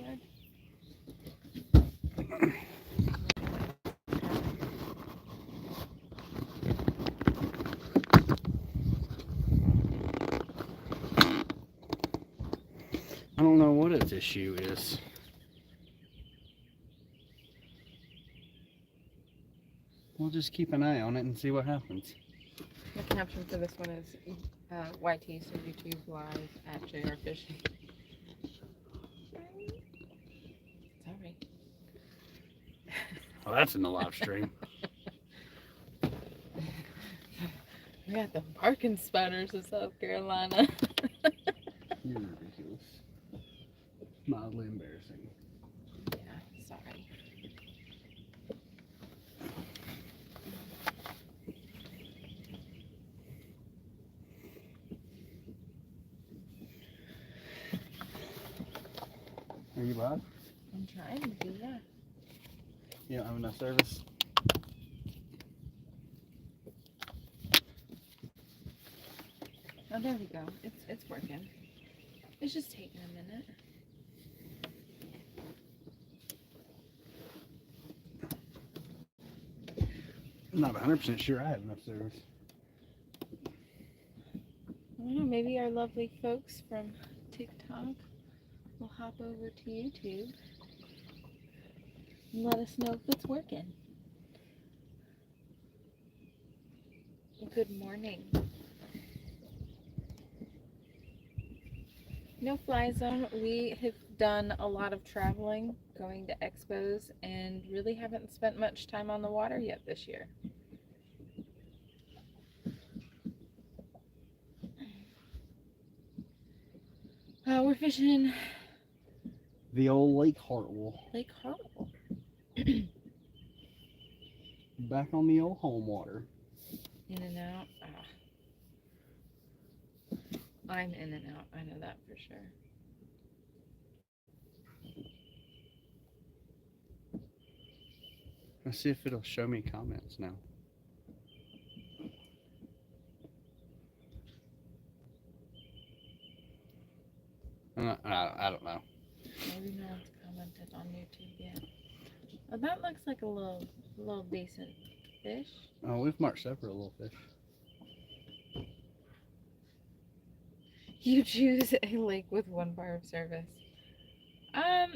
backyard. I don't know what its issue is. We'll just keep an eye on it and see what happens. The caption for this one is YT, so YouTube live at JayRFishing. Sorry. Well, that's in the live stream. We got the parking spiders of South Carolina. You're ridiculous. Mildly embarrassing. Yeah, sorry. Are you live? I'm trying to do that. You don't have enough service? Oh, there we go. It's working. It's just taking a minute. I'm not 100% sure I have enough service. I don't know, maybe our lovely folks from TikTok will hop over to YouTube and let us know if it's working. Good morning. No Fly Zone. We have done a lot of traveling, going to expos, and really haven't spent much time on the water yet this year. We're fishing The old Lake Hartwell. Lake Hartwell. Back on the old home water. In and out. I'm in and out. I know that for sure. Let's see if it'll show me comments now. I don't know. Maybe no one's commented on YouTube yet. Oh, that looks like a little decent fish. Oh, we've marked several little fish. You choose a lake with one bar of service. I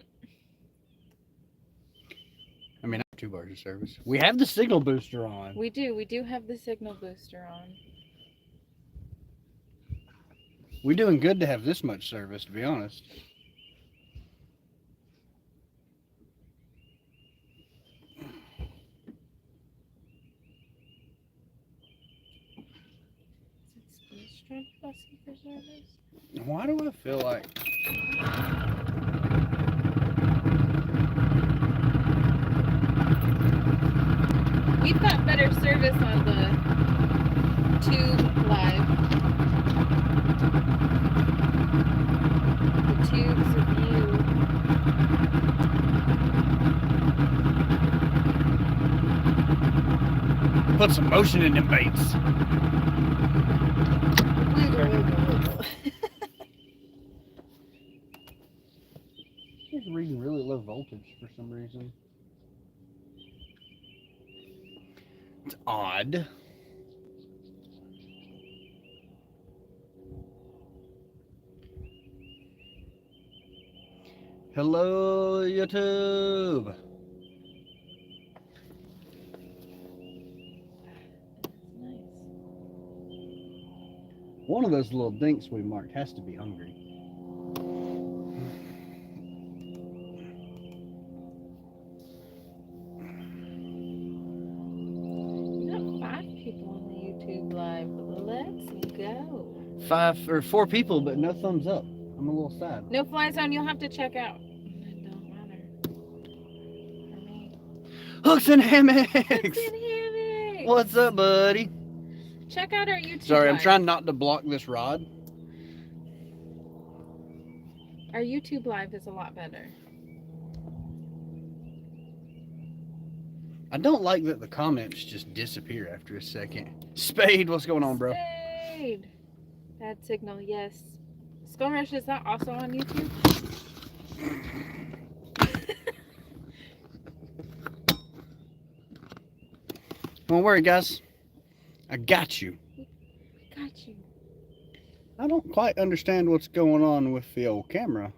mean, I have 2 bars of service. We have the signal booster on. We do have the signal booster on. We're doing good to have this much service, to be honest. Is it strength busting for service? Why do I feel like... We've got better service on the tube live. The tubes of you. Put some motion in them baits. It's reading really low voltage for some reason. It's odd. Hello, YouTube. Nice. One of those little dinks we marked has to be hungry. We got 5 people on the YouTube live. Let's go. 5 or 4 people, but no thumbs up. I'm a little sad. No Fly Zone, you'll have to check out. It don't matter. For me. Hooks and hammocks. Hooks and hammocks. What's up, buddy? Check out our YouTube Sorry, I'm live. trying not to block this rod. Our YouTube live is a lot better. I don't like that the comments just disappear after a second. Spade, what's going on, bro? Spade. Bad signal, yes. Skull Rush, is that also on YouTube? Don't worry, guys. I got you. Got you. I don't quite understand what's going on with the old camera.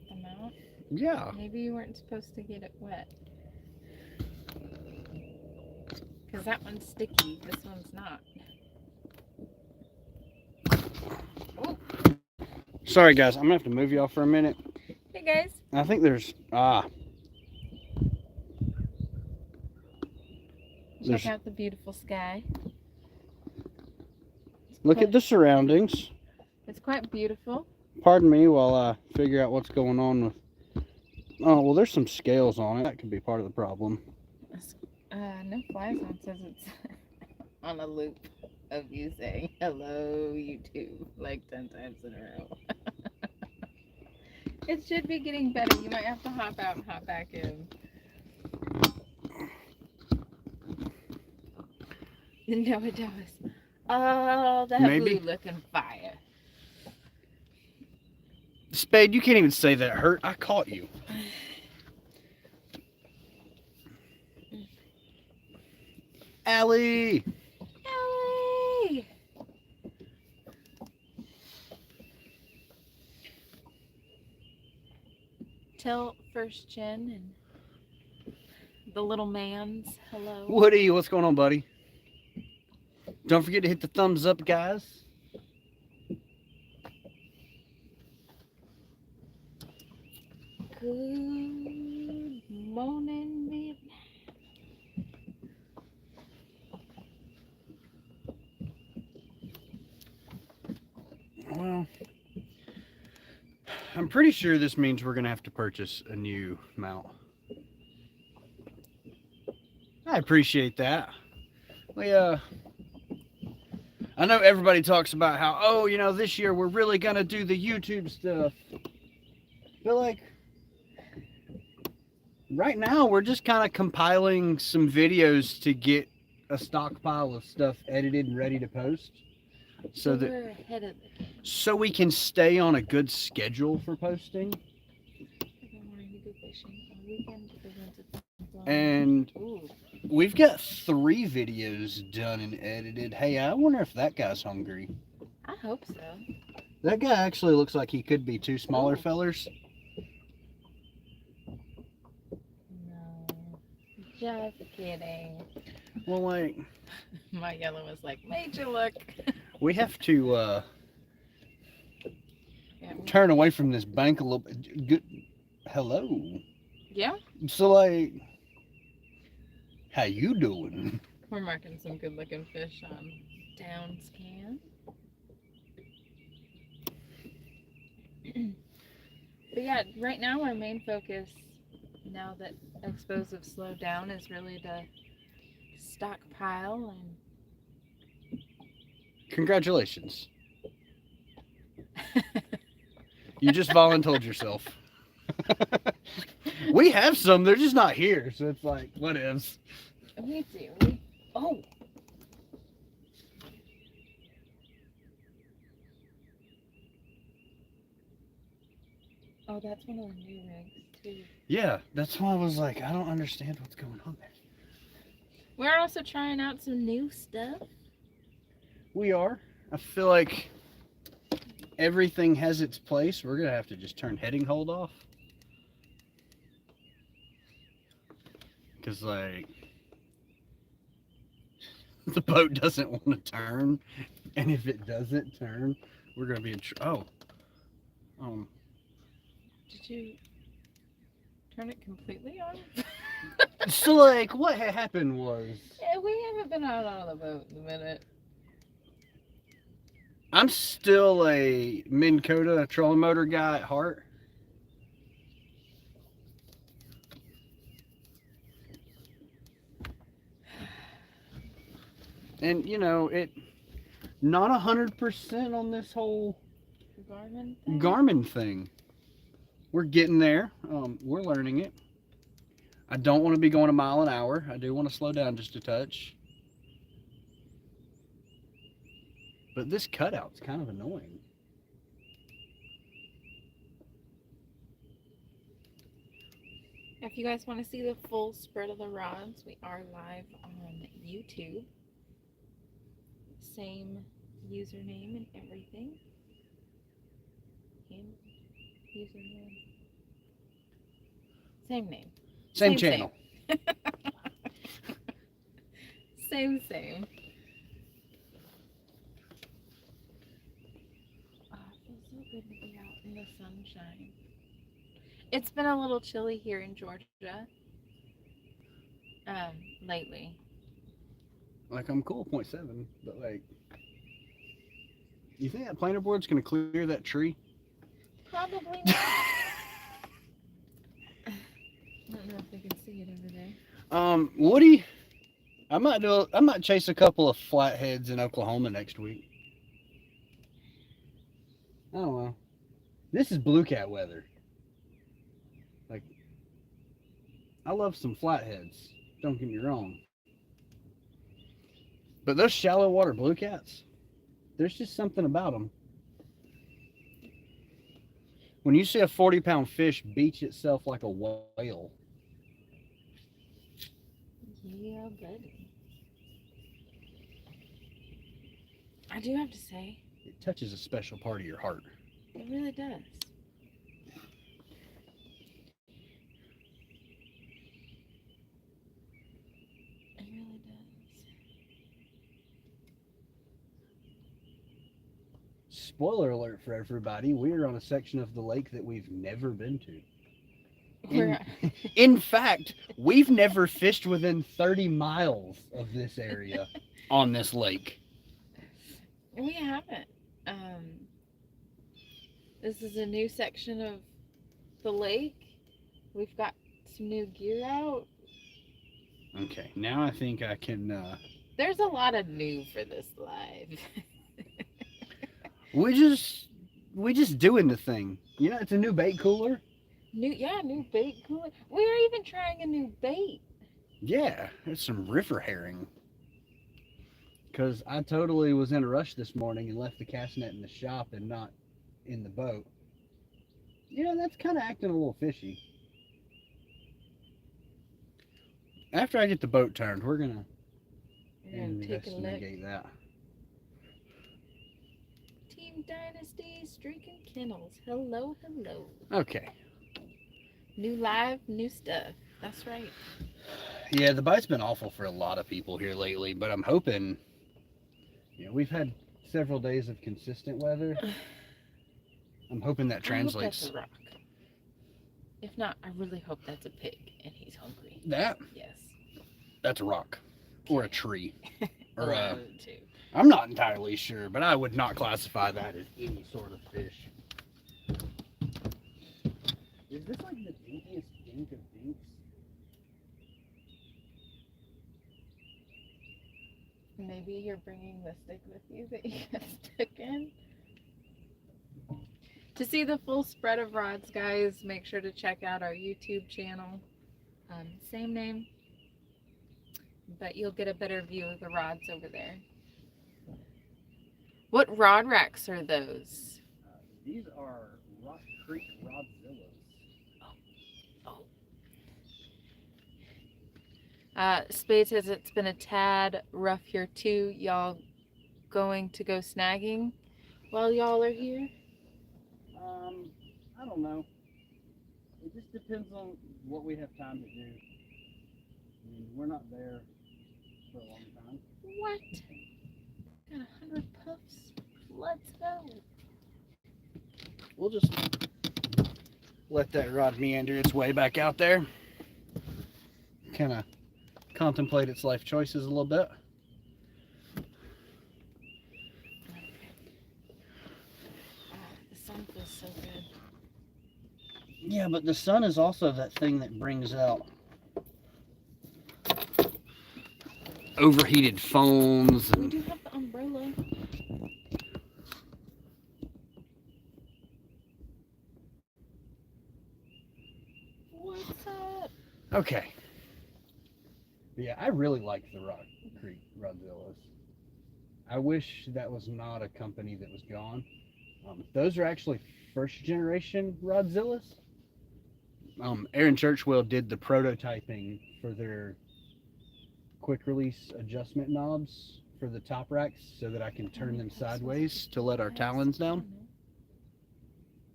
The mount? Yeah. Maybe you weren't supposed to get it wet. Because that one's sticky. This one's not. Oh. Sorry, guys. I'm going to have to move y'all for a minute. Hey, guys. I think there's... Check out the beautiful sky. Look at the surroundings. It's quite beautiful. Pardon me while I figure out what's going on with... Oh, well, there's some scales on it. That could be part of the problem. No flies on says it's on a loop of you saying hello YouTube like 10 times in a row. It should be getting better. You might have to hop out and hop back in. No, it does. Oh, that Maybe. blue looking fire. Spade, you can't even say that hurt. I caught you. Allie! Ellie! Tell First Gen and the little mans hello. Woody, what's going on, buddy? Don't forget to hit the thumbs up, guys. Good morning, Vietnam. Well, I'm pretty sure this means we're going to have to purchase a new mount. I appreciate that. I know everybody talks about how, oh, you know, this year we're really going to do the YouTube stuff. But, like, right now we're just kind of compiling some videos to get a stockpile of stuff edited and ready to post. So that we're ahead of the game. So we can stay on a good schedule for posting. And we've got 3 videos done and edited. Hey, I wonder if that guy's hungry. I hope so. That guy actually looks like he could be 2 smaller fellers. No, just kidding. Well, like... My yellow was like, made you look. We have to turn away from this bank a little bit. Good. Hello. Yeah? So, like, how you doing? We're marking some good looking fish on down scan. But yeah, right now our main focus, now that expos have slowed down, is really to stockpile and... Congratulations. You just voluntold yourself. We have some, they're just not here, so it's like, what ifs. We do. Oh! Oh, that's one of the new rigs, too. Yeah, that's why I was like, I don't understand what's going on there. We're also trying out some new stuff. We are. I feel like everything has its place. We're going to have to just turn heading hold off. Because, like, the boat doesn't want to turn. And if it doesn't turn, we're going to be in trouble. Did you turn it completely on? So, like, what happened was... Yeah, we haven't been out on the boat in a minute. I'm still a Minn Kota trolling motor guy at heart. And, you know, not 100% on this whole Garmin thing. We're getting there. We're learning it. I don't want to be going a mile an hour. I do want to slow down just a touch. But this cutout's kind of annoying. If you guys want to see the full spread of the rods, we are live on YouTube. Same username and everything. And username. Same name. Same channel. Same. Oh, it feels so good to be out in the sunshine. It's been a little chilly here in Georgia. Lately. Like, I'm cool 0.7, but like, you think that planer board's gonna clear that tree? Probably not. I don't know if they can see it over there. Woody, I might chase a couple of flatheads in Oklahoma next week. I don't know. This is bluecat weather. Like, I love some flatheads. Don't get me wrong. But those shallow water bluecats, there's just something about them. When you see a 40-pound fish beach itself like a whale. Yeah, buddy. I do have to say, It touches a special part of your heart. it really does. It really does. Spoiler alert for everybody, we're on a section of the lake that we've never been to. In fact, we've never fished within 30 miles of this area on this lake. We haven't. This is a new section of the lake. We've got some new gear out. Okay, now I think I can. There's a lot of new for this live. We just doing the thing. You know, it's a new bait cooler. New bait cooler. We're even trying a new bait. Yeah, it's some river herring. Because I totally was in a rush this morning and left the cast net in the shop and not in the boat. Yeah, that's kind of acting a little fishy. After I get the boat turned, we're gonna Take a look. investigate that. Team Dynasty Streaking Kennels. Hello. Okay. New live, new stuff. That's right. Yeah, the bite's been awful for a lot of people here lately, but I'm hoping, we've had several days of consistent weather. I'm hoping that translates. I hope that's a rock. If not, I really hope that's a pig and he's hungry. That? Yes. That's a rock. Or a tree. Or a... Too. I'm not entirely sure, but I would not classify that as any sort of fish. Is this like the dinkiest dink of dinks? Maybe you're bringing the stick with you that you got stuck in. To see the full spread of rods, guys, make sure to check out our YouTube channel. Same name, but you'll get a better view of the rods over there. What rod racks are those? These are Rock Creek Rodzillas. Spade says it's been a tad rough here too. Y'all going to go snagging while y'all are here? I don't know. It just depends on what we have time to do. I mean, we're not there for a long time. What? Got 100 puffs. Let's go. We'll just let that rod meander its way back out there. Kind of contemplate its life choices a little bit. The sun feels so good. Yeah, but the sun is also that thing that brings out overheated phones. We do have the umbrella. What's up? Okay. Yeah, I really like the Rock Creek Rodzillas. I wish that was not a company that was gone. Those are actually first generation Rodzillas. Aaron Churchwell did the prototyping for their quick release adjustment knobs for the top racks so that I can turn them sideways to let our talons down.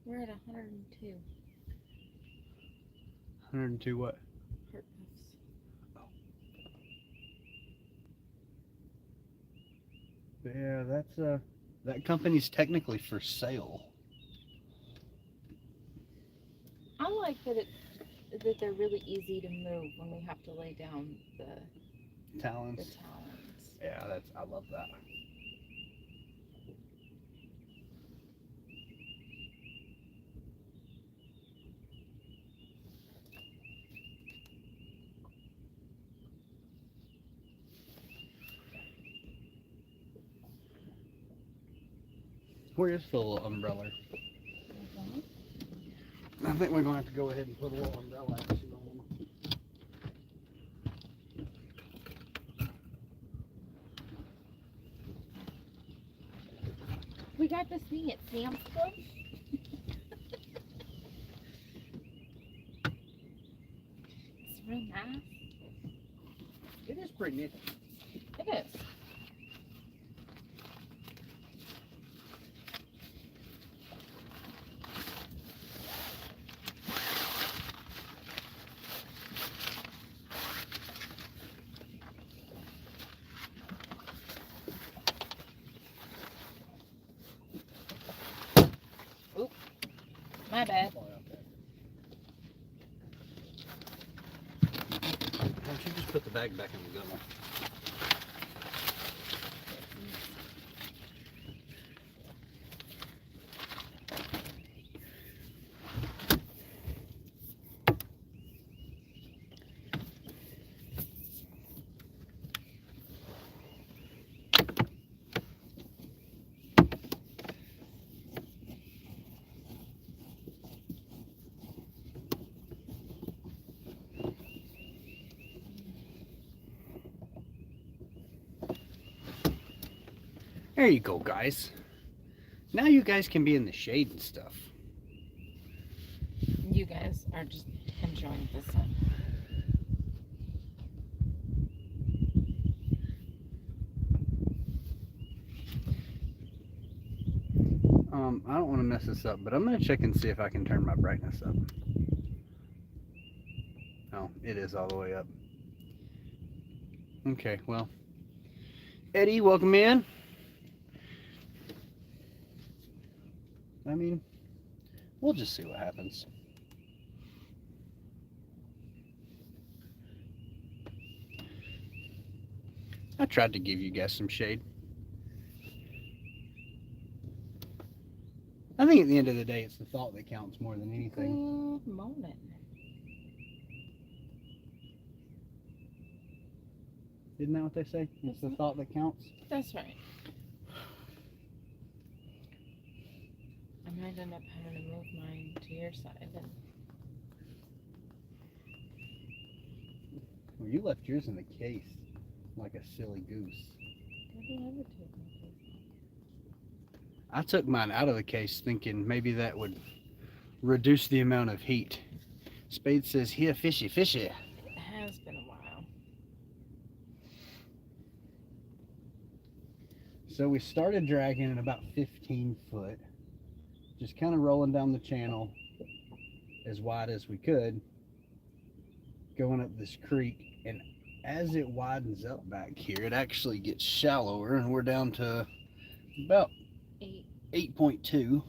We're at 102 102 what? heart puffs. But yeah, that's that company's technically for sale. I like that they're really easy to move when we have to lay down the Talons. talons. Yeah, I love that. Where is the little umbrella? I think we're going to have to go ahead and put a little umbrella action on them. We got this thing at Sam's Club. It's real nice. It is pretty neat. It is. Oop. My bad. Why don't you just put the bag back in the gun? There you go, guys. Now you guys can be in the shade and stuff. You guys are just enjoying the sun. I don't want to mess this up, but I'm going to check and see if I can turn my brightness up. Oh, it is all the way up. Okay, well. Eddie, welcome in. I mean, we'll just see what happens. I tried to give you guys some shade. I think at the end of the day, it's the thought that counts more than anything. Good morning. Isn't that what they say? It's the thought that counts. That's right. I might end up having to move mine to your side then. Well, you left yours in the case like a silly goose. Did you ever take my case? I took mine out of the case thinking maybe that would reduce the amount of heat. Spade says, here, fishy, fishy. It has been a while. So we started dragging at about 15 foot, just kind of rolling down the channel as wide as we could, going up this creek. And as it widens up back here, it actually gets shallower, and we're down to about 8.2,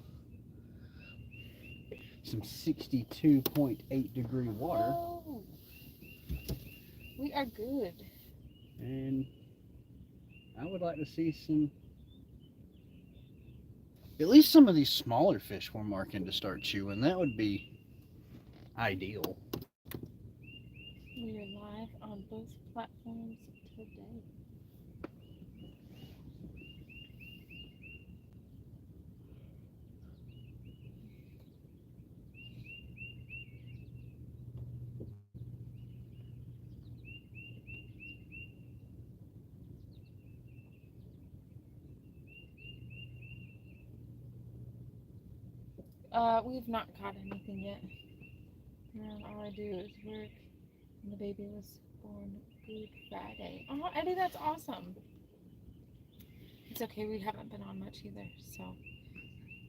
some 62.8 degree water. Whoa. We are good. And I would like to see at least some of these smaller fish we're marking to start chewing. That would be ideal. We are live on both platforms today. We've not caught anything yet. We're around. All I do is work. And the baby was born Good Friday. Oh, Eddie, that's awesome. It's okay. We haven't been on much either, so.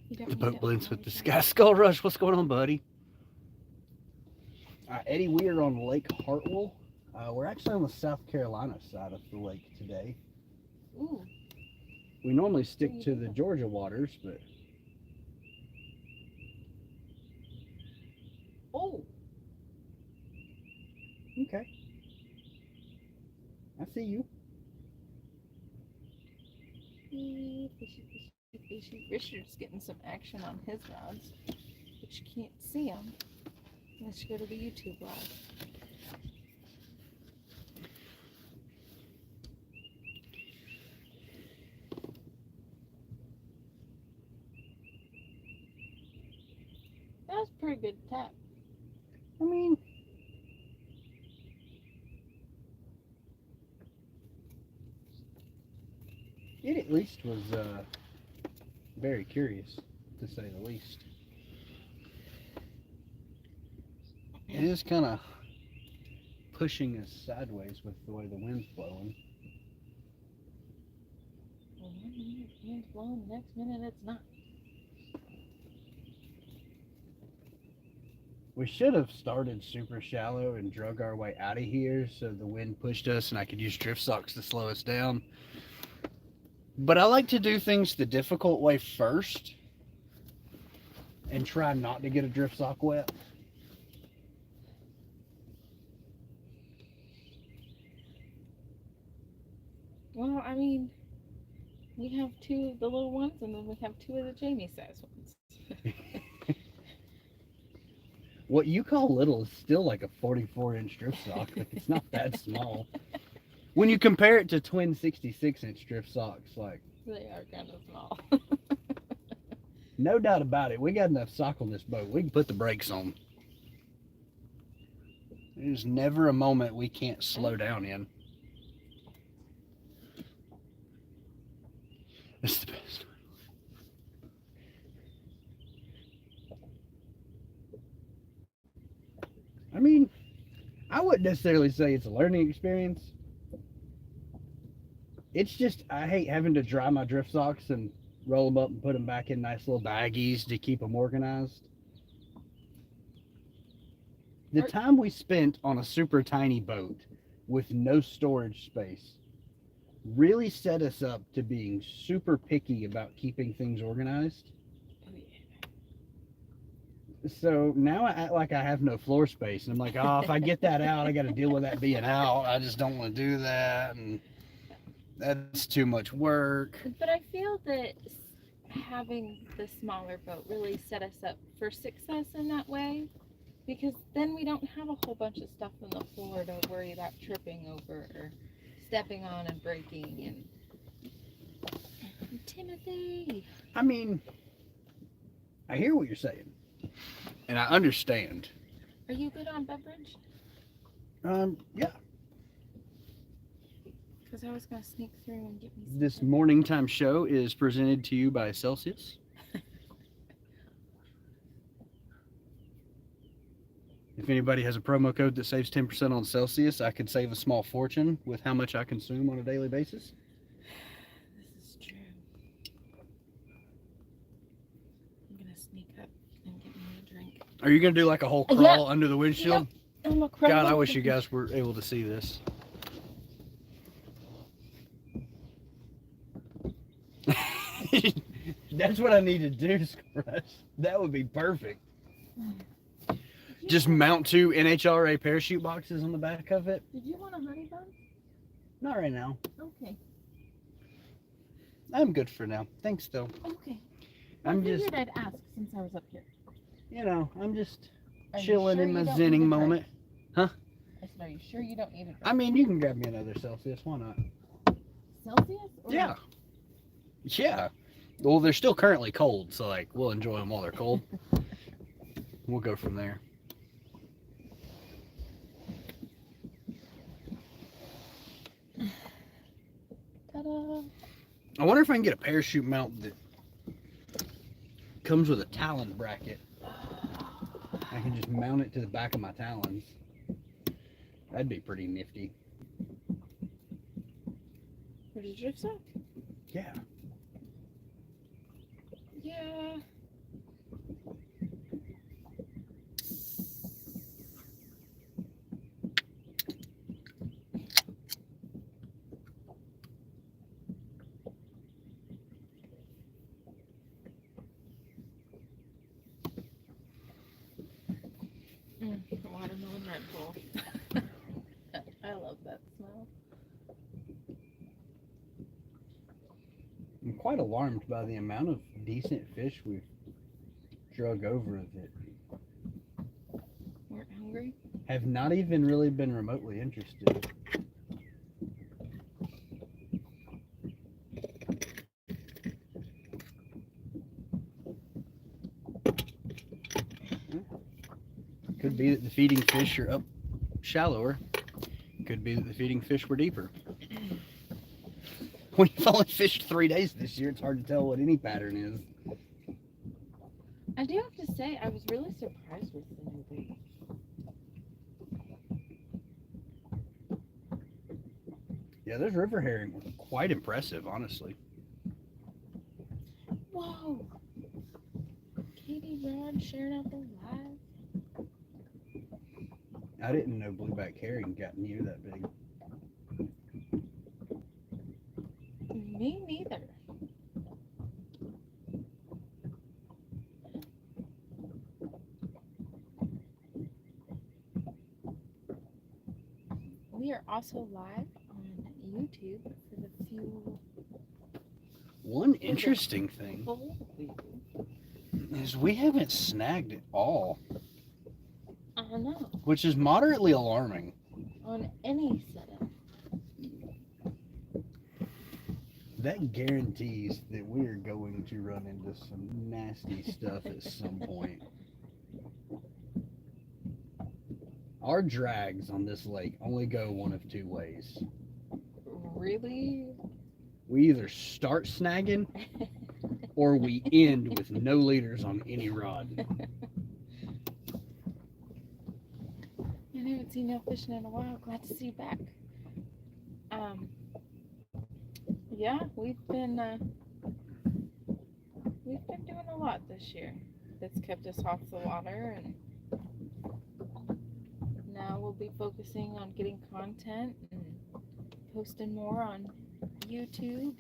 You don't The need boat to blends with the apologize. sky. Skull Rush, what's going on, buddy? Eddie, we are on Lake Hartwell. We're actually on the South Carolina side of the lake today. Ooh. We normally stick to the Georgia waters, but... Oh. Okay. I see you. Fishy, fishy, fishy. Richard's getting some action on his rods, but you can't see them unless you go to the YouTube live. That was a pretty good tap. I mean... It at least was very curious, to say the least. It is kind of pushing us sideways with the way the wind's blowing. Well, 1 minute the wind's blowing, next minute it's not. We should have started super shallow and drug our way out of here so the wind pushed us and I could use drift socks to slow us down. But I like to do things the difficult way first and try not to get a drift sock wet. Well, I mean, we have 2 of the little ones and then we have 2 of the Jamie size ones. What you call little is still like a 44-inch drift sock. Like, it's not that small. When you compare it to twin 66-inch drift socks, like... They are kind of small. No doubt about it. We got enough sock on this boat. We can put the brakes on. There's never a moment we can't slow down in. It's the best. I mean, I wouldn't necessarily say it's a learning experience. It's just, I hate having to dry my drift socks and roll them up and put them back in nice little baggies to keep them organized. The time we spent on a super tiny boat with no storage space really set us up to being super picky about keeping things organized. So now I act like I have no floor space, and I'm like, oh, if I get that out, I got to deal with that being out. I just don't want to do that, and that's too much work. But I feel that having the smaller boat really set us up for success in that way, because then we don't have a whole bunch of stuff on the floor to worry about tripping over or stepping on and breaking. And Timothy. I mean, I hear what you're saying. And I understand. Are you good on beverage? Yeah. Because I was going to sneak through and get me some. This morning time show is presented to you by Celsius. If anybody has a promo code that saves 10% on Celsius, I could save a small fortune with how much I consume on a daily basis. This is true. I'm going to sneak up and get me a drink. Are you going to do like a whole crawl under the windshield? Yep. I'm a crawl. God, I wish you guys were able to see this. That's what I need to do, Scrush. That would be perfect. Just mount 2 NHRA parachute boxes on the back of it. Did you want a honey bun? Not right now. Okay. I'm good for now. Thanks, though. Okay. I'm I figured just, I'd ask since I was up here. you know, I'm just Are you chilling sure in my you don't zenning need a moment. drink? I said, are you sure you don't need a drink? I mean, you can grab me another Celsius. Why not? Celsius? Or Yeah. Yeah. Well, they're still currently cold, so like we'll enjoy them while they're cold. We'll go from there. Ta-da. I wonder if I can get a parachute mount that comes with a talon bracket. I can just mount it to the back of my talons. That'd be pretty nifty. For the drift sock? Yeah. Yeah. Watermelon Red Bull. I love that smell. I'm quite alarmed by the amount of decent fish we've drug over that We're hungry. have not even really been remotely interested. Could be that the feeding fish are up shallower. Could be that the feeding fish were deeper. We've only fished 3 days this year. It's hard to tell what any pattern is. I do have to say, I was really surprised with the new bait. Yeah, those river herring were quite impressive, honestly. Whoa! Katie Rod sharing out the live. I didn't know blueback herring got near that big. Me neither. We are also live on YouTube for the few. One interesting thing Full view. is we haven't snagged at all, I know. which is moderately alarming. On any setup. That guarantees that we are going to run into some nasty stuff at some point. Our drags on this lake only go one of two ways. Really? We either start snagging or we end with no leaders on any rod. I haven't seen no fishing in a while. Glad to see you back. Yeah, we've been doing a lot this year. That's kept us off the water, and now we'll be focusing on getting content and posting more on YouTube.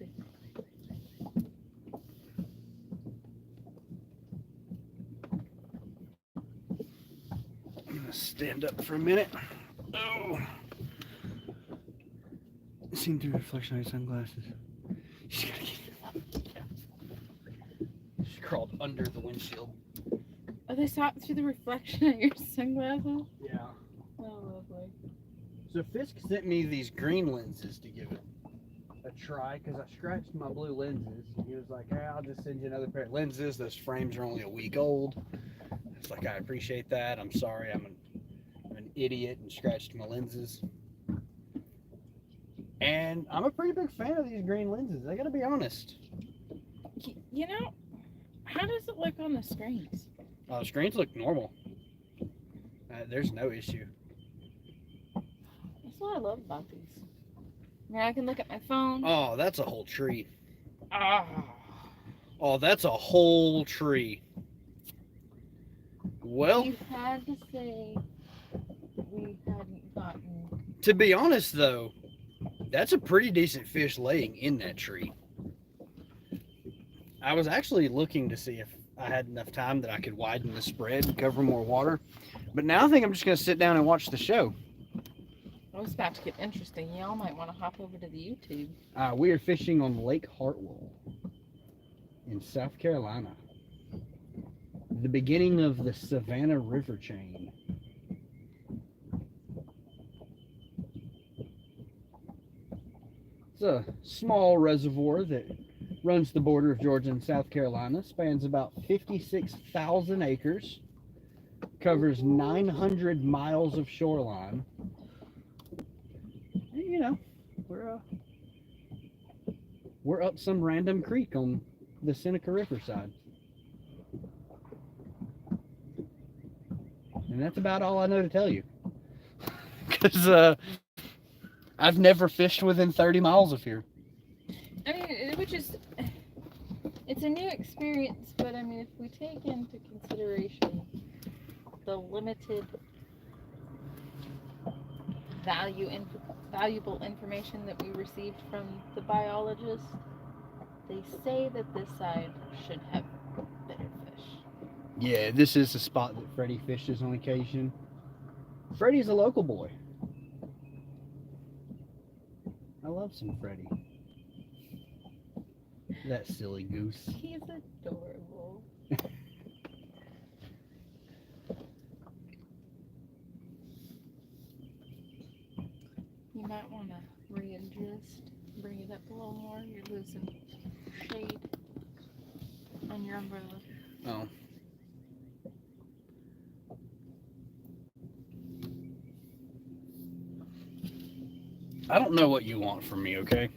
I'm gonna stand up for a minute. Oh, seen through the reflection of your sunglasses. She's gotta get. She crawled under the windshield. Oh, they saw it through the reflection of your sunglasses? Yeah. Oh, lovely. So Fisk sent me these green lenses to give it a try because I scratched my blue lenses. He was like, "Hey, I'll just send you another pair of lenses. Those frames are only a week old." It's like, I appreciate that. I'm sorry, I'm an idiot and scratched my lenses. And I'm a pretty big fan of these green lenses. I gotta be honest. You know, how does it look on the screens? The screens look normal. There's no issue. That's what I love about these. I mean, I can look at my phone. Oh, that's a whole tree. Ah. Oh, that's a whole tree. Well, You had to say we hadn't gotten. to be honest though, that's a pretty decent fish laying in that tree. I was actually looking to see if I had enough time that I could widen the spread and cover more water. But now I think I'm just going to sit down and watch the show. Oh, it's about to get interesting. Y'all might want to hop over to the YouTube. We are fishing on Lake Hartwell in South Carolina. The beginning of the Savannah River chain. It's a small reservoir that runs the border of Georgia and South Carolina, spans about 56,000 acres, covers 900 miles of shoreline. You know, we're up some random creek on the Seneca River side. And that's about all I know to tell you. Because I've never fished within 30 miles of here. I mean, which is, it's a new experience, but I mean, if we take into consideration the limited valuable information that we received from the biologist, they say that this side should have better fish. Yeah, this is the spot that Freddie fishes on occasion. Freddie's a local boy. I love some Freddie. That silly goose. He's adorable. You might want to readjust, bring it up a little more. You're losing shade on your umbrella. Oh. I don't know what you want from me, okay?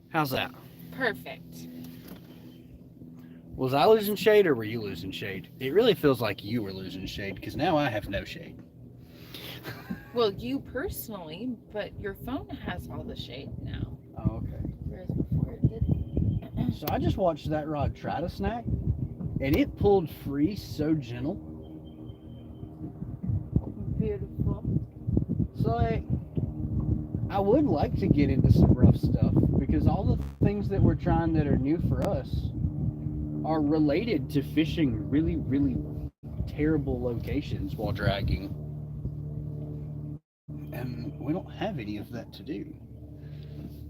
How's that? Perfect. Was I losing shade or were you losing shade? It really feels like you were losing shade because now I have no shade. Well, you personally, but your phone has all the shade now. Oh, okay. Whereas before it didn't. So I just watched that rod try to snack and it pulled free so gentle. Beautiful. So I would like to get into some rough stuff because all the things that we're trying that are new for us are related to fishing really, really terrible locations while dragging. And we don't have any of that to do.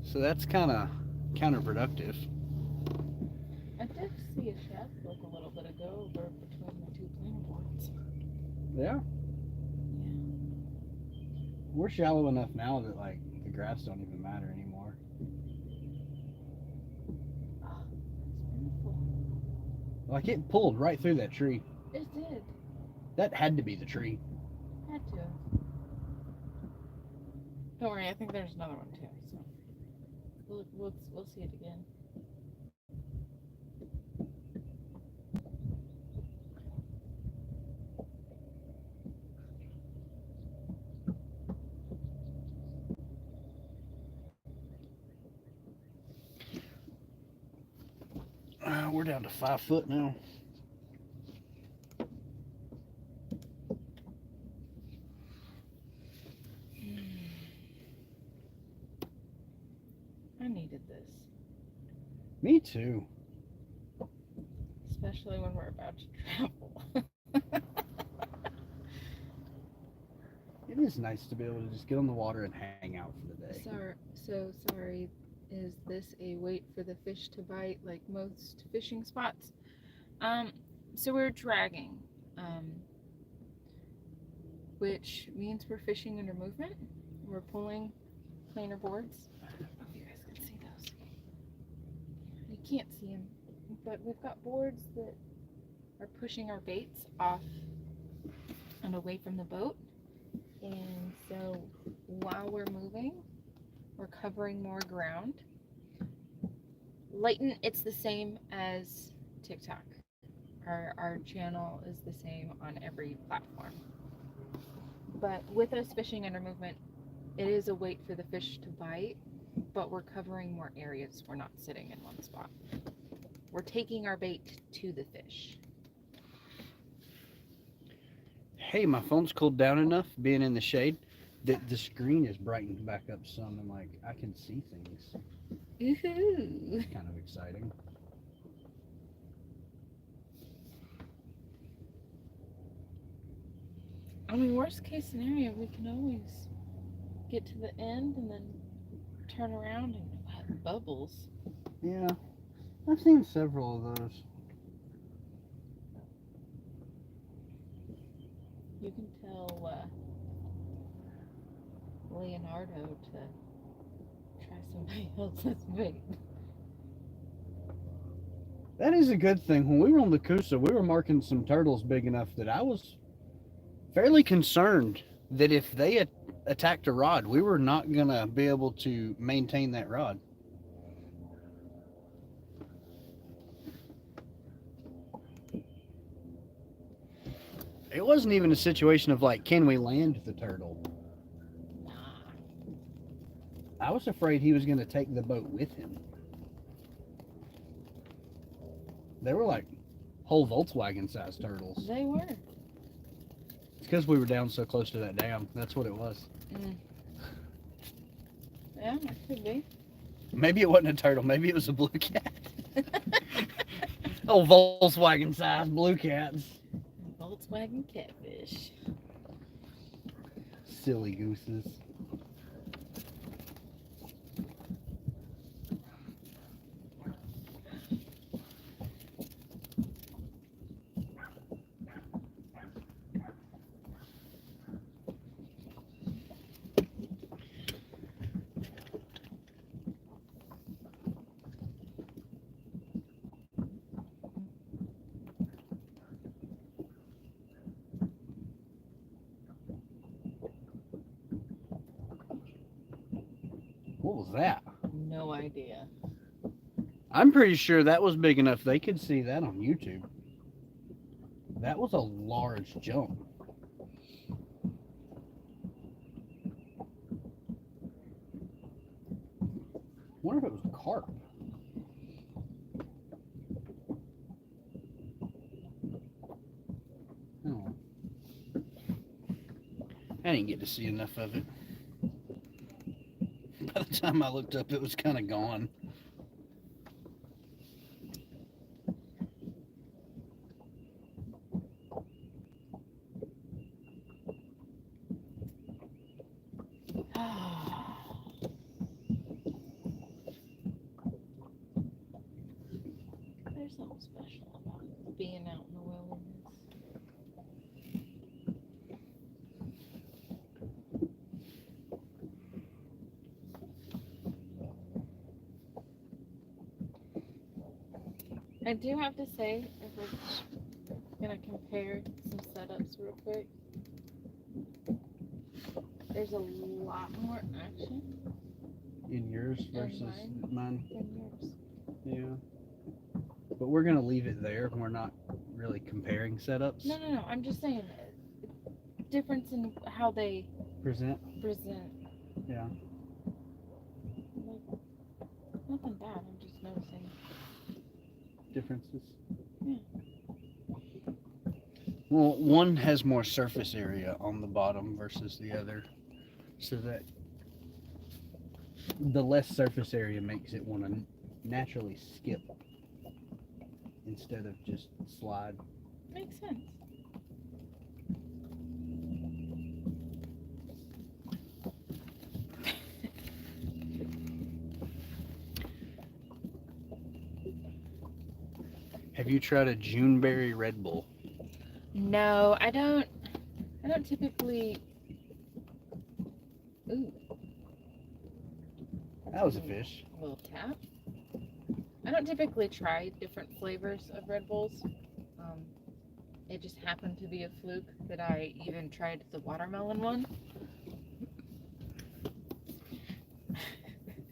So that's kind of counterproductive. I did see a shaft look a little bit ago over between the two planer boards. Yeah. Yeah. We're shallow enough now that like the grass don't even matter anymore. Oh, that's beautiful. Like it pulled right through that tree. It did. That had to be the tree. Had to. Don't worry, I think there's another one too. So we'll see it again. We're down to 5 foot now. I needed this. Me too. Especially when we're about to travel. It is nice to be able to just get on the water and hang out for the day. Sorry, is this a wait for the fish to bite like most fishing spots? So we're dragging, which means we're fishing under movement. We're pulling planer boards. I don't know if you guys can see those. You can't see them, but we've got boards that are pushing our baits off and away from the boat. And so while we're moving, we're covering more ground. Layton, it's the same as TikTok. Our channel is the same on every platform. But with us fishing under movement, it is a wait for the fish to bite, but we're covering more areas. We're not sitting in one spot. We're taking our bait to the fish. Hey, my phone's cooled down enough being in the shade that the screen is brightened back up some and like I can see things. Woohoo! It's kind of exciting. I mean, worst case scenario, we can always get to the end and then turn around and have bubbles. Yeah, I've seen several of those. You can tell Leonardo to try somebody else's bait. That is a good thing. When we were on the Coosa, we were marking some turtles big enough that I was fairly concerned that if they attacked a rod, we were not going to be able to maintain that rod. It wasn't even a situation of like, can we land the turtle? Nah. I was afraid he was going to take the boat with him. They were like whole Volkswagen-sized turtles. They were. It's because we were down so close to that dam. That's what it was. Yeah, it could be. Maybe it wasn't a turtle. Maybe it was a blue cat. Oh, Volkswagen-sized blue cats. Volkswagen catfish. Silly gooses. What was that? No idea. I'm pretty sure that was big enough they could see that on YouTube. That was a large jump. I wonder if it was carp. Oh. I didn't get to see enough of it. By the time I looked up, it was kind of gone. There's something special about being out in the wilderness. I do have to say, if we're gonna compare some setups real quick, there's a lot more action In yours versus mine. than yours. Yeah. But we're going to leave it there. We're not really comparing setups. No. I'm just saying, difference in how they Present. Yeah. Like, nothing bad. I'm just noticing. Differences. Yeah. Well, one has more surface area on the bottom versus the other. So that the less surface area makes it want to naturally skip instead of just slide. Makes sense. Have you tried a Juneberry Red Bull? No, I don't typically. Ooh, That was a fish. a little tap. I don't typically try different flavors of Red Bulls. It just happened to be a fluke that I even tried the watermelon one.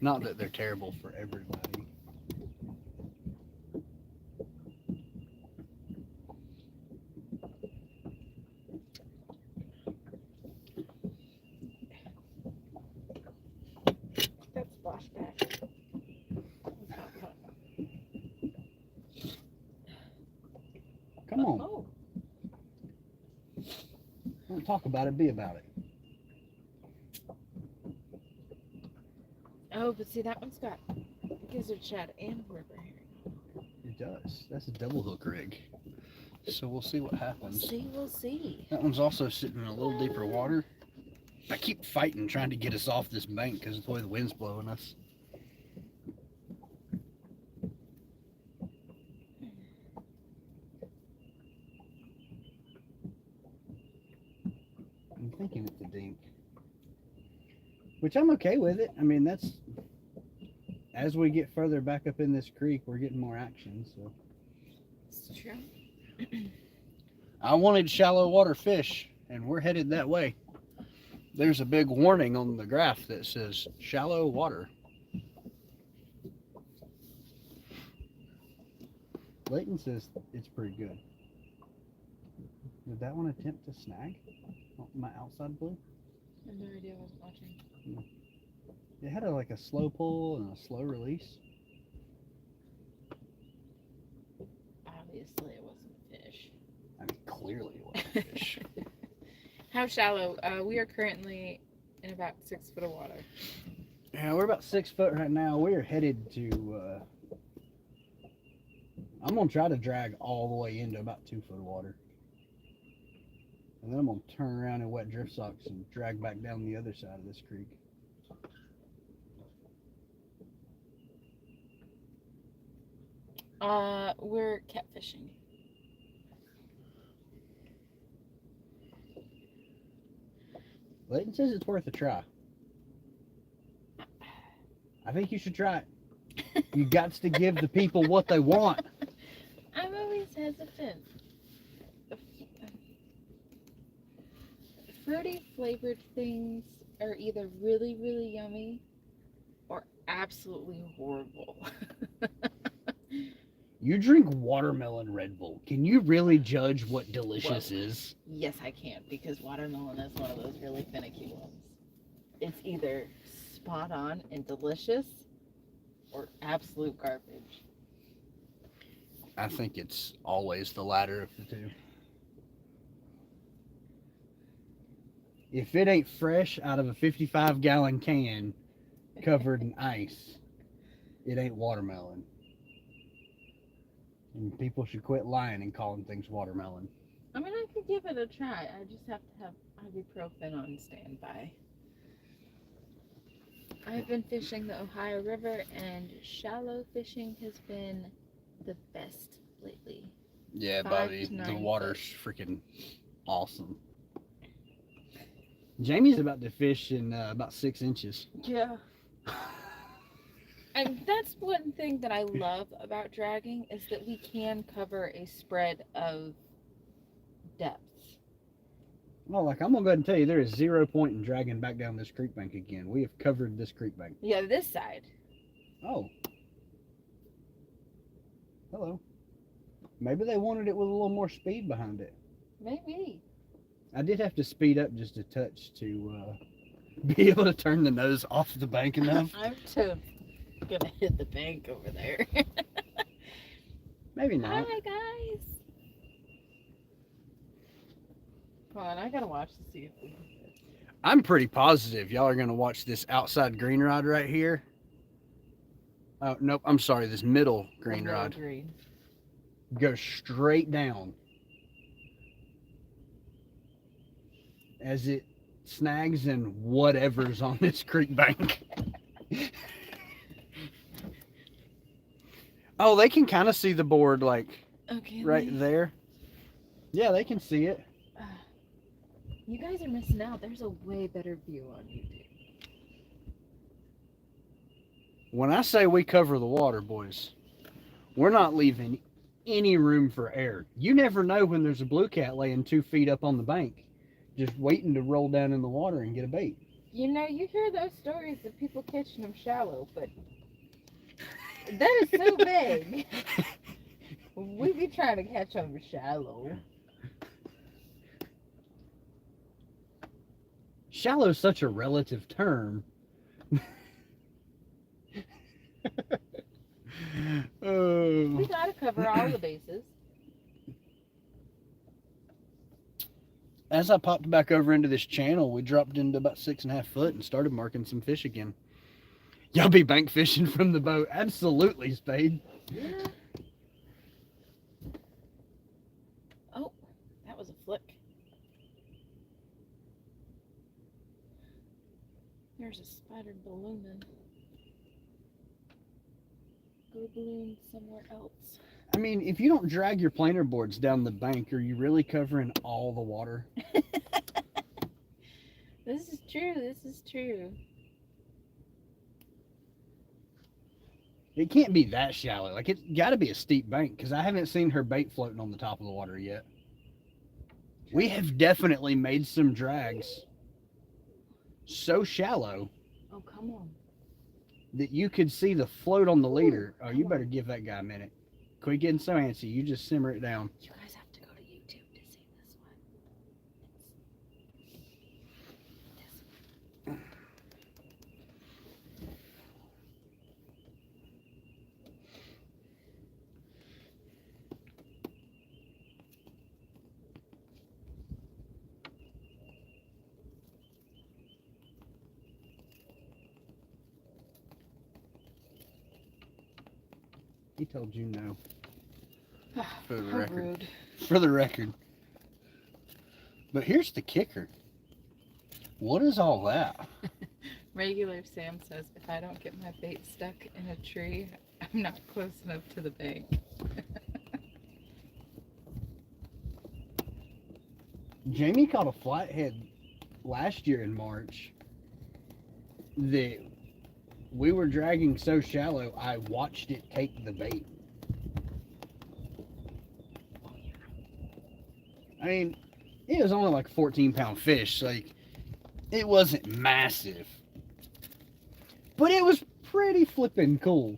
Not that they're terrible for everybody. That's splashback. Come on. Oh, Don't talk about it, be about it. oh, but see, that one's got gizzard shad and river herring. It does. That's a double hook rig. So we'll see what happens. We'll see. That one's also sitting in a little deeper water. I keep fighting trying to get us off this bank because of the way the wind's blowing us. I'm thinking it's a dink. Which I'm okay with it. I mean, that's... As we get further back up in this creek, we're getting more action, so... It's true. I wanted shallow water fish, and we're headed that way. There's a big warning on the graph that says shallow water. Layton says it's pretty good. Did that one attempt to snag my outside blue? I have no idea. I wasn't watching. It had like a slow pull and a slow release. Obviously, it wasn't a fish. I mean, clearly it wasn't a fish. How shallow? We are currently in about 6 foot of water. Yeah, we're about 6 foot right now. We're headed to. I'm gonna try to drag all the way into about 2 foot of water, and then I'm gonna turn around in wet drift socks and drag back down the other side of this creek. We're catfishing. Layton says it's worth a try. I think you should try it. You got to give the people what they want. I'm always hesitant. Fruity flavored things are either really, really yummy or absolutely horrible. You drink watermelon Red Bull. Can you really judge what delicious is? Yes, I can, because watermelon is one of those really finicky ones. It's either spot on and delicious or absolute garbage. I think it's always the latter of the two. If it ain't fresh out of a 55-gallon can covered in ice, it ain't watermelon. And people should quit lying and calling things watermelon. I mean, I could give it a try. I just have to have ibuprofen on standby. I've been fishing the Ohio River, and shallow fishing has been the best lately. Yeah, 5 buddy, to the 9 water's foot. freaking awesome. Jamie's about to fish in about 6 inches. Yeah. And that's one thing that I love about dragging, is that we can cover a spread of depths. Well, like, I'm going to go ahead and tell you, there is 0 point in dragging back down this creek bank again. We have covered this creek bank. Yeah, this side. Oh. Hello. Maybe they wanted it with a little more speed behind it. Maybe. I did have to speed up just a touch to be able to turn the nose off the bank enough. I'm too gonna hit the bank over there. Maybe not. Hi, guys. Come on, I gotta watch to see if we can fit. I'm pretty positive y'all are going to watch this outside green rod right here. Oh, nope, I'm sorry, this middle green The middle rod. green. Go straight down as it snags in whatever's on this creek bank. Oh, they can kind of see the board, like, Okay. right there. Yeah, they can see it. You guys are missing out. There's a way better view on YouTube. When I say we cover the water, boys, we're not leaving any room for error. You never know when there's a blue cat laying 2 feet up on the bank, just waiting to roll down in the water and get a bait. You know, you hear those stories of people catching them shallow, but that is so big. We be trying to catch them shallow. Shallow is such a relative term. We gotta cover all the bases. As I popped back over into this channel, we dropped into about 6.5 foot and started marking some fish again. Y'all be bank fishing from the boat? Absolutely, Spade. Yeah. Oh, that was a flick. There's a spotted balloon. Go balloon somewhere else. I mean, if you don't drag your planer boards down the bank, are you really covering all the water? This is true. This is true. It can't be that shallow. Like, it's got to be a steep bank, because I haven't seen her bait floating on the top of the water yet. We have definitely made some drags so shallow Oh, come on. that you could see the float on the leader. Oh, you better give that guy a minute. Quit getting so antsy. You just simmer it down. You guys have to go to YouTube to see this one. He told you no. For the How record. rude. For the record. But here's the kicker. What is all that? Regular Sam says if I don't get my bait stuck in a tree, I'm not close enough to the bank. Jamie caught a flathead last year in March that we were dragging so shallow I watched it take the bait. I mean, it was only like a 14-pound fish. Like, it wasn't massive. But it was pretty flippin' cool.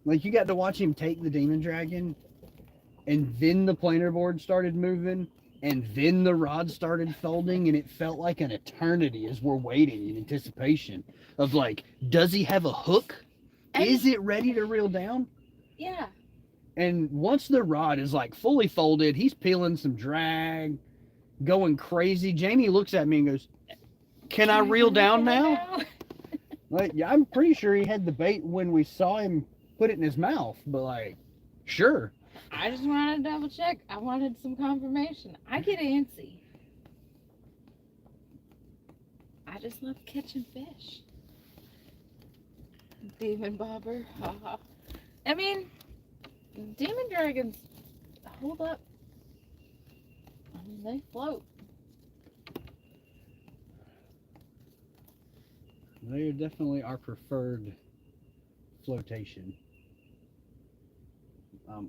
Like, you got to watch him take the demon dragon, and then the planer board started moving, and then the rod started folding, and it felt like an eternity as we're waiting in anticipation of, like, does he have a hook? Is it ready to reel down? Yeah. And once the rod is like fully folded, he's peeling some drag, going crazy. Jamie looks at me and goes, "Can I reel down now?" Like, yeah, I'm pretty sure he had the bait when we saw him put it in his mouth, but like, sure. I just wanted to double check. I wanted some confirmation. I get antsy. I just love catching fish. Demon bobber. Haha. I mean, demon dragons hold up. I mean, they float. They are definitely our preferred flotation.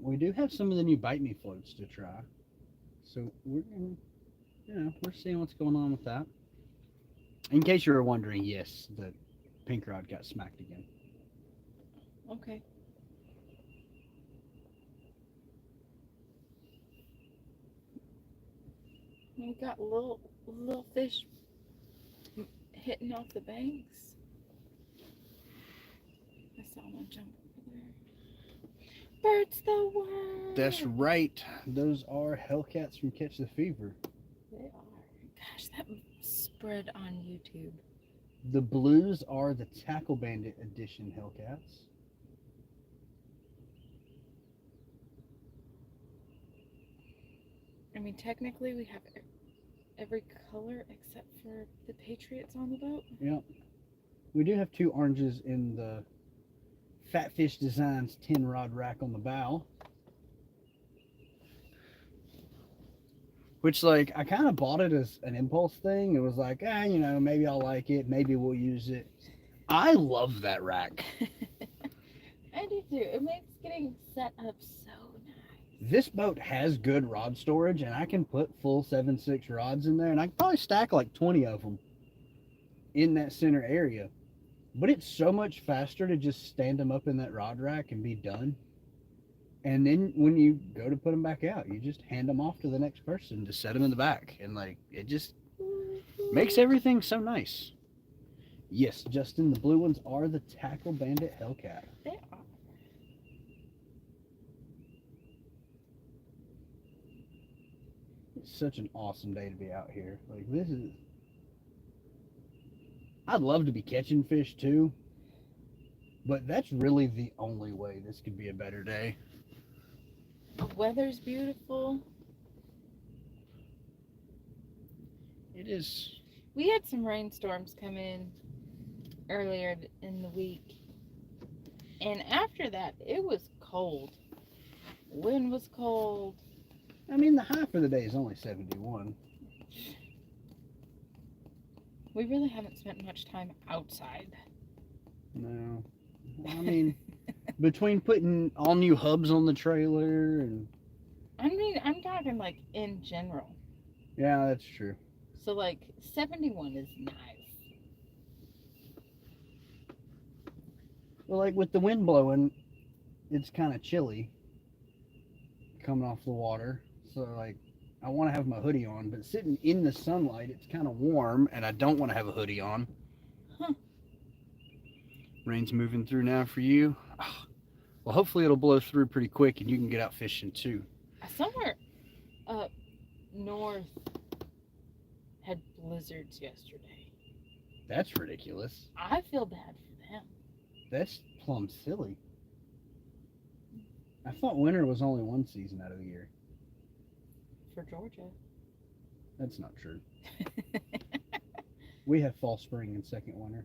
We do have some of the new Bite Me floats to try. So we're seeing what's going on with that. In case you were wondering, yes, the pink rod got smacked again. Okay. We got little fish hitting off the banks. I saw one jump over there. Bird's the word. That's right. Those are Hellcats from Catch the Fever. They are. Gosh, that spread on YouTube. The blues are the Tackle Bandit edition Hellcats. I mean, technically, we have every color except for the Patriots on the boat. Yep. We do have two oranges in the Fatfish Designs 10 rod rack on the bow. Which, like, I kind of bought it as an impulse thing. It was like, maybe I'll like it. Maybe we'll use it. I love that rack. I do too. It makes getting set up so nice. This boat has good rod storage, and I can put full 7/6 rods in there, and I can probably stack like 20 of them in that center area. But it's so much faster to just stand them up in that rod rack and be done. And then when you go to put them back out, you just hand them off to the next person to set them in the back. And like, it just makes everything so nice. Yes, Justin, the blue ones are the Tackle Bandit Hellcat. They are. It's such an awesome day to be out here. Like, this is... I'd love to be catching fish too, but that's really the only way this could be a better day. The weather's beautiful. It is. We had some rainstorms come in earlier in the week, and after that, it was cold. Wind was cold. I mean, the high for the day is only 71. We really haven't spent much time outside. No. I mean, between putting all new hubs on the trailer and... I mean, I'm talking like in general. Yeah, that's true. So like 71 is nice. Well, like with the wind blowing, it's kind of chilly coming off the water. So like, I want to have my hoodie on, but sitting in the sunlight, it's kind of warm, and I don't want to have a hoodie on. Huh. Rain's moving through now for you. Well, hopefully it'll blow through pretty quick, and you can get out fishing too. Somewhere up north had blizzards yesterday. That's ridiculous. I feel bad for them. That's plumb silly. I thought winter was only one season out of the year. For Georgia. That's not true. We have fall, spring, and second winter.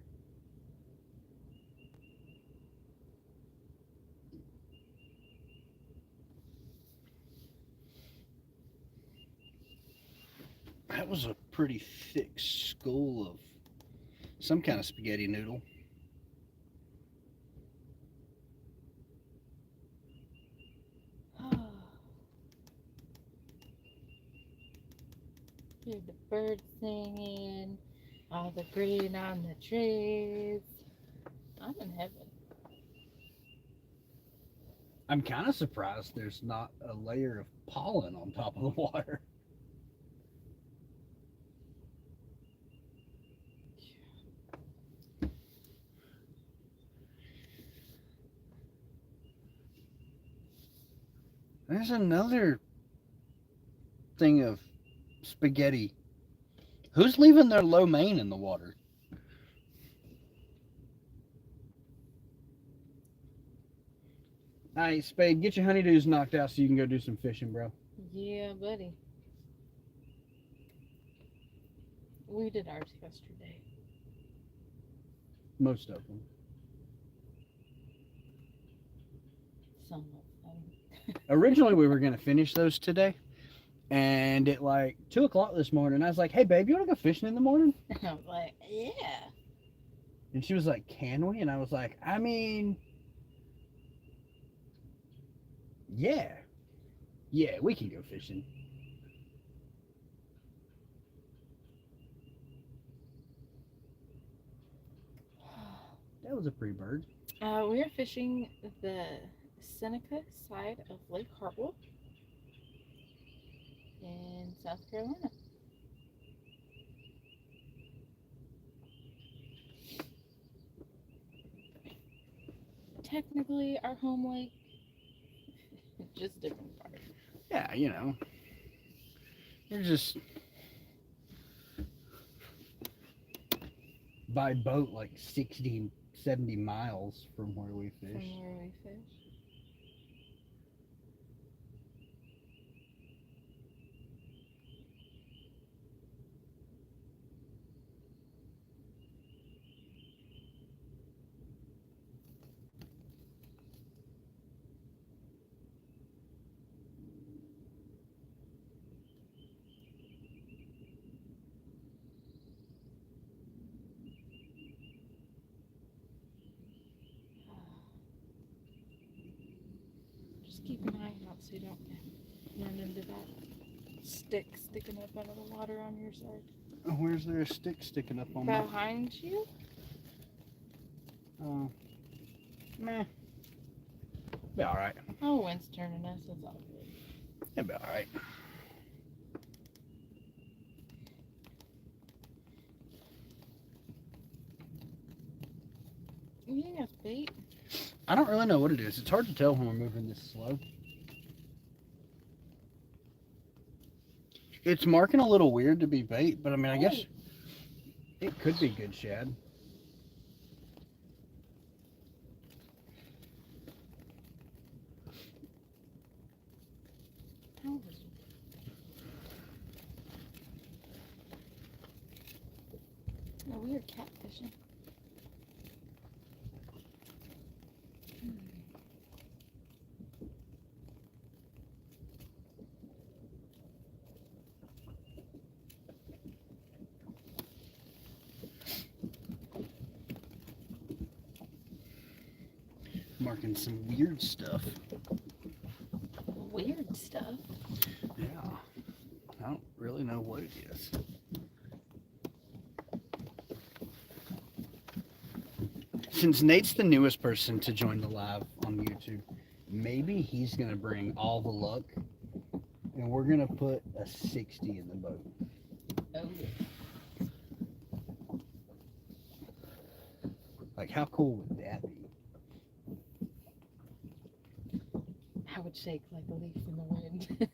That was a pretty thick skull of some kind of spaghetti noodle. Hear the birds singing, all the green on the trees. I'm in heaven. I'm kind of surprised there's not a layer of pollen on top of the water. There's another thing of spaghetti. Who's leaving their lo mein in the water? Alright, Spade, get your honeydews knocked out so you can go do some fishing, bro. Yeah, buddy. We did ours yesterday. Most of them. Some of them. Originally, we were going to finish those today. And at like 2 o'clock this morning, I was like, hey, babe, you want to go fishing in the morning? I was like, yeah. And she was like, can we? And I was like, I mean, yeah. Yeah, we can go fishing. That was a pretty bird. We are fishing the Seneca side of Lake Hartwell in South Carolina. Technically our home lake, just different part. Yeah, you know. We're just by boat like 60, 70 miles from where we fish. From where we fish. Just keep an eye out so you don't run into that stick sticking up out of the water on your side. Oh, where's there a stick sticking up on me? Behind you? Oh, meh. Be all right. Oh, wind's turning us. It's all good. It'll be all right. You got bait. I don't really know what it is. It's hard to tell when we're moving this slow. It's marking a little weird to be bait, but I mean, I guess it could be good shad. Oh. Oh, we are catfishing. Marking some weird stuff. Weird stuff. Yeah. I don't really know what it is. Since Nate's the newest person to join the live on YouTube, maybe he's going to bring all the luck and we're going to put a 60 in the boat. Oh, yeah. Like, how cool would that be? I would shake like a leaf in the wind.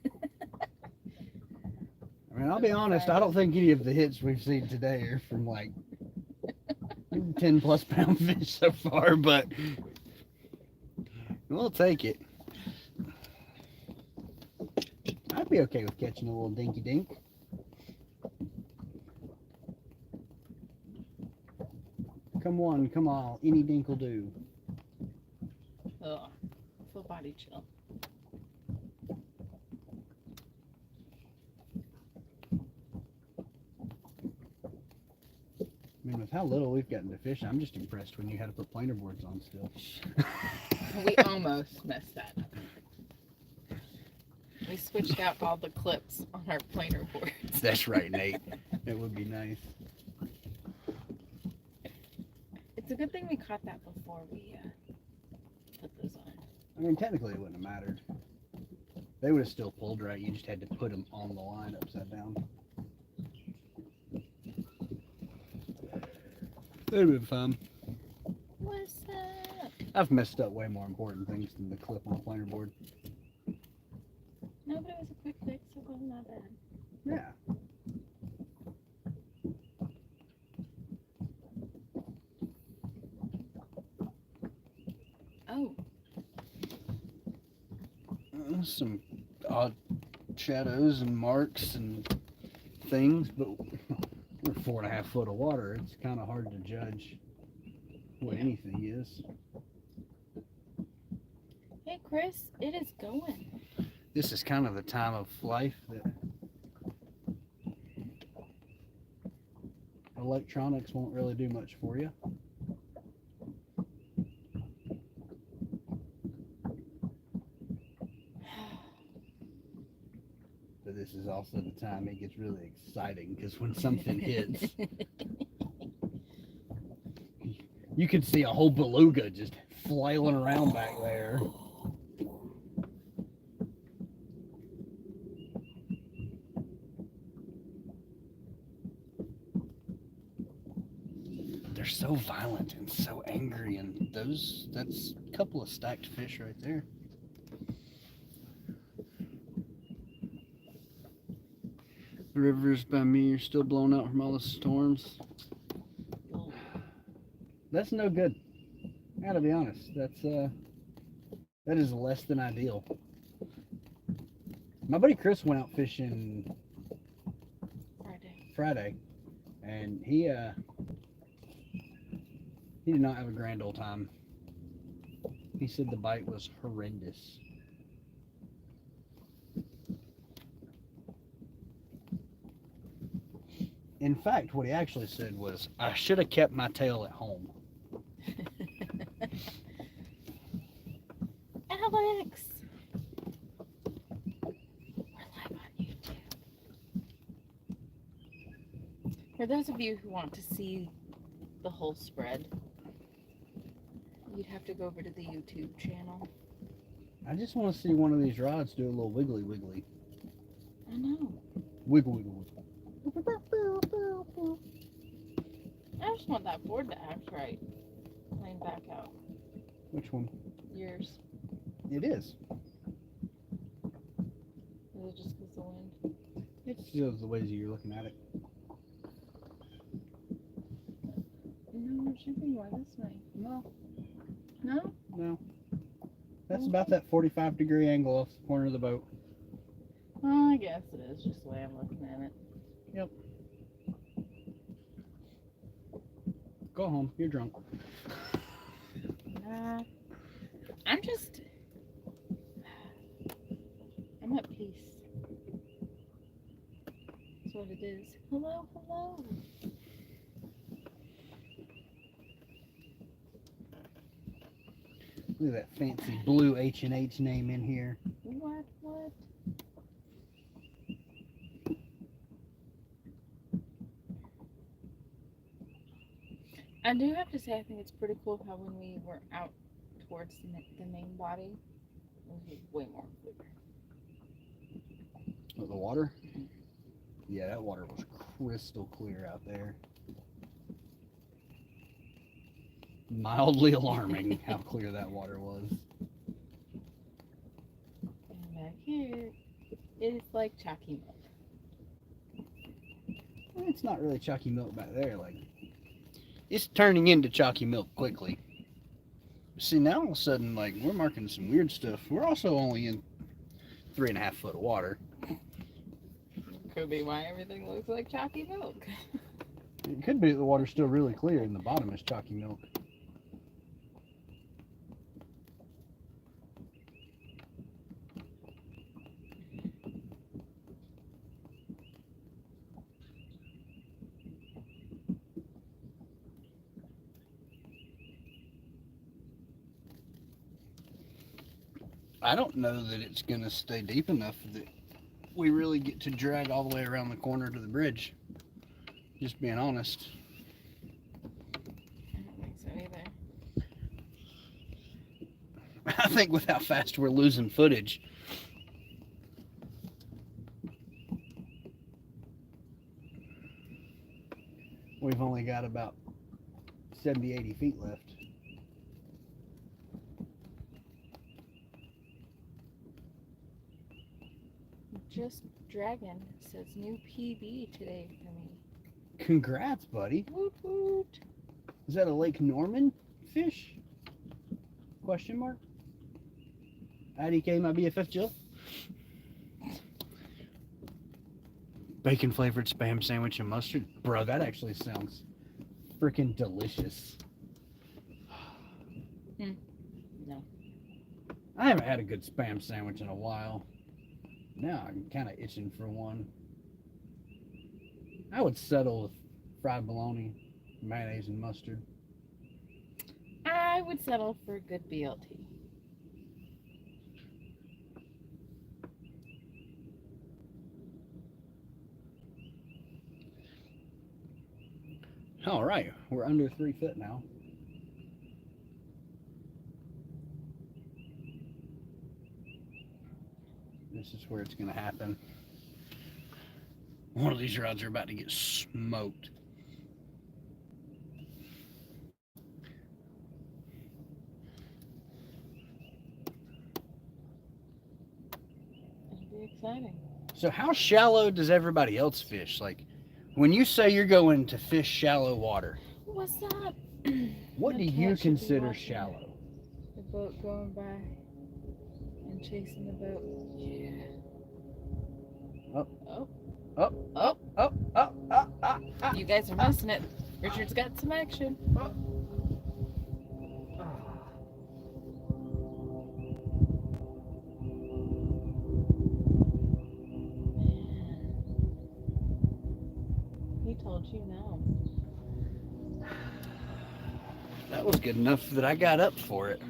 I mean, I'll be honest, I don't think any of the hits we've seen today are from like 10 plus pound fish so far, but We'll take it. I'd be okay with catching a little dinky dink. Come on, come on. Any dink will do. Ugh. Full body chill. I mean, with how little we've gotten to fish, I'm just impressed when you had to put planer boards on still. We almost messed that up. We switched out all the clips on our planer boards. That's right, Nate. It would be nice. It's a good thing we caught that before we put those on. I mean, technically it wouldn't have mattered. They would have still pulled right. You just had to put them on the line upside down. It would have been fun. What's up? I've messed up way more important things than the clip on a planer board. No, but it was a quick fix. It wasn't that bad. Yeah. Oh. Some odd shadows and marks and things, but we're 4.5 foot of water. It's kind of hard to judge what anything is. Hey, Chris, it is going. This is kind of the time of life that electronics won't really do much for you. But this is also the time it gets really exciting, because when something hits, you can see a whole beluga just flailing around back there. They're so violent and so angry, and that's a couple of stacked fish right there. The rivers by me are still blown out from all the storms. That's no good. I gotta be honest. That is less than ideal. My buddy Chris went out fishing Friday, and he did not have a grand old time. He said the bite was horrendous. In fact, what he actually said was, I should have kept my tail at home. Alex! We're live on YouTube. For those of you who want to see the whole spread, you'd have to go over to the YouTube channel. I just want to see one of these rods do a little wiggly wiggly. I know. Wiggle wiggle wiggle. I just want that board to act right. Laying back out. Which one? Yours. It is. Is it just because the wind? It's just the way you're looking at it. No, it should be more this way. No. No? No. That's about that 45-degree angle off the corner of the boat. Well, I guess it is just the way I'm looking at it. Yep. Go home. You're drunk. Nah. I'm at peace. That's what it is. Hello, hello. Look at that fancy blue H&H name in here. What? I do have to say, I think it's pretty cool how when we were out towards the main body, it was way more clear. Oh, the water? Yeah, that water was crystal clear out there. Mildly alarming how clear that water was. And back here, it's like chalky milk. It's not really chalky milk back there. Like, it's turning into chalky milk quickly. See, now all of a sudden, like, we're marking some weird stuff. We're also only in 3.5 foot of water. Could be why everything looks like chalky milk. It could be that the water's still really clear and the bottom is chalky milk. I don't know that it's going to stay deep enough that we really get to drag all the way around the corner to the bridge. Just being honest. I don't think so either. I think with how fast we're losing footage. We've only got about 70, 80 feet left. Just draggin says new PB today for me. Congrats, buddy. Woot woot. Is that a Lake Norman fish? Question mark? IDK, my BFF Jill. Bacon flavored spam sandwich and mustard. Bro, that actually sounds freaking delicious. No. I haven't had a good spam sandwich in a while. Now I'm kind of itching for one. I would settle with fried bologna, mayonnaise, and mustard. I would settle for a good BLT. All right, we're under 3 foot now. This is where it's going to happen. One of these rods are about to get smoked. It'll be exciting. So how shallow does everybody else fish? Like, when you say you're going to fish shallow water, What's up? what My do cat you should be consider watching shallow? The boat going by and chasing the boat. Yeah. Up. Oh. Up, up, up, up, up, up, up. You guys are missing it. Richard's got some action. Up. He told you no. That was good enough that I got up for it.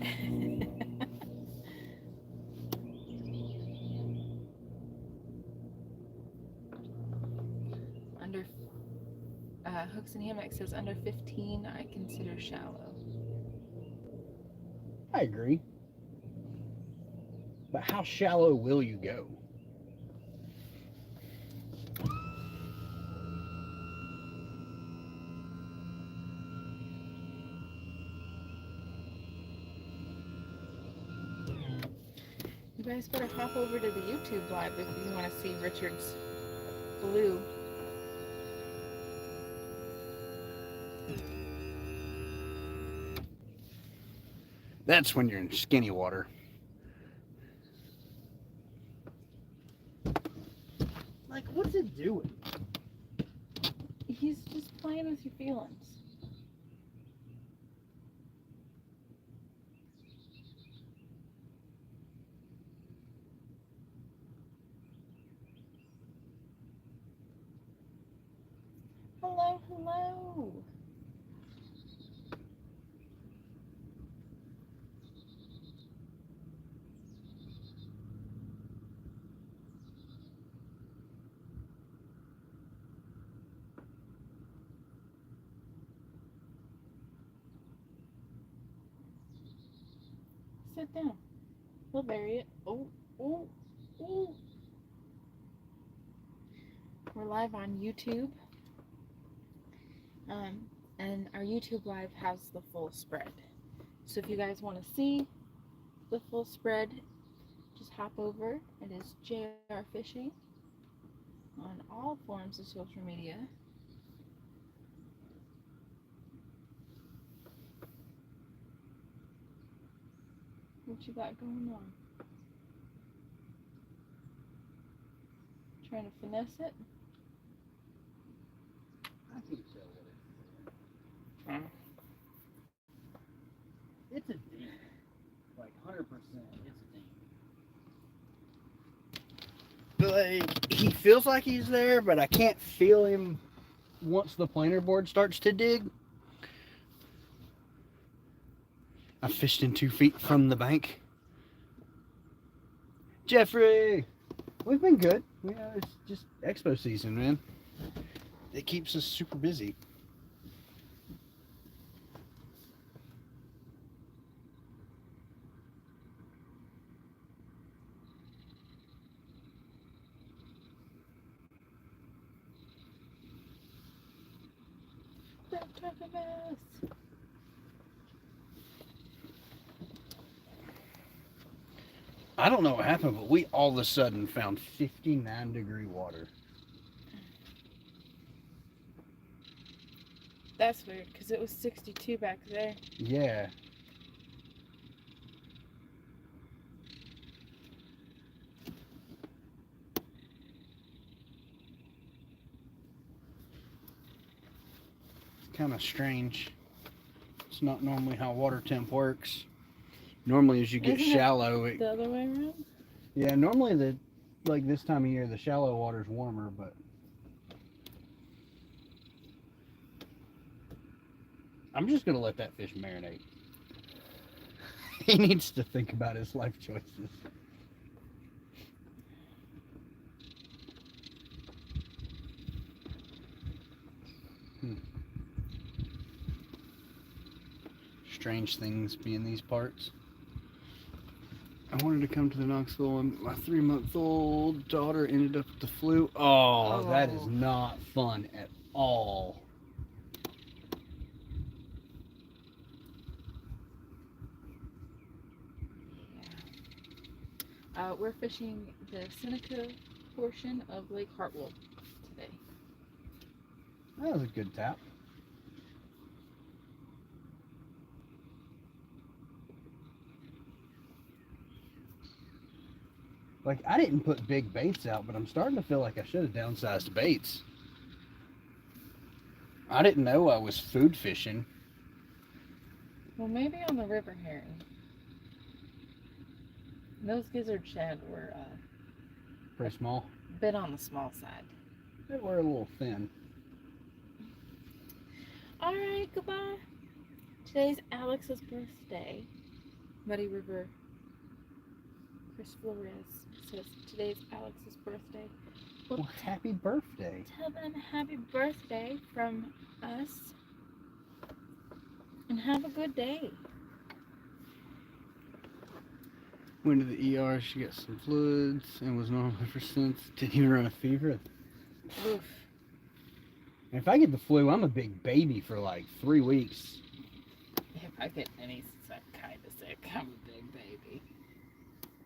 Under Hooks and Hammock says under 15 I consider shallow. I agree. But how shallow will you go? You guys better hop over to the YouTube live if you want to see Richard's blue. That's when you're in skinny water. Like, what's it doing? He's just playing with your feelings. Hello, hello. Sit down. He'll bury it. Oh, oh, oh. We're live on YouTube. And our YouTube live has the full spread. So if you guys want to see the full spread, just hop over. It is JayRFishing on all forms of social media. What you got going on? Trying to finesse it? I can't tell what it is. It's a dink. Like 100%, it's a dink. Like, he feels like he's there, but I can't feel him once the planer board starts to dig. I fished in 2 feet from the bank. Jeffrey! We've been good. Yeah, it's just expo season, man. It keeps us super busy. Don't talk about us. I don't know what happened, but we all of a sudden found 59-degree water. That's weird, because it was 62 back there. Yeah. It's kind of strange. It's not normally how water temp works. Normally as you get Isn't it shallow, the other way around? yeah, normally like this time of year, the shallow water's warmer, but I'm just gonna let that fish marinate. He needs to think about his life choices. Strange things be in these parts. I wanted to come to the Knoxville and my 3-month-old daughter ended up with the flu. Oh, that is not fun at all. Yeah. We're fishing the Seneca portion of Lake Hartwell today. That was a good tap. Like, I didn't put big baits out, but I'm starting to feel like I should have downsized baits. I didn't know I was food fishing. Well, maybe on the river herring. Those gizzard shad were Pretty small. a bit on the small side. They were a little thin. Alright, goodbye. Today's Alex's birthday. Muddy River Chris Flores says today's Alex's birthday. Well, happy birthday. Tell them happy birthday from us. And have a good day. Went to the ER, she got some fluids and was normal ever since. Didn't even run a fever. Oof. If I get the flu, I'm a big baby for like 3 weeks. If I get any kind of sick, I'm a big baby.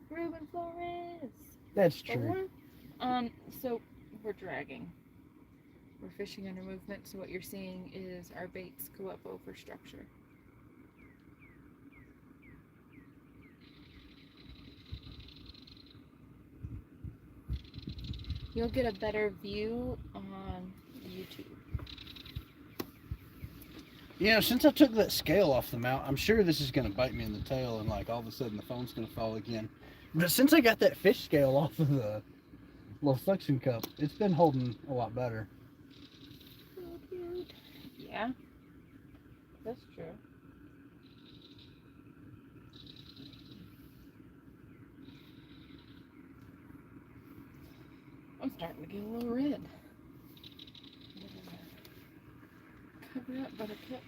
Ruben Flores. That's true. So we're dragging. We're fishing under movement, so what you're seeing is our baits go up over structure. You'll get a better view on YouTube. You know, since I took that scale off the mount, I'm sure this is going to bite me in the tail and like all of a sudden the phone's going to fall again. But since I got that fish scale off of the little suction cup, it's been holding a lot better. So cute. Yeah, that's true. I'm starting to get a little red. Cover up, buttercup.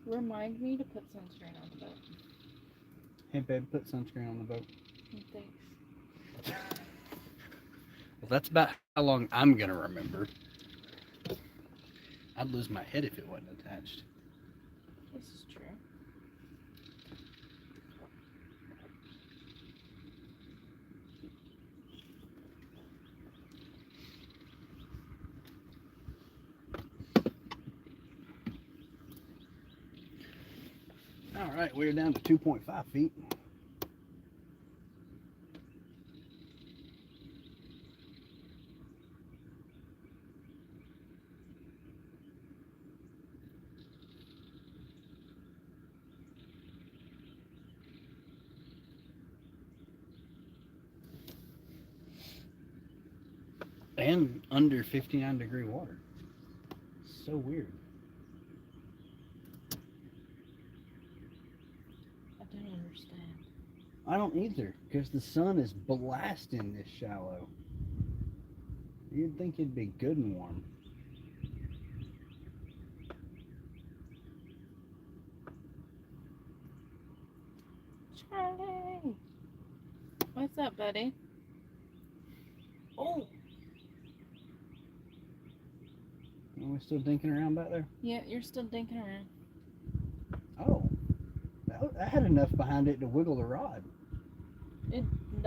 Remind me to put sunscreen on the boat. Hey babe, put sunscreen on the boat. Thanks. Well, that's about how long I'm going to remember. I'd lose my head if it wasn't attached. This is true. Alright, we're down to 2.5 feet. And under 59-degree water. So weird. I don't understand. I don't either, because the sun is blasting this shallow. You'd think it'd be good and warm. Charlie! What's up, buddy? Oh! Are we still dinking around back there? Yeah, you're still dinking around. Oh. That had enough behind it to wiggle the rod.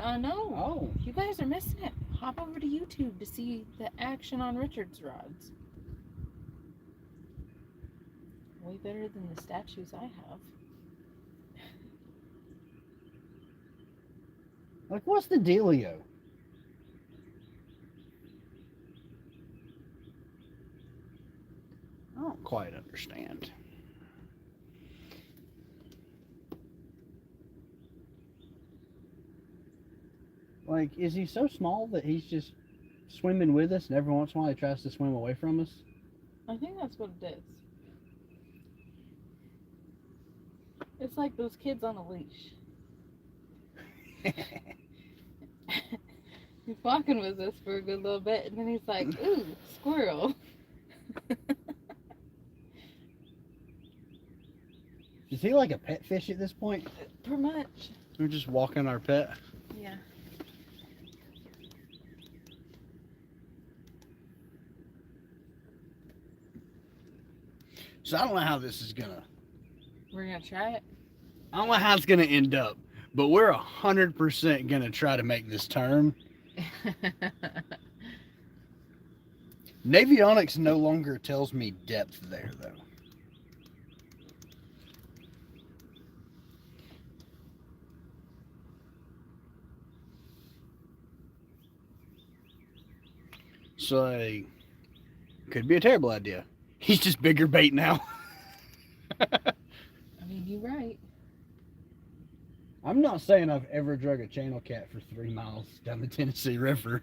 I know. Oh. You guys are missing it. Hop over to YouTube to see the action on Richard's rods. Way better than the statues I have. Like, what's the dealio? I don't quite understand. Like, is he so small that he's just swimming with us and every once in a while he tries to swim away from us? I think that's what it is. It's like those kids on a leash. He's walking with us for a good little bit and then he's like, ooh, squirrel. Is he like a pet fish at this point? Pretty much. We're just walking our pet. Yeah. So I don't know how this is gonna. We're gonna try it. I don't know how it's gonna end up, but we're 100% gonna try to make this turn. Navionics no longer tells me depth there, though. So, could be a terrible idea. He's just bigger bait now. I mean, you're right. I'm not saying I've ever drug a channel cat for 3 miles down the Tennessee River.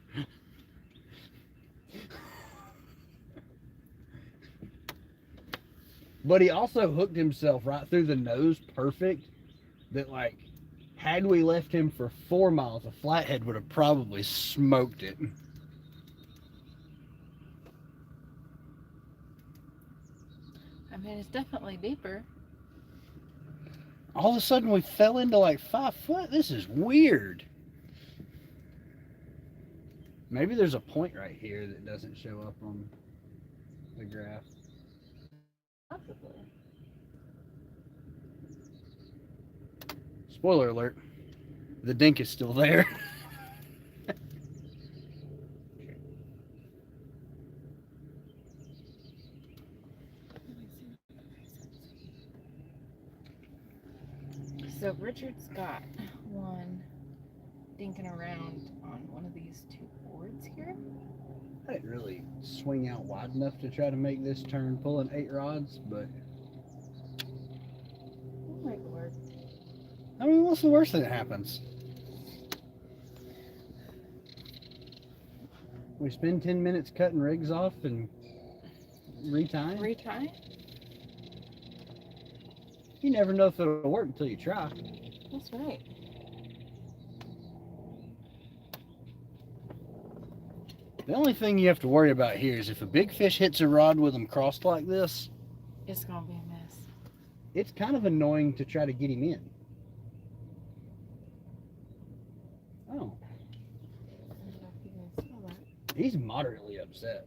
But he also hooked himself right through the nose perfect that, like, had we left him for 4 miles, a flathead would have probably smoked it. I mean, it's definitely deeper. All of a sudden we fell into like 5 foot. This is weird. Maybe there's a point right here that doesn't show up on the graph. Possibly. Spoiler alert, the dink is still there. So Richard's got one dinking around on one of these 2 boards here. I didn't really swing out wide enough to try to make this turn pulling 8 rods, but Oh my lord. I mean, what's the worst that happens? We spend 10 minutes cutting rigs off and retying. Retry? You never know if it'll work until you try. That's right. The only thing you have to worry about here is if a big fish hits a rod with them crossed like this, It's gonna be a mess. it's kind of annoying to try to get him in. Oh, I don't know if you guys saw that. he's moderately upset.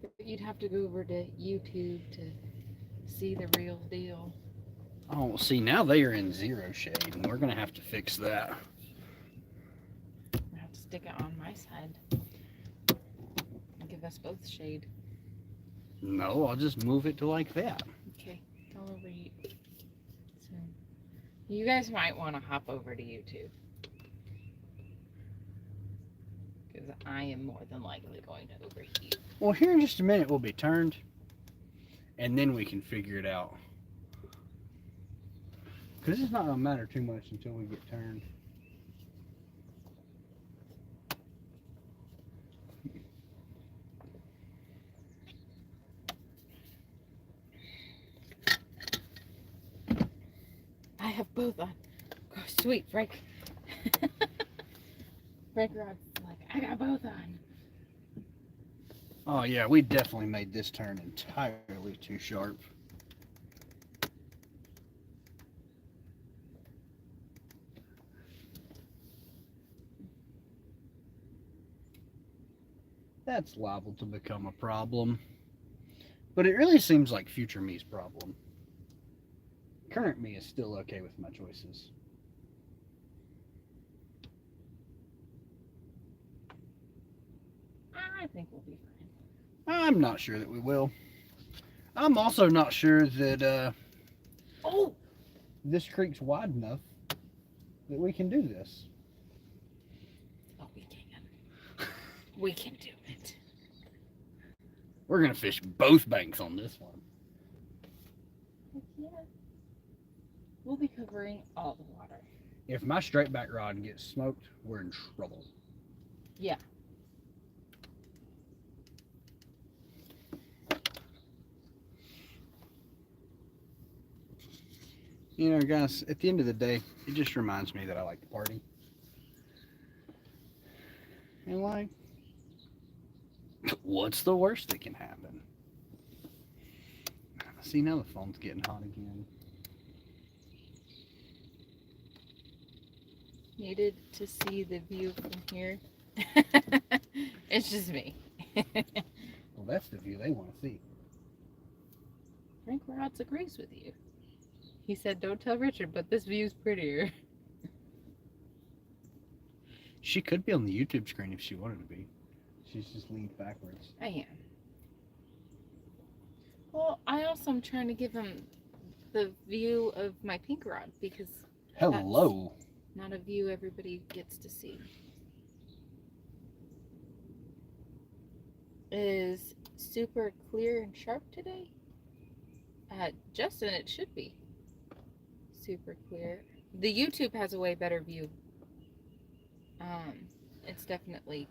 But you'd have to go over to YouTube to see the real deal. Oh, see, now they are in zero shade, and we're going to have to fix that. I have to stick it on my side. Give us both shade. No, I'll just move it to like that. Okay, it's all over you. So, you guys might want to hop over to YouTube. Because I am more than likely going to overheat. Well, here in just a minute we'll be turned, and then we can figure it out. Because it's not going to matter too much until we get turned. I have both on. Oh, sweet, Frank. Frank Rod's like, I got both on. Oh yeah, we definitely made this turn entirely too sharp. That's liable to become a problem. But it really seems like future me's problem. Current me is still okay with my choices. I think we'll be fine. I'm not sure that we will. I'm also not sure that this creek's wide enough that we can do this. Oh, we can. We can do it. We're gonna fish both banks on this one. Heck yeah. We'll be covering all the water. If my straight back rod gets smoked, we're in trouble. Yeah. You know, guys, at the end of the day, it just reminds me that I like to party. And like, what's the worst that can happen? See, now the phone's getting hot again. Needed to see the view from here. It's just me. Well, that's the view they want to see. Frank Rods agrees with you. He said, don't tell Richard, but this view's prettier. She could be on the YouTube screen if she wanted to be. She's just leaned backwards. I am. Well, I also am trying to give him the view of my pink rod because Hello. that's not a view everybody gets to see. Is super clear and sharp today? Justin, it should be super clear. The YouTube has a way better view. It's definitely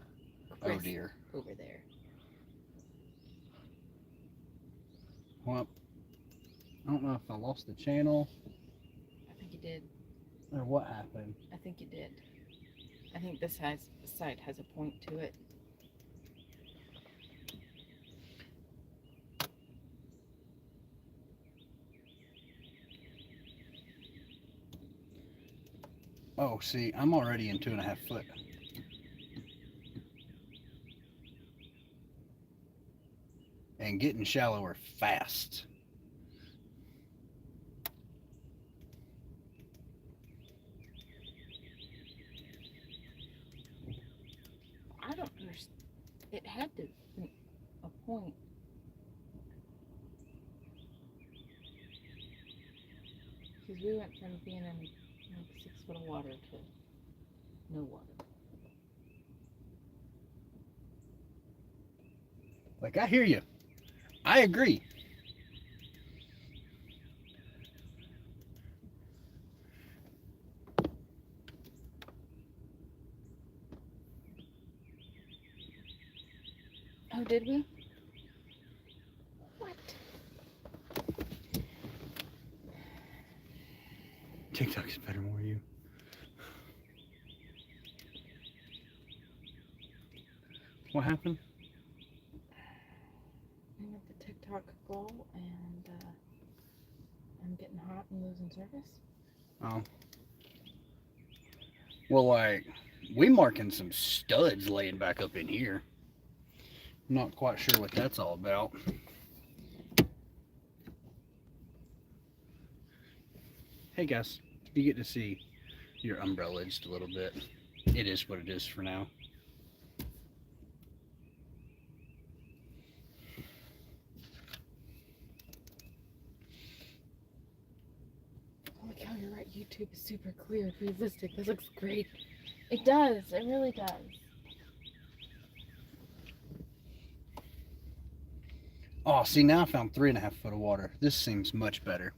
crisp dear. over there. Well, I don't know if I lost the channel I think you did. or what happened. I think you did. I think this side has a point to it. Oh, see, I'm already in 2.5 foot. And getting shallower fast. I don't understand. It had to be a point. Because we went from being in like 6 foot of water to no water. Like, I hear you. I agree. Oh, did we? What? TikTok's better than you. What happened? I'm at the TikTok goal and I'm getting hot and losing service. Oh. Well, like, we marking some studs laying back up in here. Not quite sure what that's all about. Hey guys, you get to see your umbrella just a little bit. It is what it is for now. that YouTube is super clear, realistic. This looks great. It does. It really does. Oh, see, now I found 3.5 foot of water. This seems much better.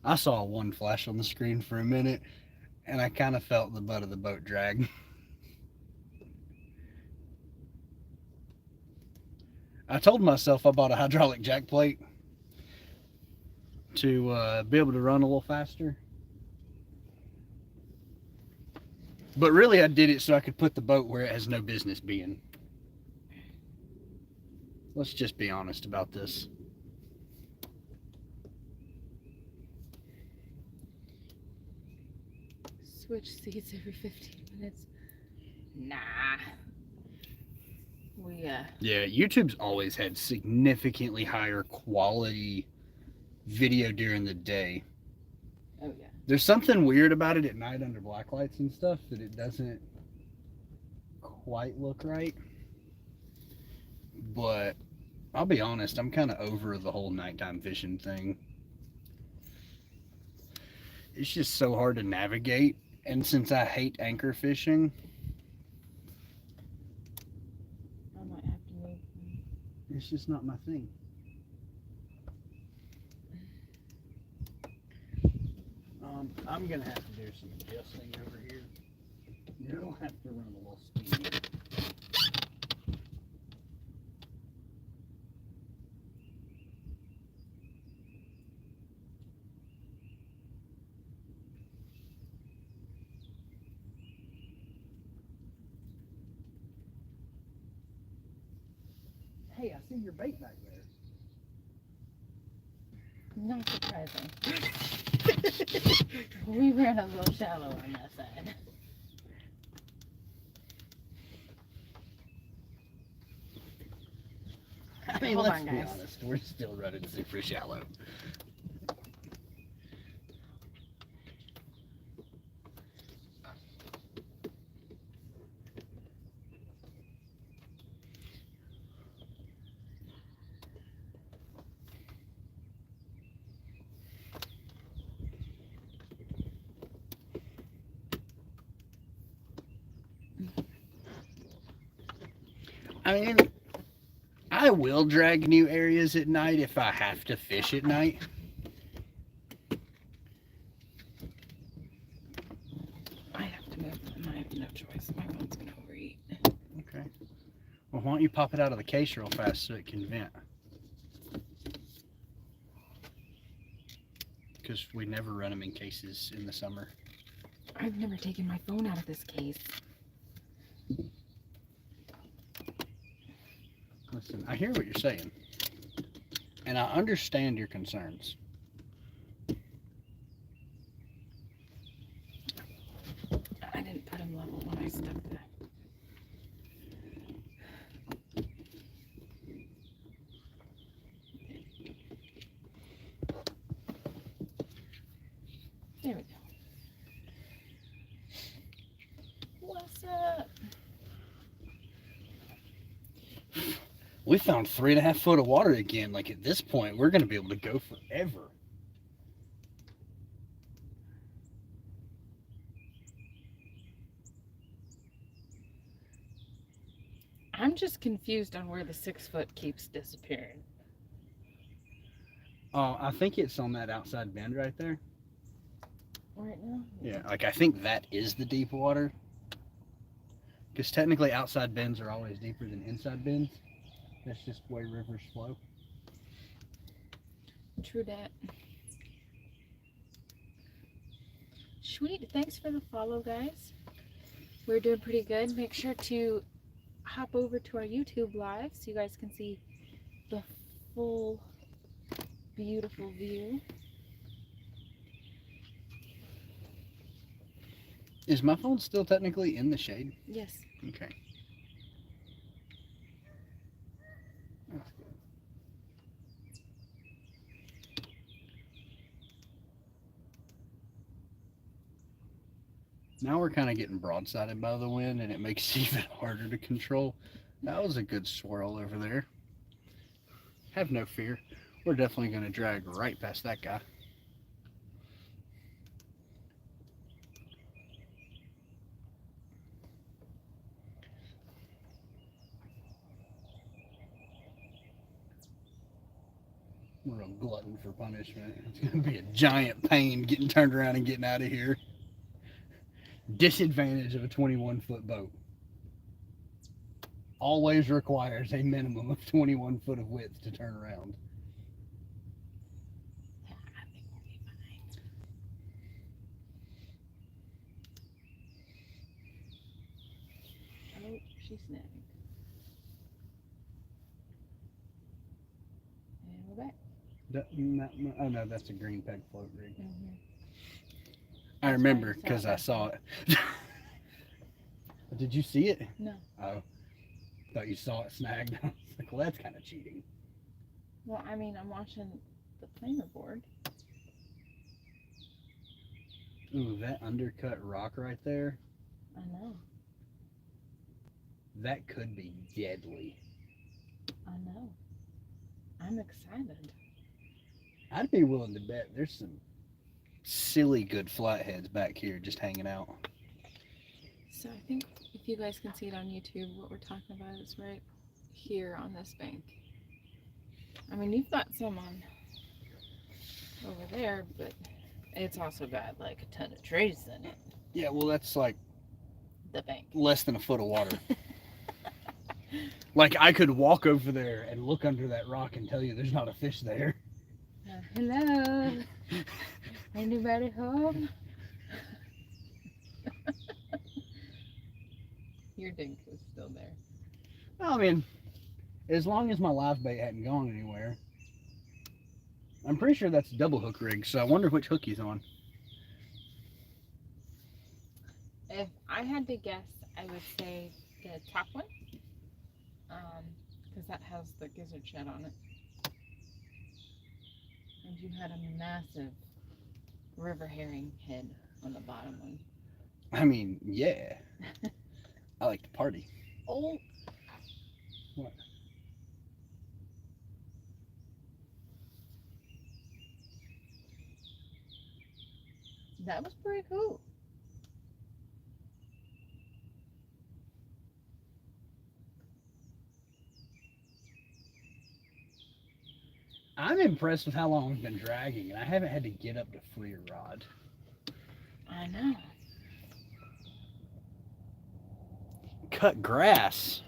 I saw one flash on the screen for a minute, and I kind of felt the butt of the boat drag. I told myself I bought a hydraulic jack plate to be able to run a little faster. But really, I did it so I could put the boat where it has no business being. Let's just be honest about this. Switch seats every 15 minutes. Nah. Yeah, YouTube's always had significantly higher quality video during the day. Oh, yeah. There's something weird about it at night under black lights and stuff that it doesn't quite look right. But I'll be honest, I'm kind of over the whole nighttime fishing thing. It's just so hard to navigate, and since I hate anchor fishing, I might have to move. it's just not my thing. I'm gonna have to do some adjusting over here. You'll have to run a little speed. Hey, I see your bait back there. Not surprising. We ran a little shallow on that side. I mean, Hold let's on, be guys. honest, we're still running super shallow. I mean, I will drag new areas at night if I have to fish at night. I have to move. I have no choice. My phone's gonna overheat. Okay. Well, why don't you pop it out of the case real fast so it can vent? Because we never run them in cases in the summer. I've never taken my phone out of this case. Listen, I hear what you're saying, and I understand your concerns. I didn't put them level when I stuck that. There we go. What's up? We found 3.5 foot of water again. Like, at this point, we're going to be able to go forever. I'm just confused on where the 6 foot keeps disappearing. Oh, I think it's on that outside bend right there. Right now? Yeah, like I think that is the deep water. Because technically outside bends are always deeper than inside bends. That's just the way rivers flow. True that. Sweet. Thanks for the follow, guys. We're doing pretty good. Make sure to hop over to our YouTube live so you guys can see the full beautiful view. Is my phone still technically in the shade? Yes. Okay. That's good. Now we're kind of getting broadsided by the wind, and it makes it even harder to control. That was a good swirl over there. Have no fear. We're definitely going to drag right past that guy. I'm a real glutton for punishment. It's going to be a giant pain getting turned around and getting out of here. Disadvantage of a 21-foot boat. Always requires a minimum of 21 foot of width to turn around. I think we'll be fine. Oh, she snagged. And we're back. Oh no, that's a green peg float rig. Mm-hmm. I That's remember why you saw because it I back saw it. Did you see it? No. Oh, thought you saw it snagged. I was like, well, that's kind of cheating. Well, I mean, I'm watching the planer board. Ooh, that undercut rock right there, I know. that could be deadly. I know. I'm excited. I'd be willing to bet there's some silly good flatheads back here just hanging out. So I think if you guys can see it on YouTube, what we're talking about is right here on this bank. I mean, you've got some on over there, but it's also got like a ton of trees in it. Yeah, well, that's like The bank. less than a foot of water. Like, I could walk over there and look under that rock and tell you there's not a fish there. Hello. Anybody home? Your dink is still there. I mean, as long as my live bait hadn't gone anywhere. I'm pretty sure that's a double hook rig, so I wonder which hook he's on. If I had to guess, I would say the top one. Because that has the gizzard shed on it. And you had a massive river herring head on the bottom one. I mean, yeah. I like to party. Oh! What? That was pretty cool. I'm impressed with how long we've been dragging, and I haven't had to get up to free a rod. I know. Cut grass.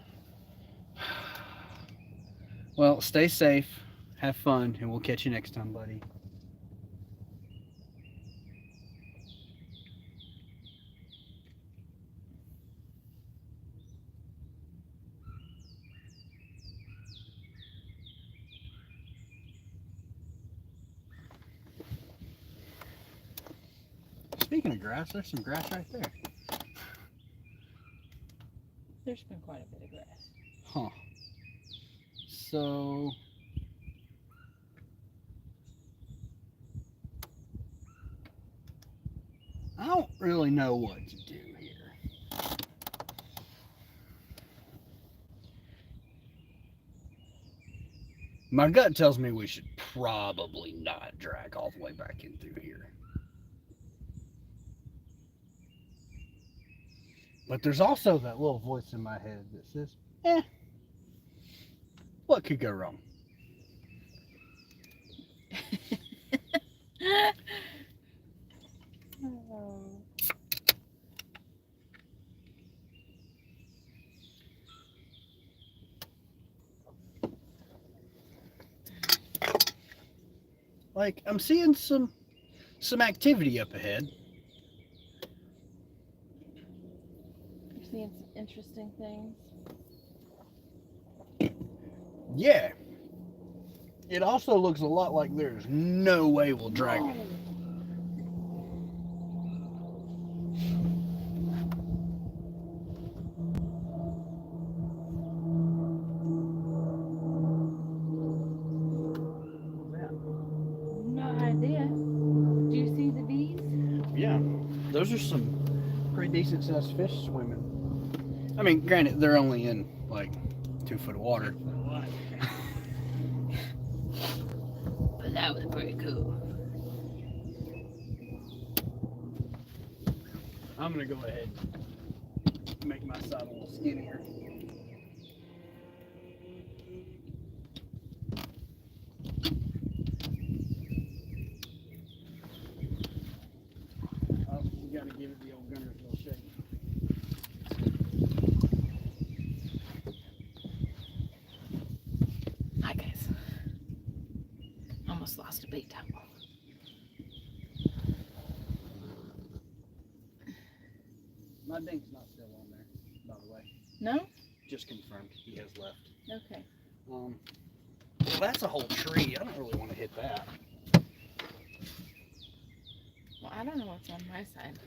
Well, stay safe, have fun, and we'll catch you next time, buddy. Speaking of grass, there's some grass right there. There's been quite a bit of grass. Huh. So... I don't really know what to do here. My gut tells me we should probably not drag all the way back in through here. But there's also that little voice in my head that says, what could go wrong? Oh. Like, I'm seeing some activity up ahead. You're seeing some interesting things. Yeah. It also looks a lot like there's no way we'll drag it. No idea. Do you see the bees? Yeah, those are some pretty decent sized fish swimming. I mean, granted, they're only in like 2 foot of water. But that was pretty cool. I'm gonna go ahead and make my side a little skinnier. almost lost a bait towel. My dink's not still on there, by the way. No? Just confirmed he has left. Okay. Well, that's a whole tree. I don't really want to hit that. Well, I don't know what's on my side.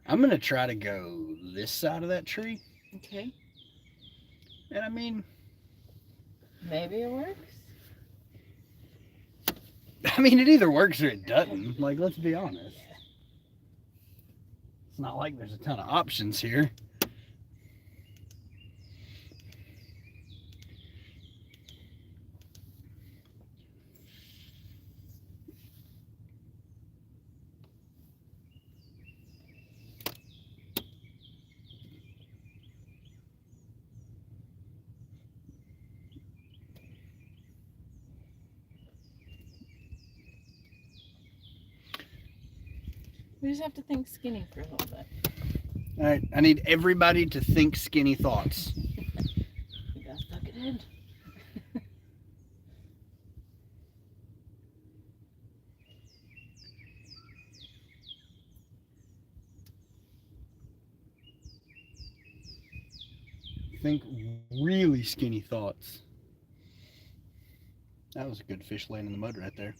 I'm going to try to go this side of that tree. Okay. And I mean... Maybe it works. I mean, it either works or it doesn't. Like, let's be honest. It's not like there's a ton of options here. We just have to think skinny for a little bit. All right, I need everybody to think skinny thoughts. We gotta suck it in. Think really skinny thoughts. That was a good fish laying in the mud right there.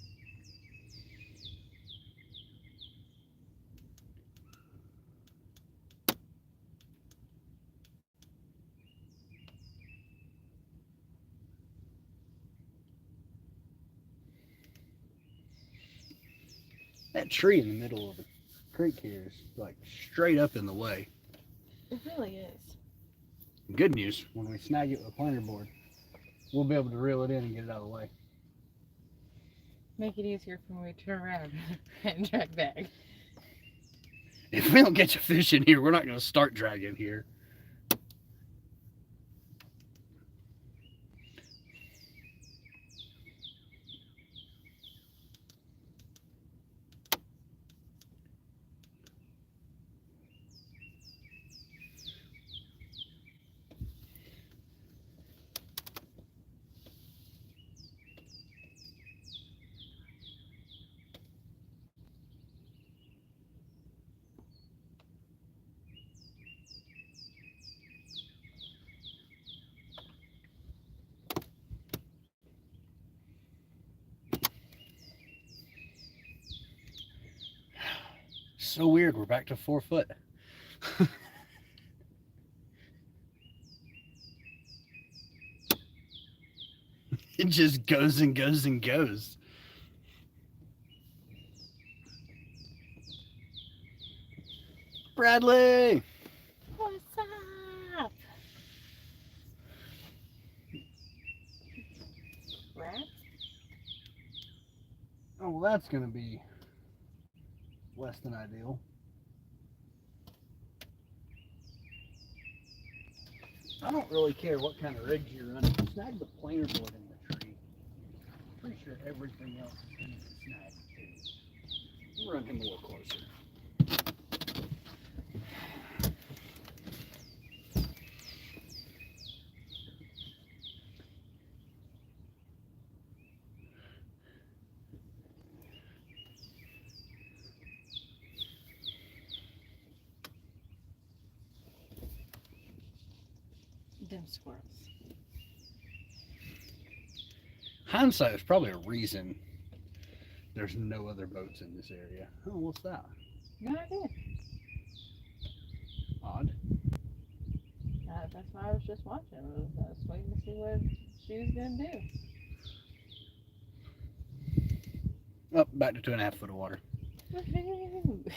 That tree in the middle of the creek here is like straight up in the way. It really is. Good news, when we snag it with a planer board, we'll be able to reel it in and get it out of the way. Make it easier for when we turn around and drag back. If we don't get you fish in here, we're not going to start dragging here. So weird, we're back to 4 foot. It just goes and goes and goes. Bradley! What's up? Rat? Oh, well, that's going to be less than ideal. I don't really care what kind of rigs you're running. Snag the planer board in the tree. Pretty sure everything else is going to be snagged too. We'll run him a little closer. Them squirrels. Hindsight is probably a reason there's no other boats in this area. Oh, what's that? No idea. Odd. That's why I was just watching. I was waiting to see what she was going to do. Up, back to 2.5 foot of water. Woohoo!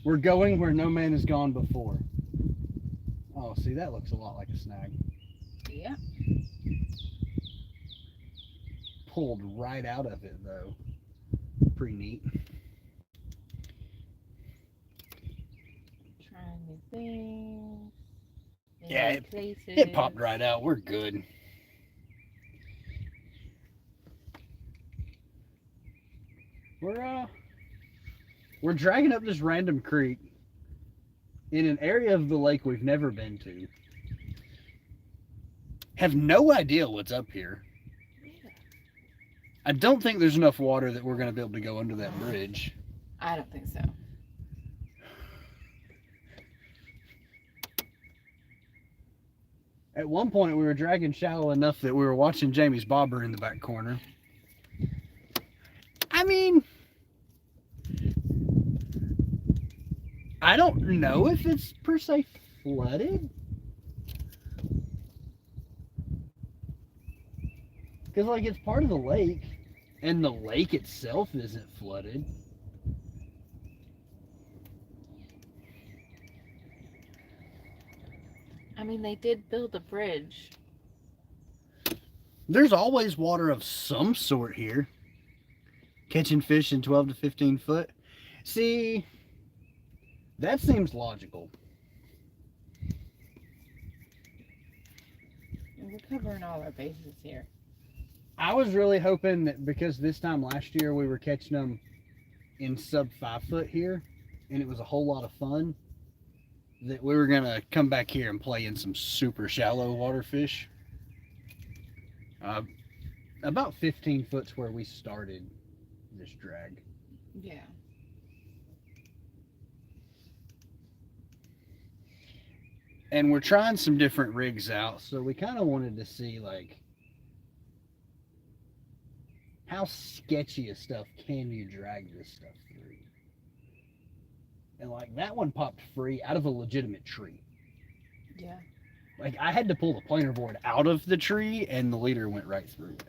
We're going where no man has gone before. Oh, see, that looks a lot like a snag. Yeah. Pulled right out of it, though. Pretty neat. Trying new things. Yeah, places. It popped right out. We're good. We're dragging up this random creek in an area of the lake we've never been to. Have no idea what's up here. Yeah. I don't think there's enough water that we're going to be able to go under that bridge. I don't think so. At one point, we were dragging shallow enough that we were watching Jamie's bobber in the back corner. I mean, I don't know if it's per se flooded. Because, like, it's part of the lake, and the lake itself isn't flooded. I mean, they did build a bridge. There's always water of some sort here. Catching fish in 12 to 15 foot. See, that seems logical. We're covering all our bases here. I was really hoping that because this time last year we were catching them in sub 5 foot here, and it was a whole lot of fun, that we were going to come back here and play in some super shallow water fish. About 15 foot's where we started this drag. Yeah. And we're trying some different rigs out, so we kind of wanted to see, like, how sketchy of stuff can you drag this stuff through? And, like, that one popped free out of a legitimate tree. Yeah. Like, I had to pull the planer board out of the tree, and the leader went right through it.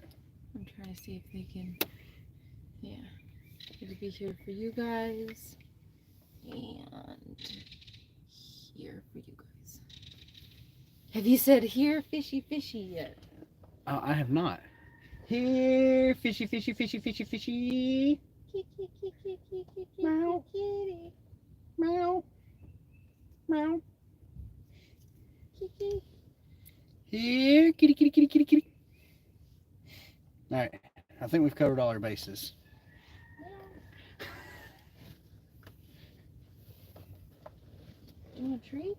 I'm trying to see if they can, yeah, it'll be here for you guys, and here for you guys. Have you said here, fishy, fishy yet? I have not. Here, fishy, fishy, fishy, fishy, fishy. Meow. Meow. Meow. Here, kitty, kitty, kitty, kitty, kitty. All right, I think we've covered all our bases. You want a treat?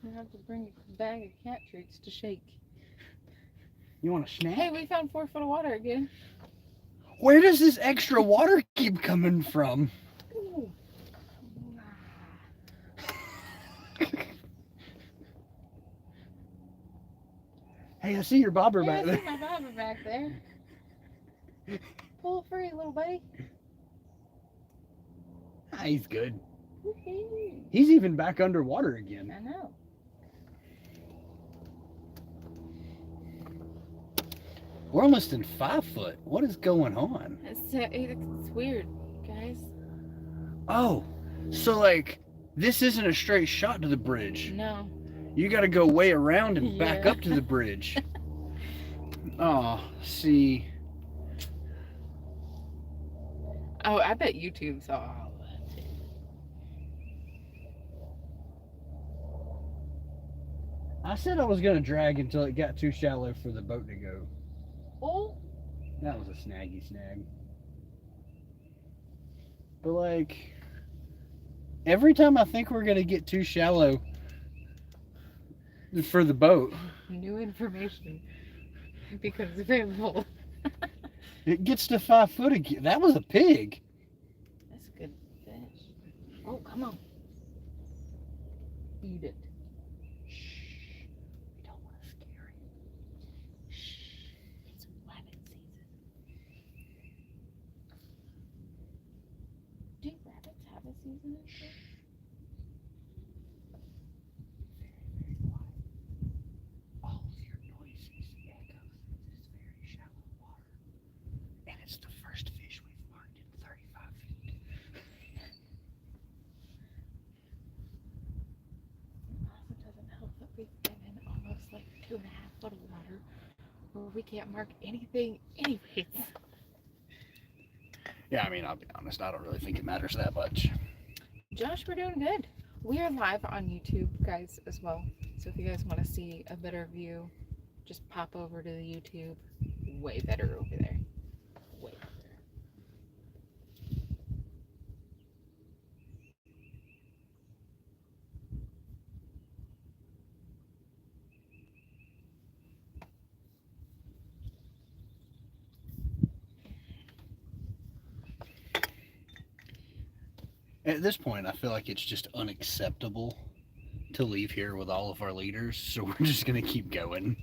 I have to bring a bag of cat treats to shake. You want a snack? Hey, we found 4 foot of water again. Where does this extra water keep coming from? Ooh. Hey, I see your bobber Yeah, back I there. see my bobber back there. Pull free, little buddy. Ah, he's good. Woo-hoo. He's even back underwater again. I know. We're almost in 5 foot. What is going on? It's weird, guys. Oh, so like this isn't a straight shot to the bridge. No. You got to go way around and back Yeah. up to the bridge. Oh, see. Oh, I bet YouTube saw all of that too. I said I was going to drag until it got too shallow for the boat to go. Oh. That was a snaggy snag. But like, every time I think we're going to get too shallow for the boat, New information becomes available. it gets to 5 foot again. That was a pig. That's a good fish. Oh, come on. Eat it. Shh. We don't want to scare it. Shh. It's rabbit season. Do rabbits have a season in fish? Very, very quiet. All of your noises echo through this very shallow water. And it's the first fish we've marked in 35 feet. It also doesn't help that we've been in almost like 2.5 foot of water where we can't mark anything anyways. Yeah, I mean, I'll be honest, I don't really think it matters that much. Josh, we're doing good. We are live on YouTube, guys, as well. So if you guys want to see a better view, just pop over to the YouTube. Way better over there. Way better. At this point, I feel like it's just unacceptable to leave here with all of our leaders, so we're just gonna keep going.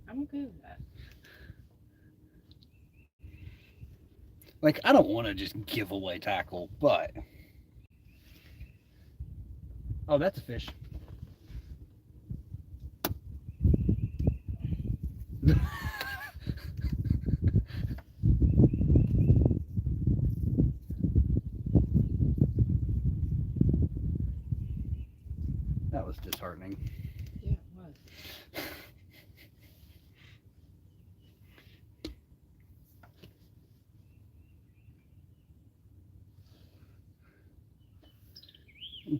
I'm okay with that. Like, I don't want to just give away tackle, but oh, that's a fish. That was disheartening. Yeah, it was.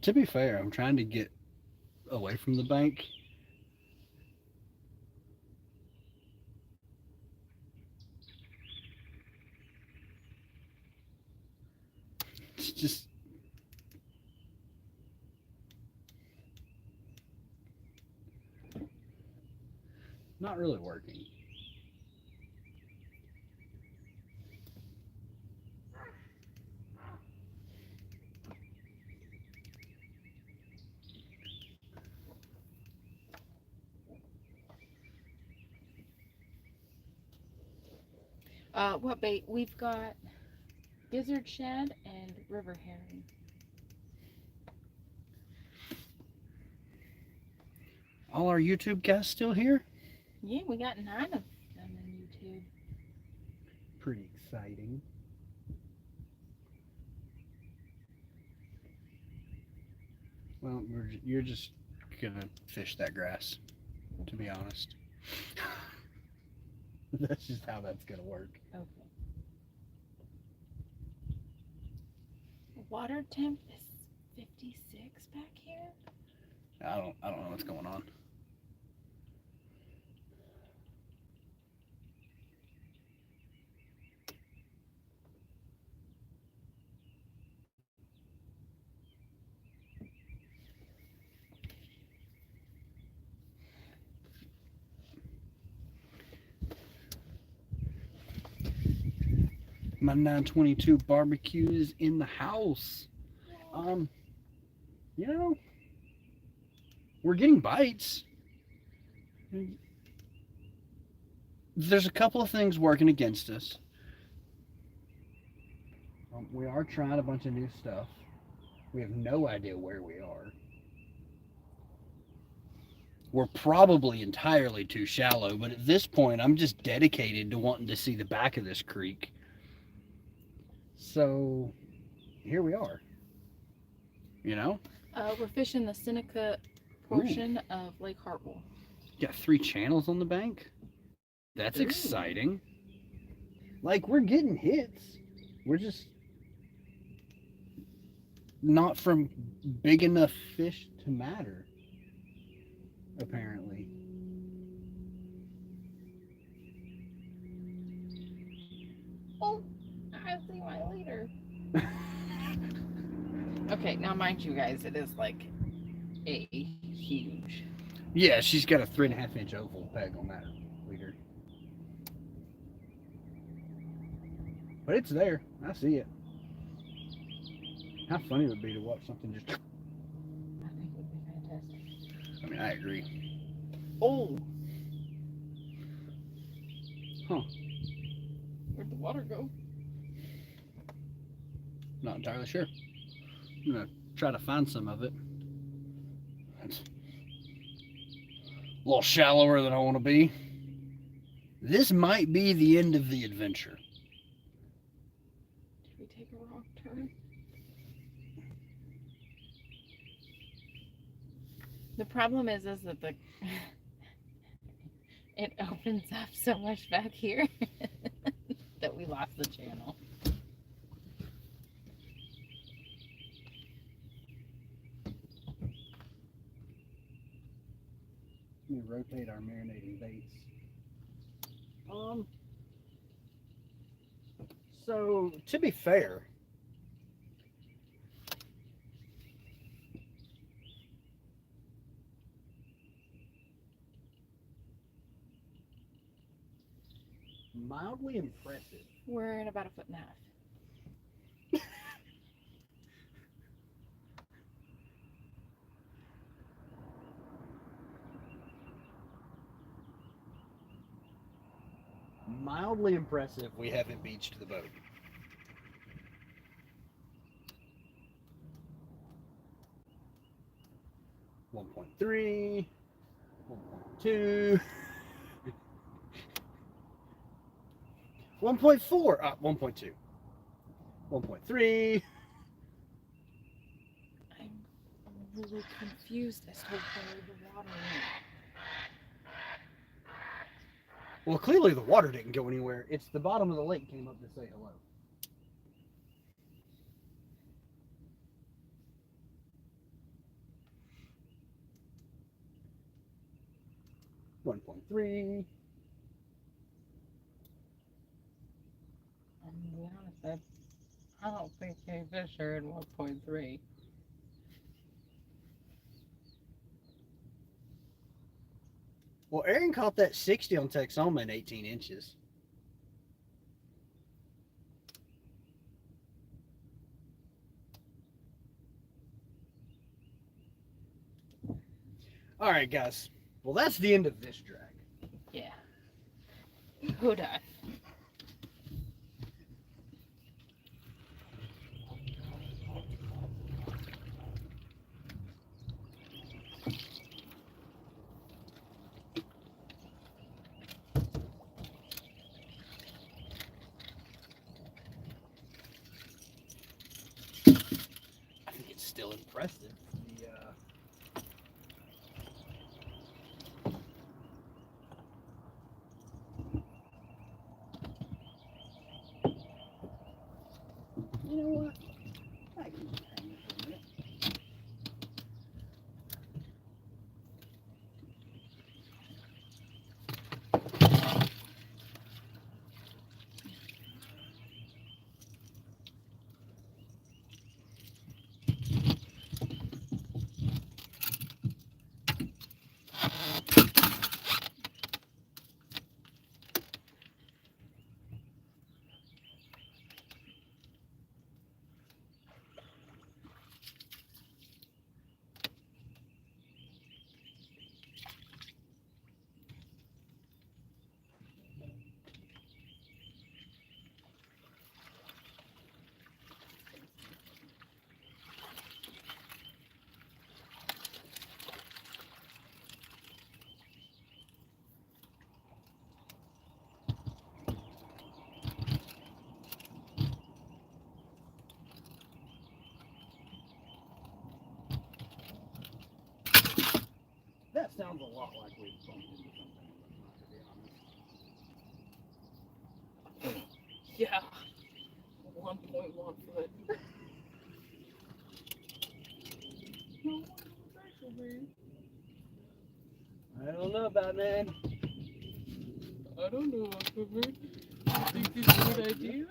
To be fair, I'm trying to get away from the bank. It's just not really working. What bait? We've got gizzard shad and river herring. All our YouTube guests still here? Yeah, we got 9 of them on YouTube. Pretty exciting. Well, you're just gonna fish that grass, to be honest. That's just how that's gonna work. Okay. Water temp is 56 back here. I don't know what's going on. My 922 barbecue is in the house. You know, we're getting bites. There's a couple of things working against us. We are trying a bunch of new stuff. We have no idea where we are. We're probably entirely too shallow, but at this point, I'm just dedicated to wanting to see the back of this creek. So, here we are. You know? We're fishing the Seneca portion of Lake Hartwell. Got 3 channels on the bank. That's Ooh. exciting. Like, we're getting hits. We're just not from big enough fish to matter, apparently. Oh, I see my leader. Okay, now mind you guys, it is like a huge. Yeah, she's got a 3.5-inch oval peg on that leader. But it's there. I see it. How funny would it be to watch something just... I think it would be fantastic. I mean, I agree. Oh! Huh. Where'd the water go? Not entirely sure. I'm going to try to find some of it. It's a little shallower than I want to be. This might be the end of the adventure. Did we take a wrong turn? The problem is that the it opens up so much back here that we lost the channel. Let me rotate our marinating baits. So to be fair, mildly impressive. We're at about 1.5 feet. mildly impressive we haven't beached the boat. One 1.3, 1.2, 1.4, 1.2, 1.3. I'm really confused as to where the water went. Well, clearly the water didn't go anywhere. It's the bottom of the lake came up to say hello. One 1.3. I'm gonna be honest, I don't think JayRFish are in 1.3. Well, Aaron caught that 60 on Texoma in 18 inches. All right, guys. Well, that's the end of this drag. Yeah. Who died? I think it's still impressive. You know what? I can just hang this for a minute. That sounds a lot like we've bumped into something, to be honest. Yeah. 1.1 foot. I don't know about that. I don't know, Uncle. I think it's a good idea.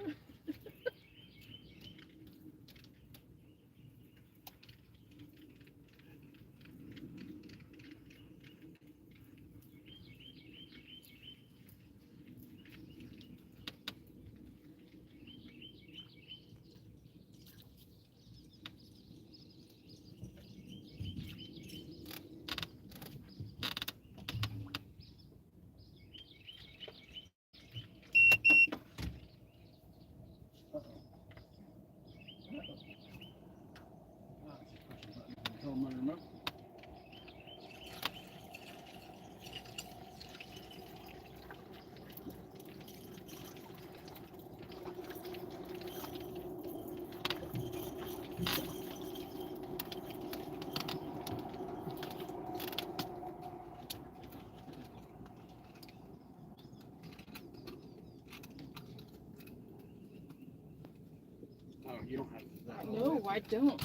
Oh, you don't have that. No, I don't.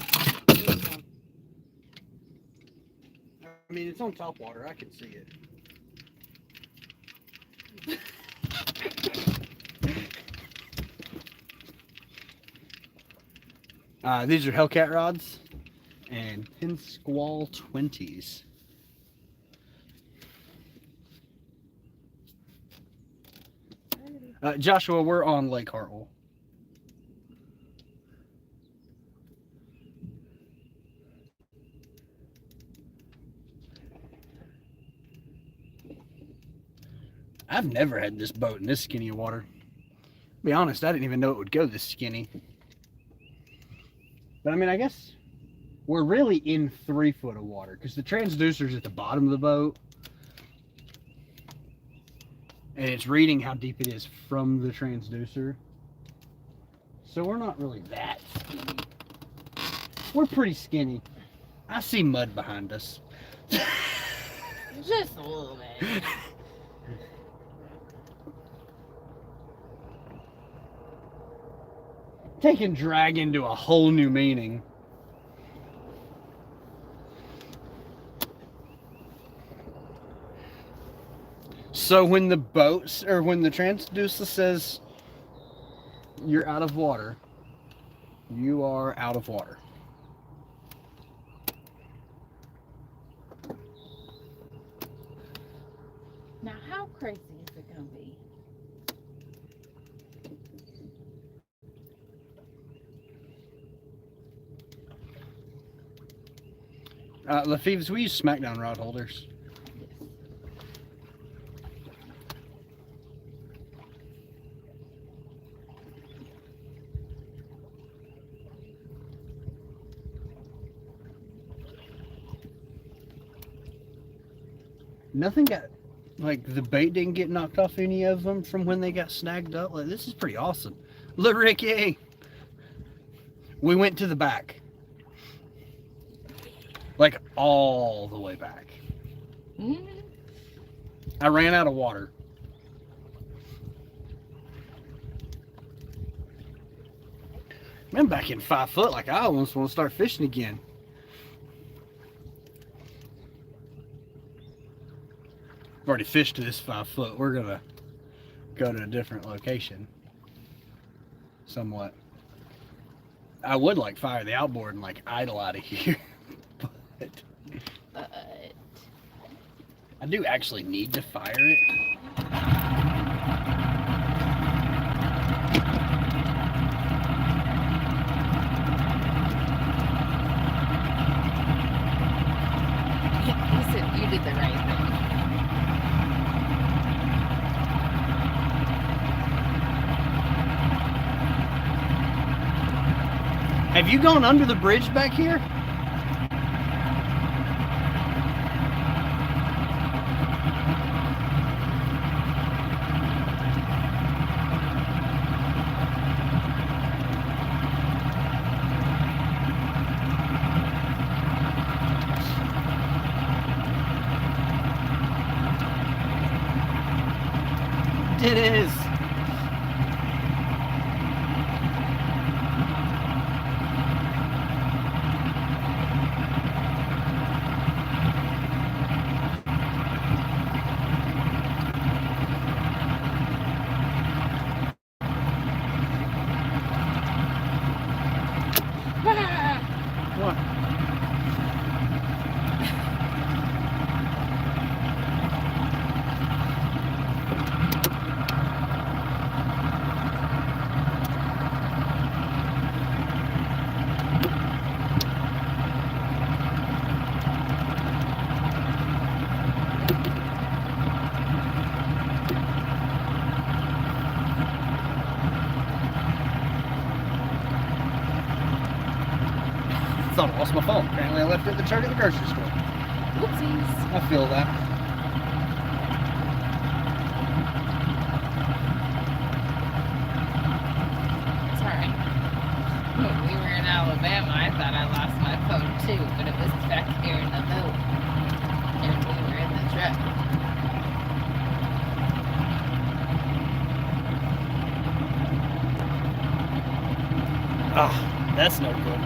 I mean, it's on top water. I can see it. These are Hellcat rods and Pin Squall 20s. Joshua, we're on Lake Hartwell. I've never had this boat in this skinny of water. To be honest, I didn't even know it would go this skinny. But I mean, I guess we're really in 3 foot of water because the transducer's at the bottom of the boat. And it's reading how deep it is from the transducer. So we're not really that skinny. We're pretty skinny. I see mud behind us. Just a little bit. Taking draggin to a whole new meaning. So when the boats, or when the transducer says you're out of water, you are out of water. Now, how crazy is it going to be? Lefebvre, we use Smackdown rod holders. Nothing got, like, the bait didn't get knocked off any of them from when they got snagged up. Like, this is pretty awesome. Look, Ricky! We went to the back. Like, all the way back. Mm-hmm. I ran out of water. I'm back in 5 foot, like I almost want to start fishing again. I've already fished to this 5 foot. We're gonna go to a different location. Somewhat. I would like fire the outboard and like idle out of here. But I do actually need to fire it. Listen, you did the right thing. Have you gone under the bridge back here? It is. What? I thought I lost my phone. Apparently I left it at the church at the grocery store. Whoopsies. I feel that. It's alright. When we were in Alabama, I thought I lost my phone too, but it was back here in the boat. And we were in the truck. Ah, that's no good.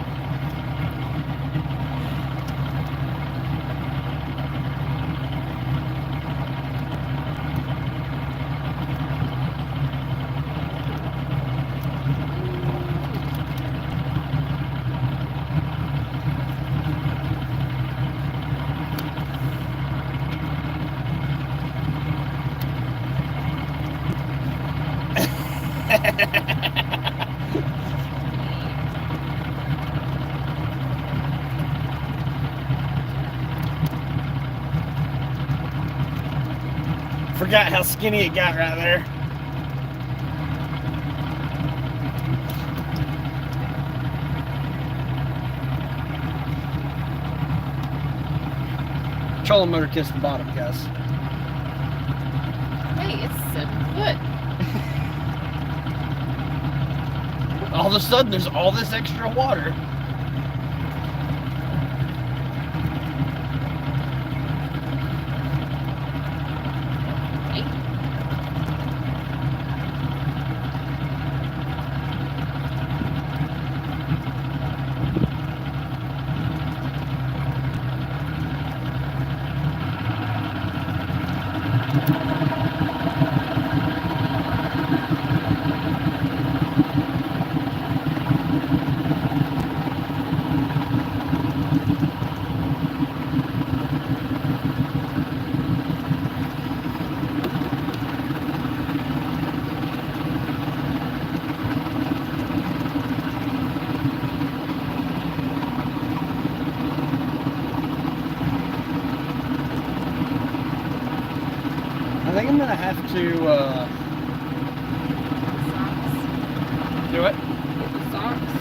Forgot how skinny it got right there. Trolling motor kissed the bottom, guys. Hey, it's 7 foot. All of a sudden, there's all this extra water. I think I'm gonna have to do it. With the socks.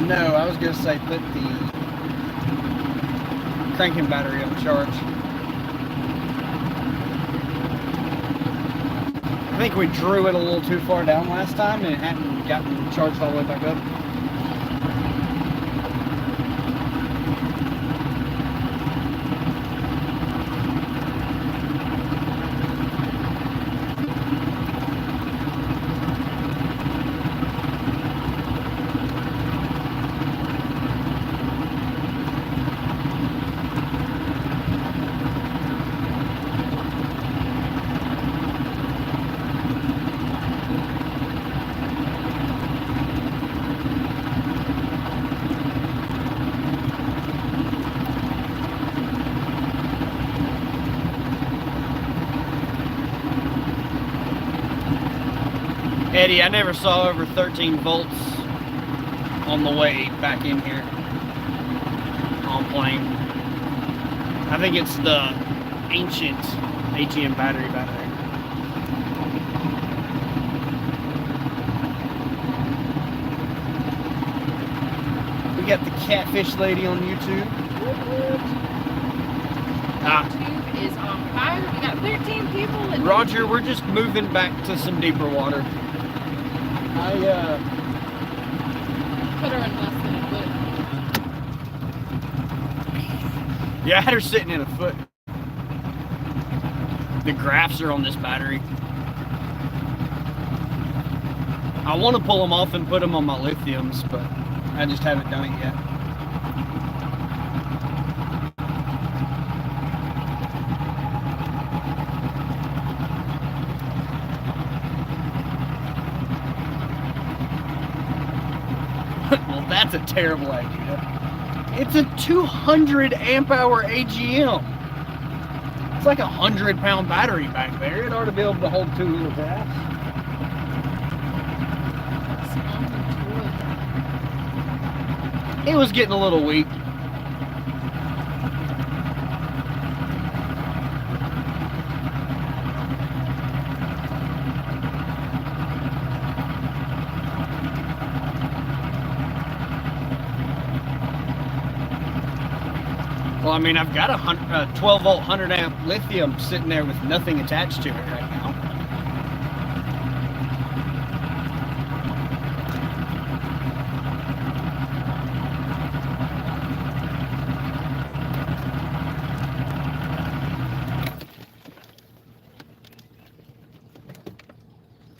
No, I was gonna say put the cranking battery on charge. I think we drew it a little too far down last time and it hadn't gotten charged all the way back up. Eddie, I never saw over 13 volts on the way back in here on plane. I think it's the ancient AGM battery back there. We got the catfish lady on YouTube. YouTube is on fire. We got 13 people. And Roger, we're just moving back to some deeper water. put her in less than a foot. Yeah, I had her sitting in a foot. The graphs are on this battery. I want to pull them off and put them on my lithiums, but I just haven't done it yet. Well, that's a terrible idea. It's a 200 amp hour AGM. It's like a 100-pound battery back there. It ought to be able to hold 2 little graphs. It was getting a little weak. Well, I mean, I've got a 12 volt 100 amp lithium sitting there with nothing attached to it right now.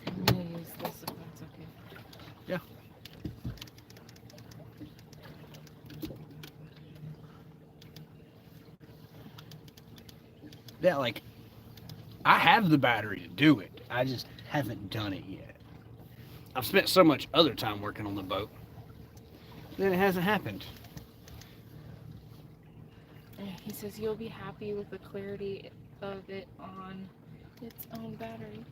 I'm gonna use this if that's okay. Yeah. Yeah, like, I have the battery to do it. I just haven't done it yet. I've spent so much other time working on the boat that it hasn't happened. He says you'll be happy with the clarity of it on its own battery.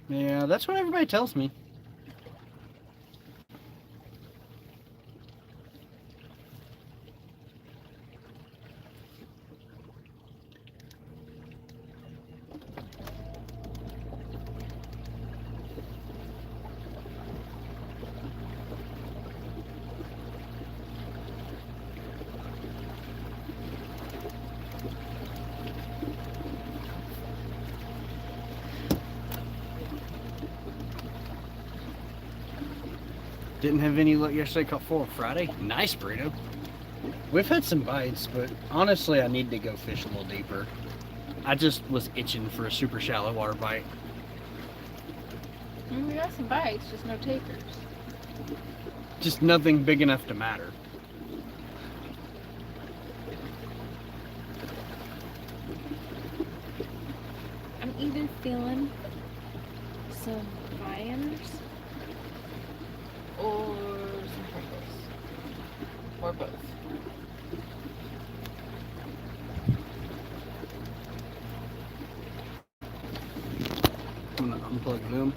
Yeah, that's what everybody tells me. Didn't have any luck yesterday, caught 4 on Friday. Nice, burrito. We've had some bites, but honestly, I need to go fish a little deeper. I just was itching for a super shallow water bite. We got some bites, just no takers. Just nothing big enough to matter. I'm either feeling some Vianers or some Pringles. Or both. I'm gonna unplug them.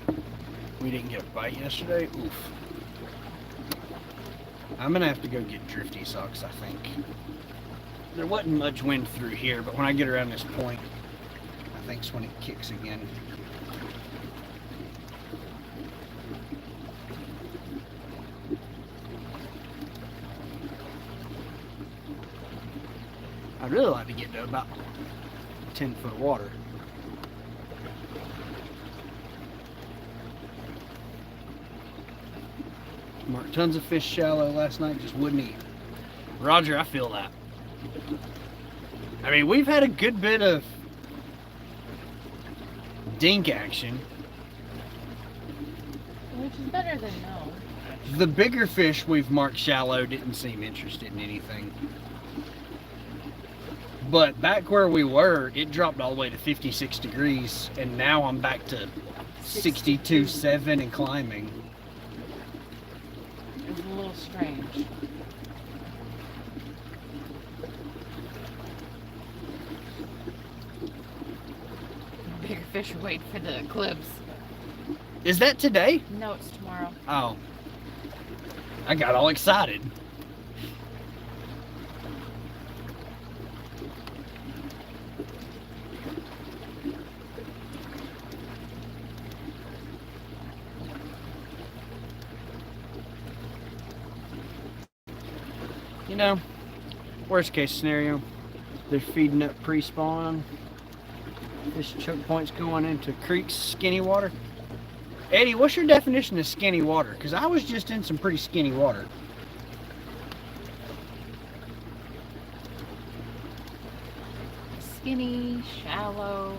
We didn't get a bite yesterday. Oof. I'm gonna have to go get drifty socks, I think. There wasn't much wind through here, but when I get around this point, I think it's when it kicks again. I'd really like to get to about 10-foot water. Marked tons of fish shallow last night, just wouldn't eat. Roger, I feel that. I mean, we've had a good bit of dink action. Which is better than no. The bigger fish we've marked shallow didn't seem interested in anything. But back where we were, it dropped all the way to 56 degrees, and now I'm back to 62.7 and climbing. It's a little strange. Bigger fish wait for the eclipse. Is that today? No, it's tomorrow. Oh. I got all excited. You know, worst case scenario, they're feeding up pre-spawn. This choke point's going into creeks, skinny water. Eddie, what's your definition of skinny water? Because I was just in some pretty skinny water. Skinny, shallow,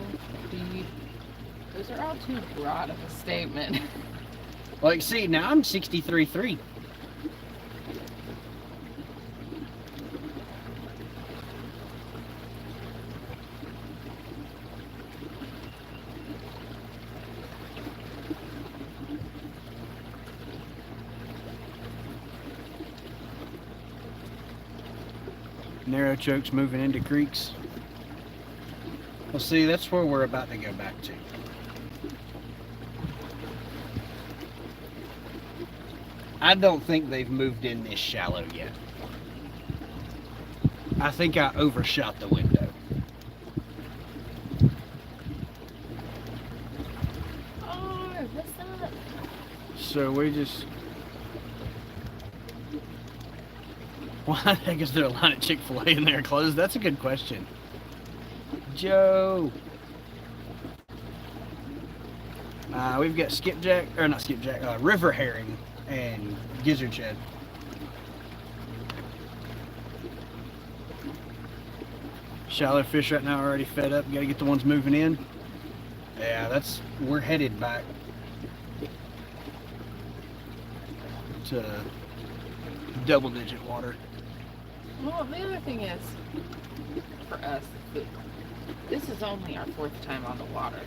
deep. Those are all too broad of a statement. Like, see, now I'm 63.3. Narrow chokes moving into creeks. Well, see, that's where we're about to go back to. I don't think they've moved in this shallow yet. I think I overshot the window. Oh, what's up? So we just... Why the heck is there a line at Chick-fil-A in there closed? That's a good question. Joe. We've got skipjack, or not skipjack, river herring and gizzard shad. Shallow fish right now are already fed up. Gotta get the ones moving in. Yeah, we're headed back to double-digit water. Well, the other thing is, for us, this is only our 4th time on the water.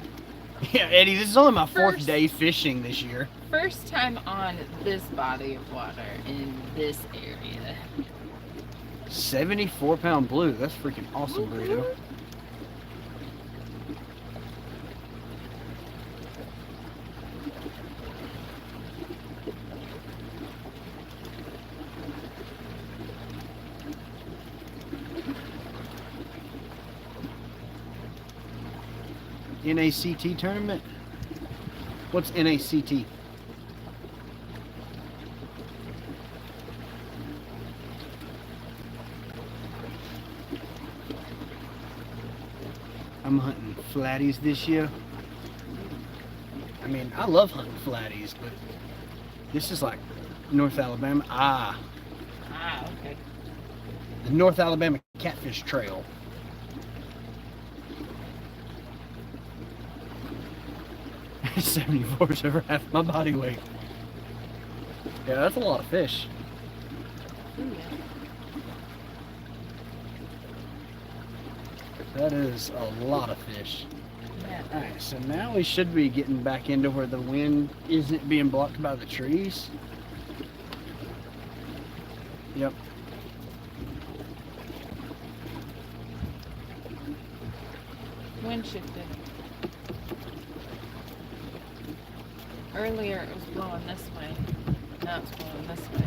Yeah, Eddie, this is only my 4th First- day fishing this year. First time on this body of water in this area. 74-pound blue. That's freaking awesome, burrito. NACT tournament? What's NACT? I'm hunting flatties this year. I mean, I love hunting flatties, but this is like North Alabama. Ah, Okay. the North Alabama Catfish Trail. $74 is over half my body weight. Yeah, that's a lot of fish. Ooh, yeah. That is a lot of fish. Yeah. Alright, so now we should be getting back into where the wind isn't being blocked by the trees. Yep. Wind shifted. Earlier it was blowing this way. Now it's blowing this way.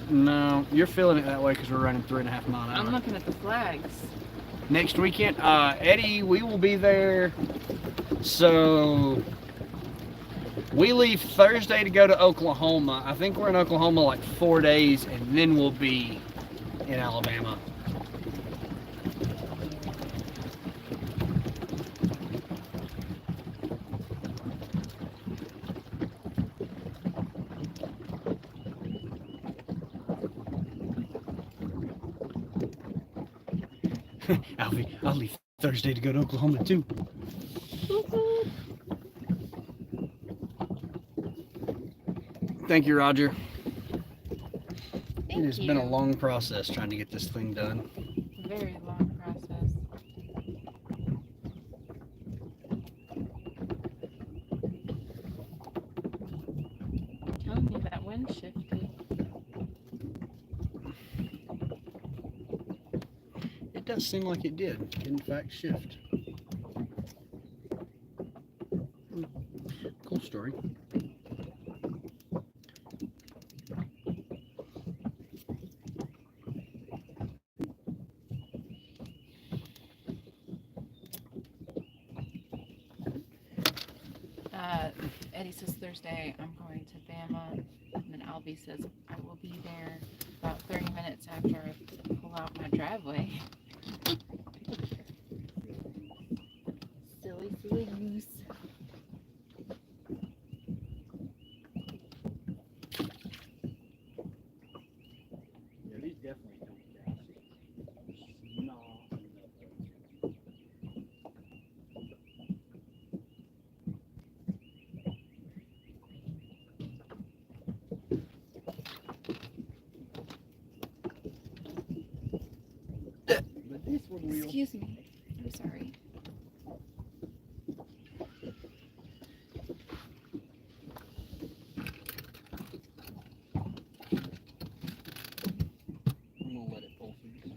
No, you're feeling it that way because we're running 3.5 mile an hour. I'm looking at the flags. Next weekend, Eddie, we will be there. So we leave Thursday to go to Oklahoma. I think we're in Oklahoma like 4 days, and then we'll be in Alabama. I'll leave Thursday to go to Oklahoma too. Thank you, Roger. It has been a long process trying to get this thing done. Very long process. I'm telling you, that wind shifted. It does seem like it did, in fact, shift. Cool story. Eddie says Thursday I'm going to Bama, and then Albie says I will be there about 30 minutes after I pull out my driveway. Silly goose. Yeah, these definitely don't gas. No. But this one will. Excuse me. I'm sorry. I'm gonna let it pull through.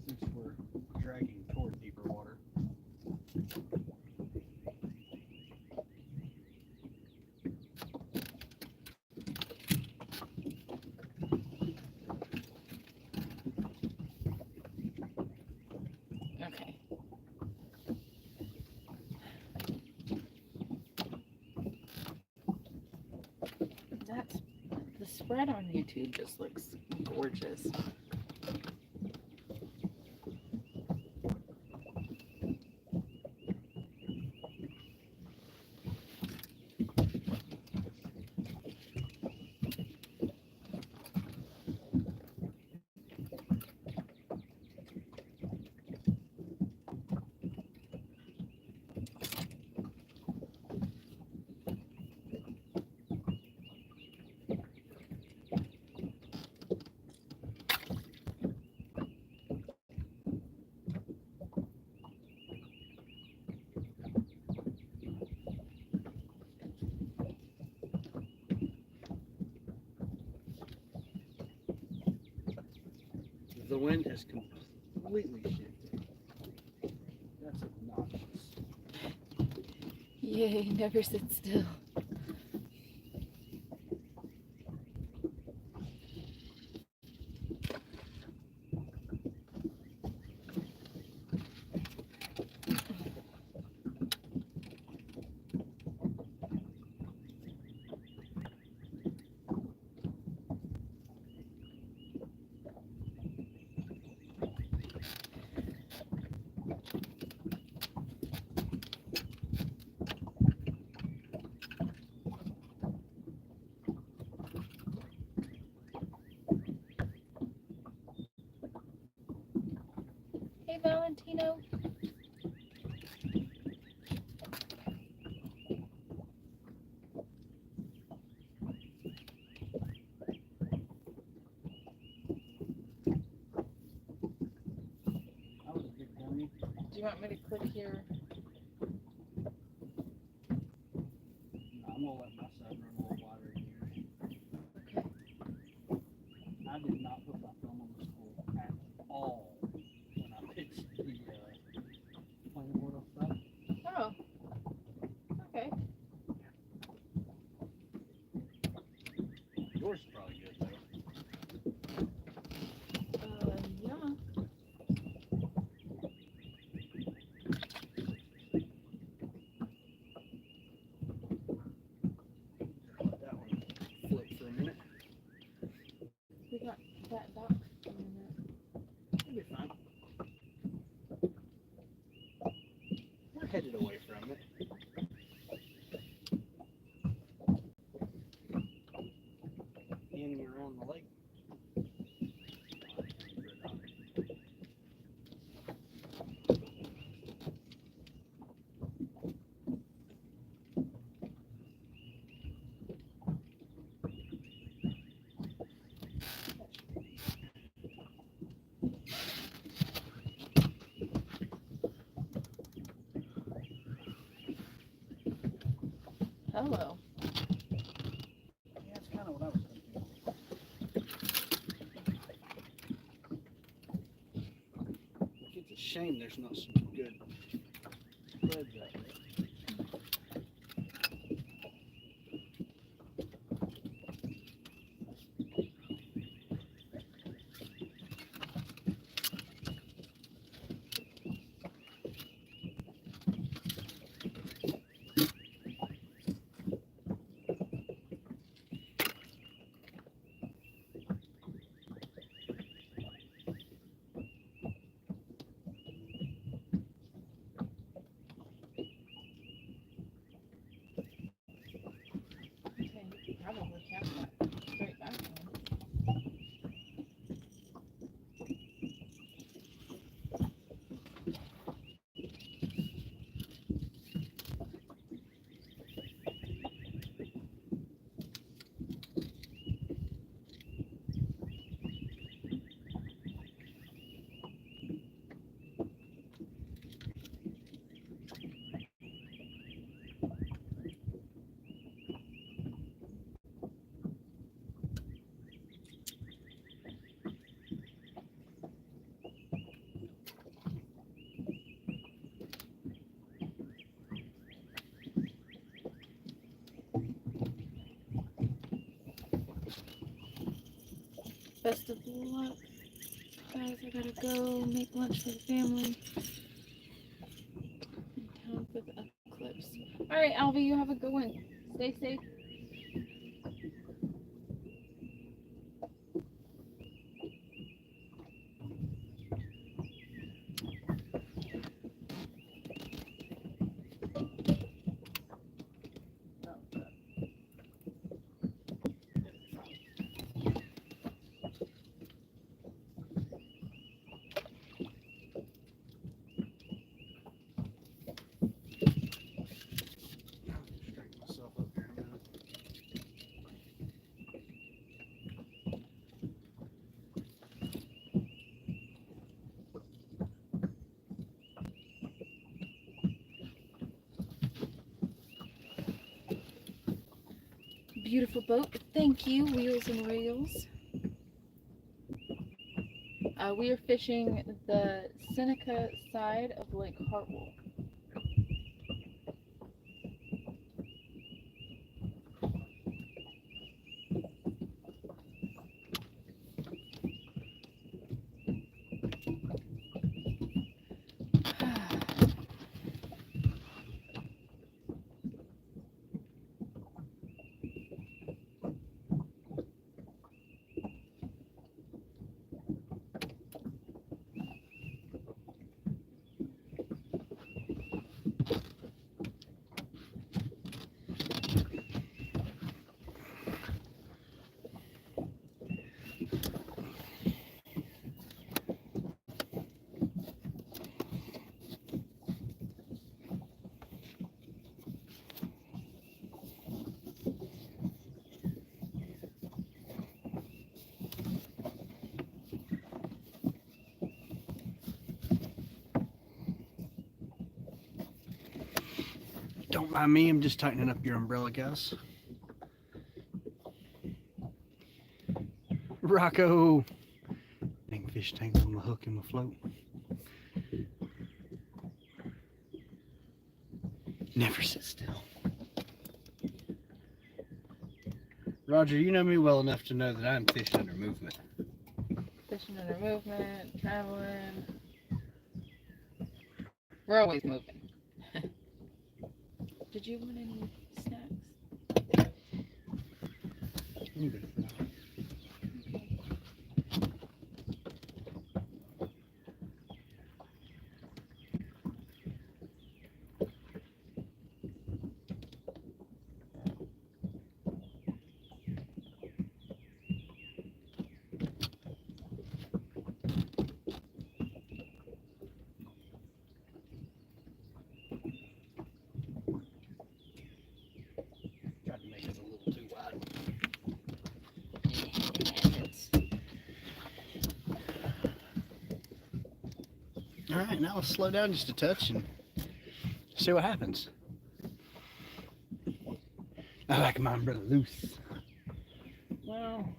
Since we're dragging toward deeper water. Okay. That's the spread on YouTube just looks gorgeous. The wind has completely shifted. That's obnoxious. Yay, never sit still. Hey, Valentino. That was a big dummy. Do you want me to click here? No, I'm gonna let my side run a little wider in here. Okay. I did not put my thumb on the spool at all when I pitched the playing board off that. Oh. Okay. Yours is probably good though. Yeah. Let that one flip for a minute. We got that dock coming up. It'll be fine. We're headed away from it. In and around the lake. Hello. Yeah, that's kind of what I was thinking. It's a shame there's not some good spreads out there. Okay, you could probably have that straight back on. Best of luck, guys. I gotta go make lunch for the family. In town for the eclipse. All right, Alvy, you have a good one. Stay safe. Straighten myself up here a minute. Beautiful boat. Thank you, Wheels and Reels. We are fishing the Seneca side of Lake Hartwell. Don't mind me, I'm just tightening up your umbrella, guys. Rocco! Dang fish tangle on the hook in the float. Never sit still. Roger, you know me well enough to know that I'm fishing under movement. Fishing under movement, traveling. We're always moving. Did you want any snacks? I'm good for now. Tried to make it a little too wide. Alright, now let's slow down just a touch and see what happens. I like my umbrella loose. Well,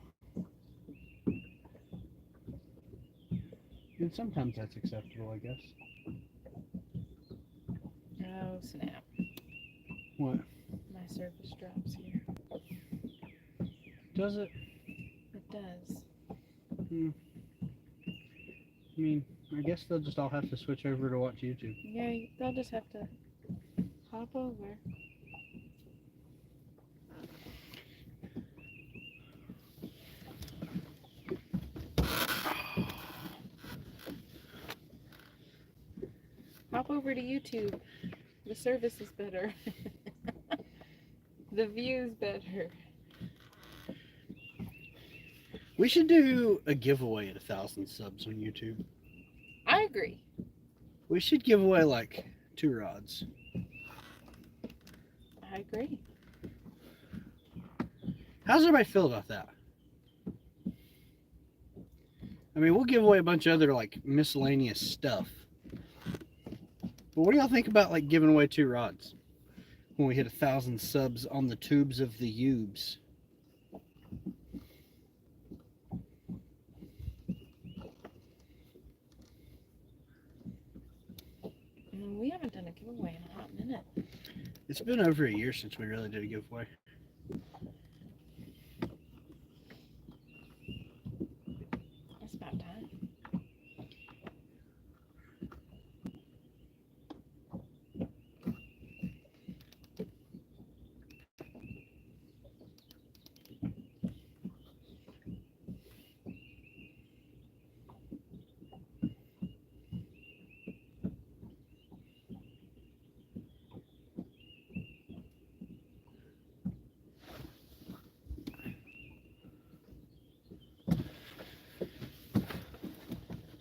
and sometimes that's acceptable, I guess. Oh, snap. What? My surface drops here. Does it? It does. I mean, I guess they'll just all have to switch over to watch YouTube. Yeah, they'll just have to hop over. Hop over to YouTube. The service is better. The view's better. We should do a giveaway at 1,000 subs on YouTube. I agree. We should give away like 2 rods. I agree. How does everybody feel about that? I mean, we'll give away a bunch of other like miscellaneous stuff. But what do y'all think about like giving away 2 rods when we hit 1,000 subs on the tubes of the Ubes? We haven't done a giveaway in a hot minute. It's been over a year since we really did a giveaway. It's about time.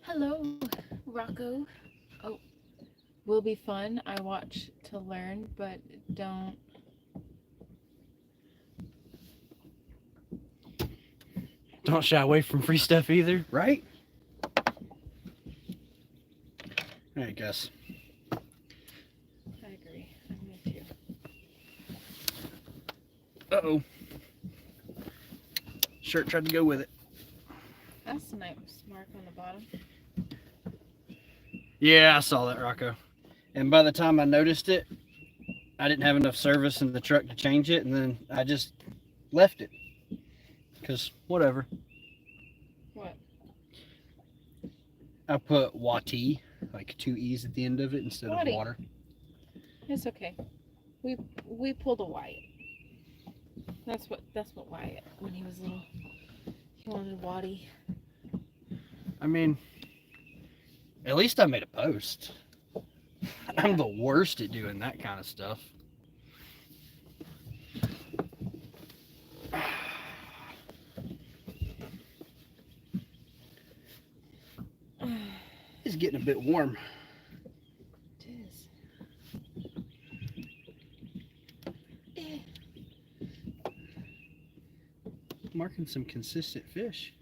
Hello, Rocco. Oh, will be fun. I watch to learn, but don't. Don't shy away from free stuff either, right? Alright, Gus. I agree. I'm with you. Uh-oh. Shirt tried to go with it. That's a nice mark on the bottom. Yeah, I saw that, Rocco. And by the time I noticed it, I didn't have enough service in the truck to change it, and then I just left it. Because, whatever. What? I put Wati, like 2 E's at the end of it instead Wati. of water. It's okay. We pulled a Wyatt. That's what Wyatt, when he was little, he wanted Waddy. I mean, at least I made a post. Yeah. I'm the worst at doing that kind of stuff. It's getting a bit warm. It is. Eh. Marking some consistent fish.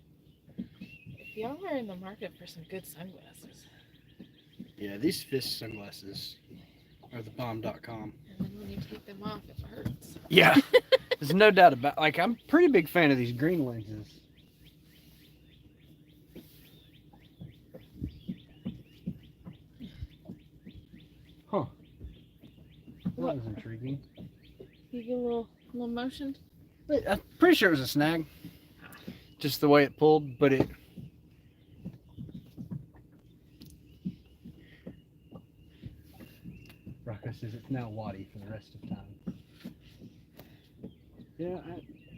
Y'all are in the market for some good sunglasses. Yeah, these fish sunglasses are the bomb.com. And And when you take them off, it hurts. Yeah, there's no doubt about. Like, I'm a pretty big fan of these green lenses. Huh. That What? was intriguing. You get a little motion? But I'm pretty sure it was a snag. Just the way it pulled, but it. Rocco says it's now waddy for the rest of time. Yeah,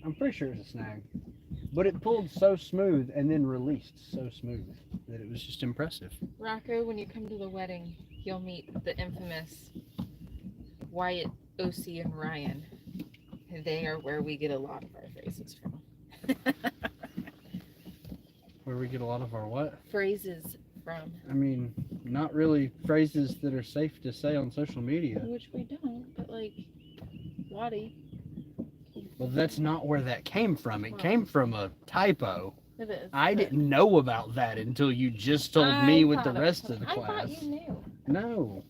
I'm pretty sure it was a snag. But it pulled so smooth and then released so smooth that it was just impressive. Rocco, when you come to the wedding, you'll meet the infamous Wyatt, OC, and Ryan. They are where we get a lot of our phrases from. Where we get a lot of our what? Phrases from. I mean, not really phrases that are safe to say on social media. Which we don't, but like, Waddy. Well, that's not where that came from. It Well, came from a typo. It is. I didn't know about that until you just told me with the rest of the class. I thought you knew. No.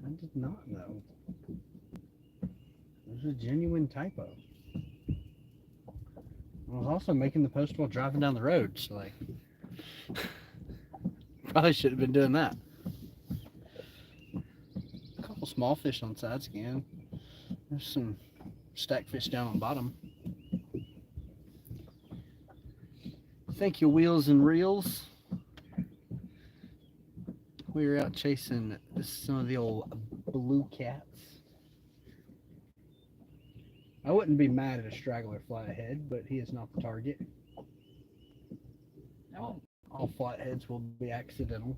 I did not know. It was a genuine typo. I was also making the post while driving down the road, so like, probably should have been doing that. A couple small fish on sides again. There's some stacked fish down on bottom. Thank you, Wheels and Reels. We were out chasing some of the old blue cats. I wouldn't be mad at a straggler flathead, but he is not the target. No. All flatheads will be accidental.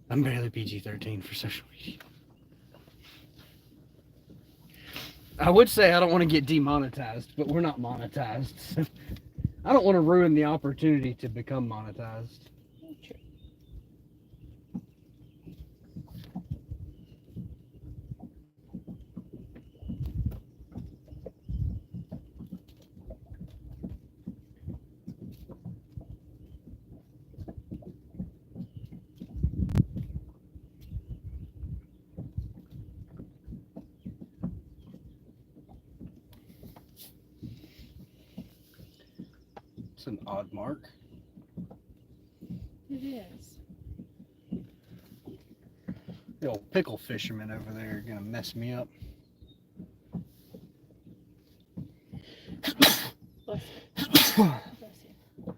I'm barely PG-13 for social media. I would say I don't want to get demonetized, but we're not monetized. So I don't want to ruin the opportunity to become monetized. True. It's an odd mark. It is. The old pickle fishermen over there are gonna mess me up. Bless you. Bless you.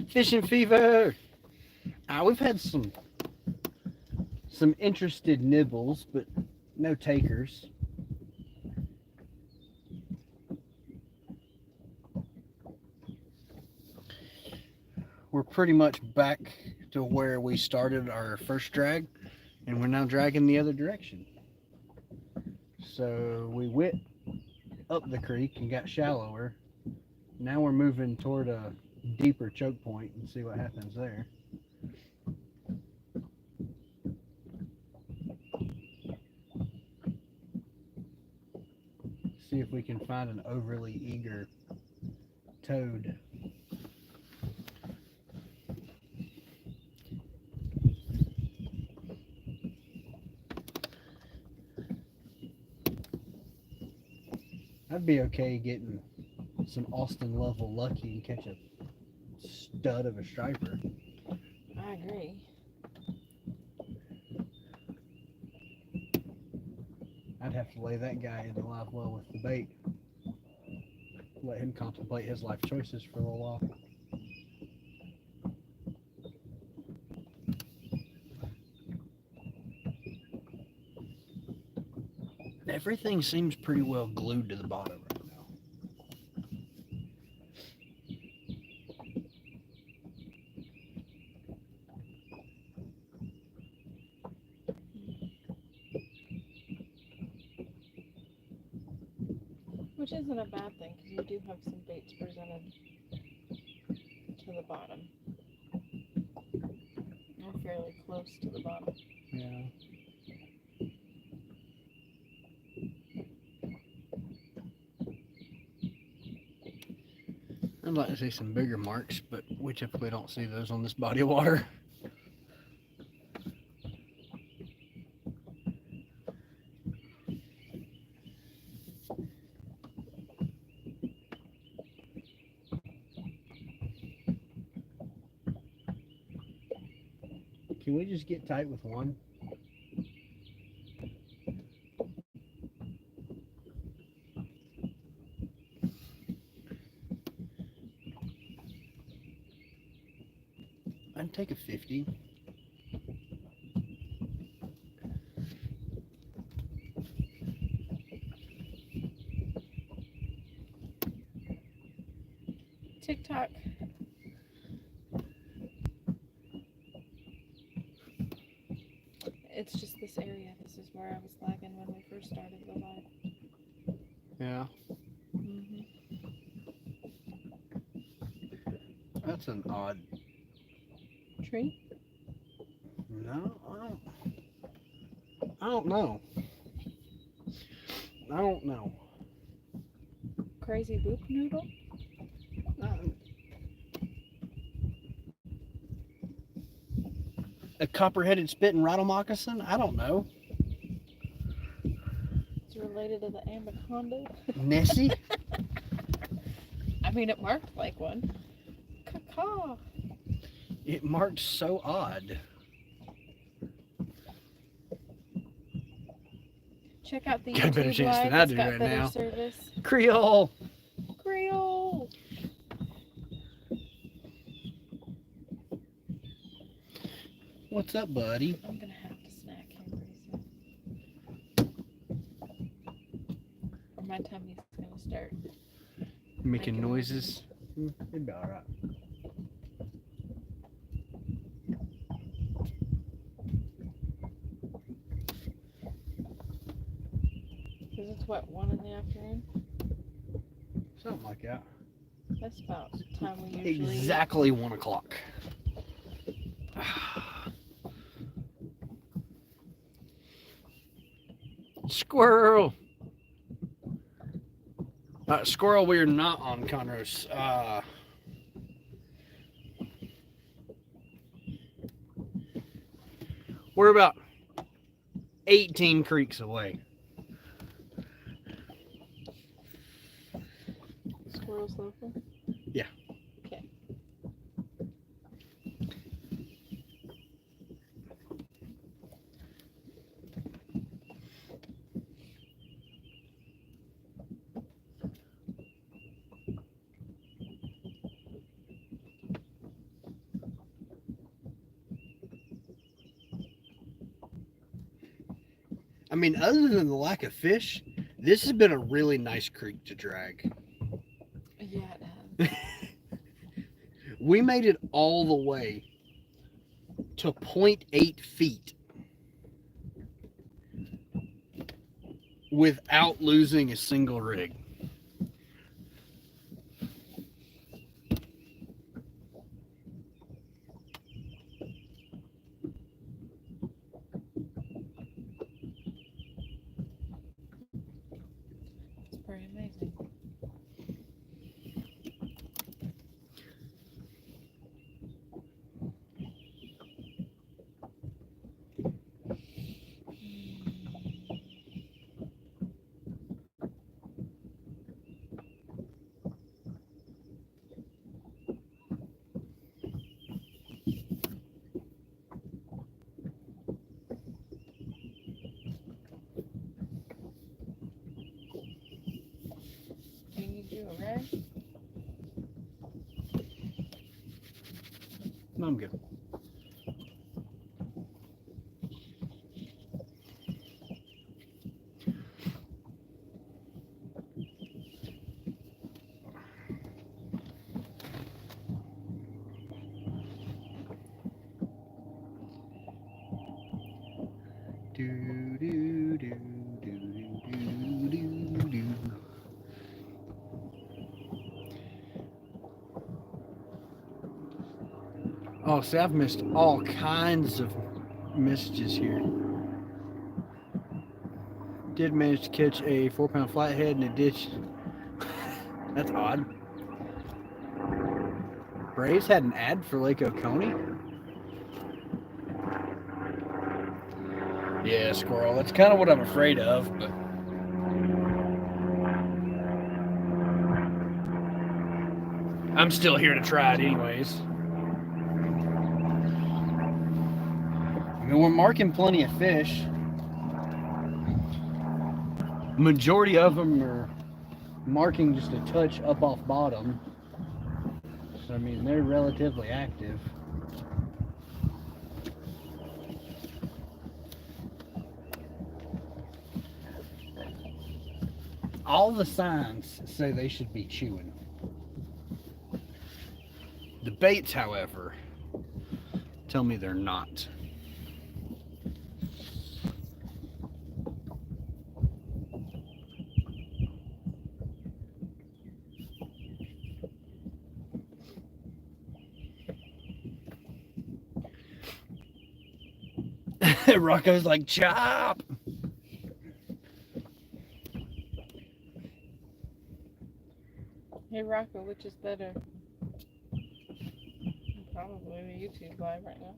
Fishing fever. We've had some interested nibbles, but no takers. We're pretty much back to where we started our first drag, and we're now dragging the other direction. So we went up the creek and got shallower. Now we're moving toward a deeper choke point and see what happens there. See if we can find an overly eager toad. I'd be okay getting some Austin level lucky and catch a stud of a striper. I agree. I'd have to lay that guy in the live well with the bait. Let him contemplate his life choices for a little while. Everything seems pretty well glued to the bottom right now. Which isn't a bad thing, because you do have some baits presented to the bottom. Or fairly close to the bottom. Yeah. I'd like to see some bigger marks, but we typically don't see those on this body of water. Can we just get tight with one? I'd take a 50. TikTok. It's just this area. This is where I was lagging when we first started the live. Yeah. That's an odd Tree? No, I don't know. I don't know. Crazy boop noodle? A copper-headed spitting rattle moccasin? I don't know. It's related to the anaconda. Nessie? I mean, it marked like one. Caw. It marked so odd. Check out the Got a better YouTube chance live. than I It's do got right better now. service. Creole! Creole! What's up, buddy? I'm gonna have to snack him pretty soon. Or my tummy's gonna start Making noises. It'd be alright. Because it's what, 1 in the afternoon? Something like that. That's about the time we usually Exactly 1 o'clock. Squirrel! Squirrel, we are not on Conroe's. We're about 18 creeks away. Squirrels local? Yeah. Okay. I mean, other than the lack of fish, this has been a really nice creek to drag. Yeah, it has. We made it all the way to 0.8 feet without losing a single rig. It's pretty amazing. Do you need you a rag? No, I'm good. Do, do, do, do, do, do, do. Oh, see, I've missed all kinds of messages here. Did manage to catch a 4-pound flathead in a ditch. That's odd. Braves had an ad for Lake Oconee? Yeah, squirrel. That's kind of what I'm afraid of, but I'm still here to try it anyways. I mean, we're marking plenty of fish. Majority of them are marking just a touch up off bottom. So, I mean, they're relatively active. All the signs say they should be chewing. The baits, however, tell me they're not. Rocco's like, chop! Hey Rocco, which is better? Probably the YouTube live right now.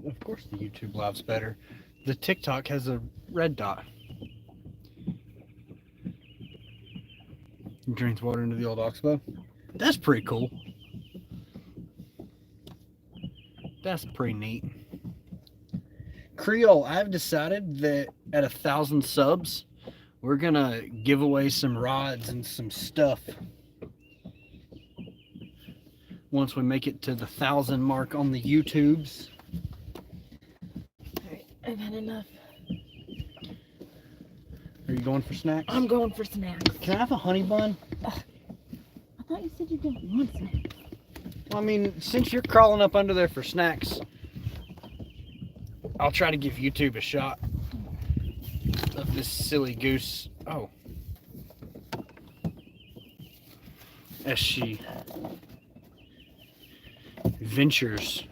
Of course the YouTube live's better. The TikTok has a red dot. Drains water into the old oxbow. That's pretty cool. That's pretty neat. Creole, I've decided that at 1,000 subs, we're gonna give away some rods and some stuff. Once we make it to the 1,000 mark on the YouTubes. Alright, I've had enough. Are you going for snacks? I'm going for snacks. Can I have a honey bun? I thought you said you didn't want snacks. Well, I mean, since you're crawling up under there for snacks, I'll try to give YouTube a shot of this silly goose. Oh. As she ventures.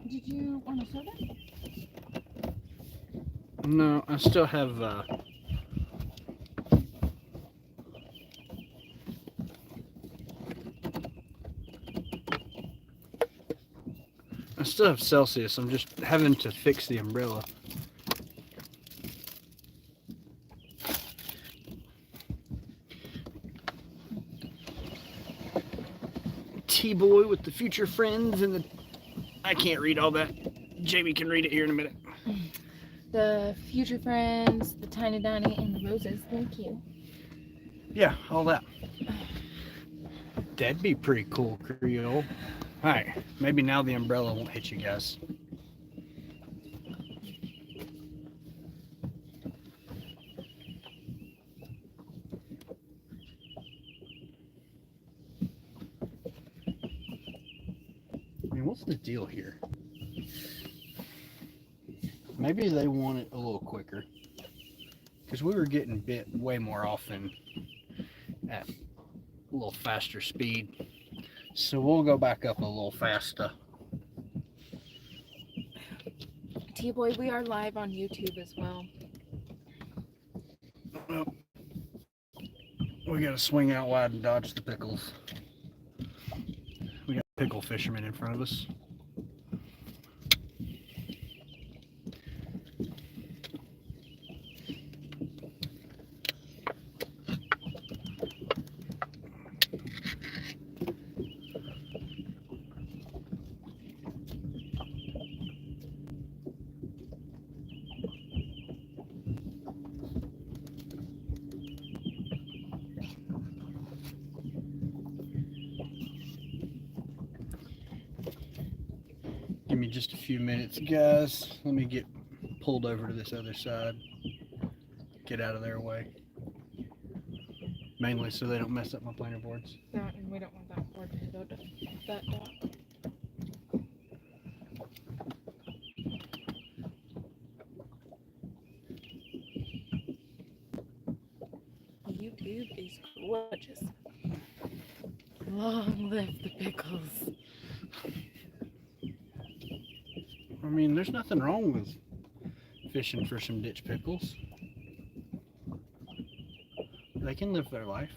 Did you want a soda? No, I still have Celsius. I'm just having to fix the umbrella. T-boy with the future friends and the... I can't read all that. Jamie can read it here in a minute. The future friends, the tiny Donnie, and the roses. Thank you. Yeah, all that. That'd be pretty cool, Creole. Alright, maybe now the umbrella won't hit you guys. I mean, what's the deal here? Maybe they want it a little quicker. Because we were getting bit way more often at a little faster speed. So we'll go back up a little faster. T-Boy, we are live on YouTube as well. Well, we gotta swing out wide and dodge the pickles. We got pickle fishermen in front of us. Give me just a few minutes, guys. Let me get pulled over to this other side. Get out of their way. Mainly so they don't mess up my planer boards. That, and we don't want that board to hit that dot. YouTube is gorgeous. Long live the pickles. I mean, there's nothing wrong with fishing for some ditch pickles. They can live their life.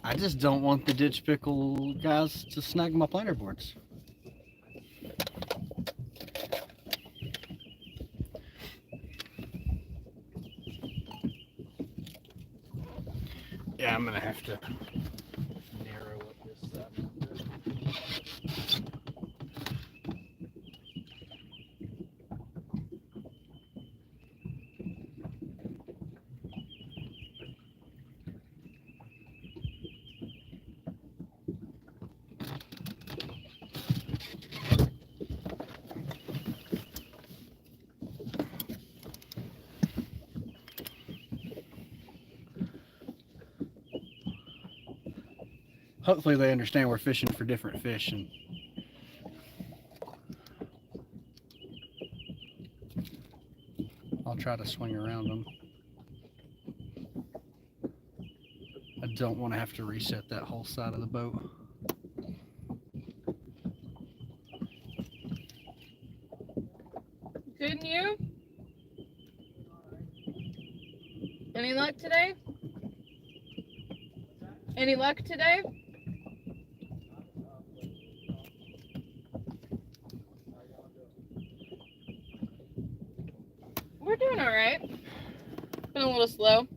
I just don't want the ditch pickle guys to snag my planer boards. Yeah, I'm gonna have to narrow up this side. Hopefully they understand we're fishing for different fish, and I'll try to swing around them. I don't want to have to reset that whole side of the boat. Good, you? Any luck today? Any luck today? We're doing all right. Been a little slow.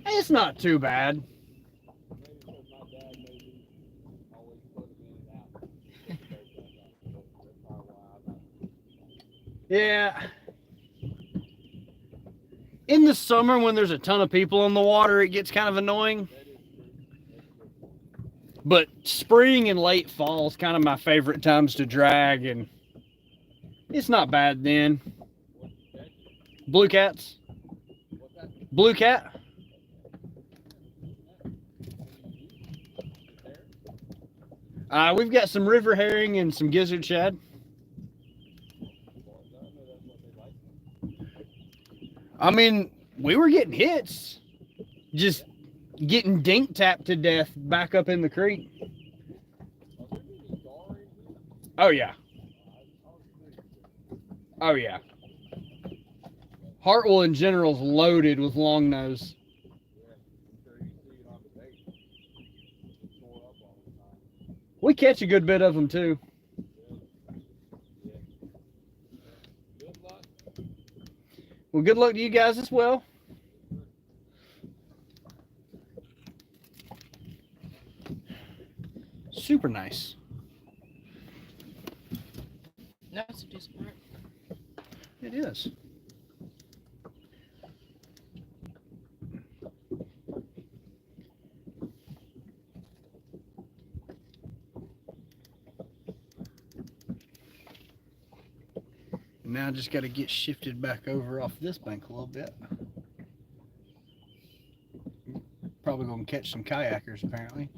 It's not too bad. Yeah. In the summer when there's a ton of people on the water, it gets kind of annoying. But spring and late fall is kind of my favorite times to drag, and it's not bad then. Bluecats. Bluecat. We've got some river herring and some gizzard shad. I mean, we were getting hits, just getting dink tapped to death back up in the creek. Oh yeah. Oh yeah. Hartwell in general is loaded with long nose. We catch a good bit of them too. Well, good luck to you guys as well. Super nice. That's a decent mark. It is. Now I just got to get shifted back over off this bank a little bit. Probably going to catch some kayakers apparently.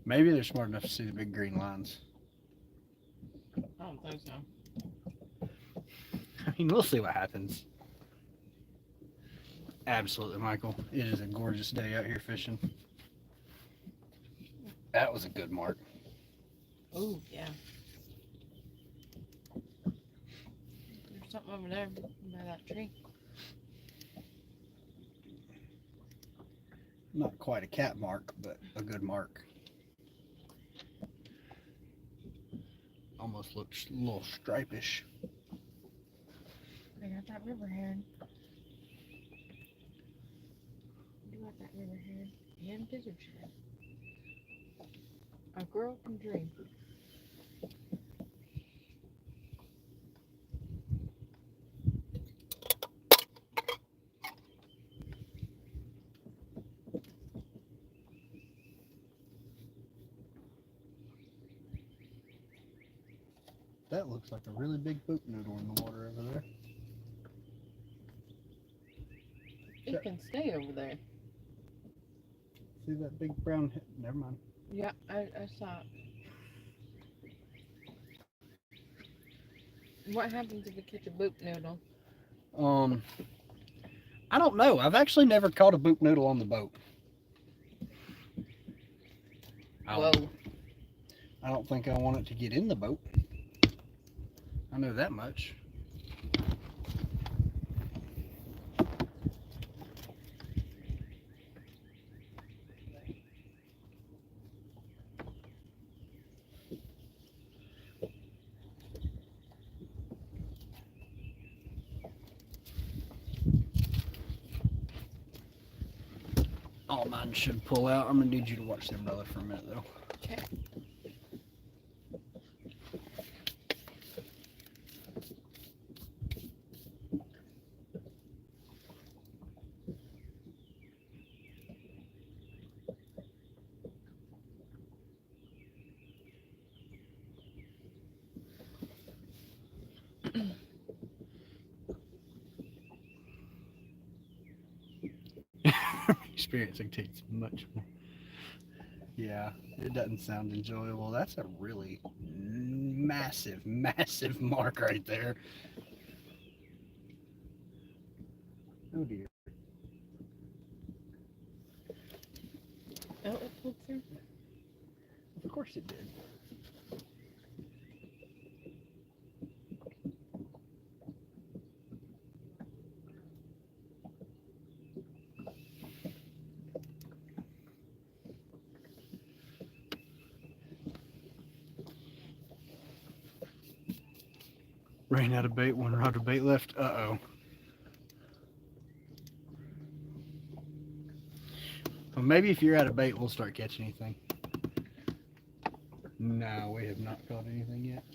Maybe they're smart enough to see the big green lines. I don't think so. I mean, we'll see what happens. Absolutely, Michael. It is a gorgeous day out here fishing. That was a good mark. Oh, yeah. There's something over there by that tree. Not quite a cat mark, but a good mark. Almost looks a little stripish. I got that river heron. I got that river heron and gizzard shad. A girl can dream. That looks like a really big boot noodle in the water over there. It can stay over there. See that big brown head? Never mind. Yeah, I saw it. What happens if we catch a boot noodle? I don't know. I've actually never caught a boot noodle on the boat. Whoa. I don't think I want it to get in the boat. I know that much. All mine should pull out. I'm gonna need you to watch the umbrella for a minute though. Okay. Experiencing takes much more. Yeah, it doesn't sound enjoyable. That's a really massive, massive mark right there. Oh dear. Oh, it pulled through. Of course it did. Ran out of bait, one rod of bait left. Uh-oh. Well, maybe if you're out of bait, we'll start catching anything. No, we have not caught anything yet.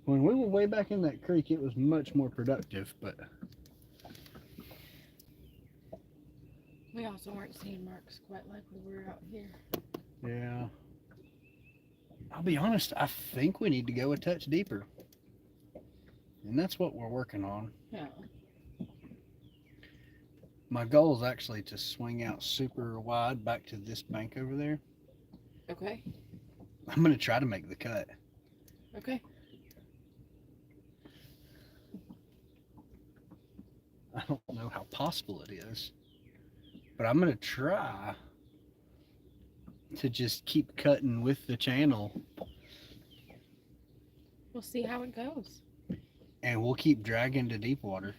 When we were way back in that creek, it was much more productive, but... We also weren't seeing marks quite like we were out here. Yeah. I'll be honest, I think we need to go a touch deeper. And that's what we're working on. Yeah. My goal is actually to swing out super wide back to this bank over there. Okay. I'm going to try to make the cut. Okay. I don't know how possible it is, but I'm going to try to just keep cutting with the channel. We'll see how it goes. And we'll keep dragging to deep water.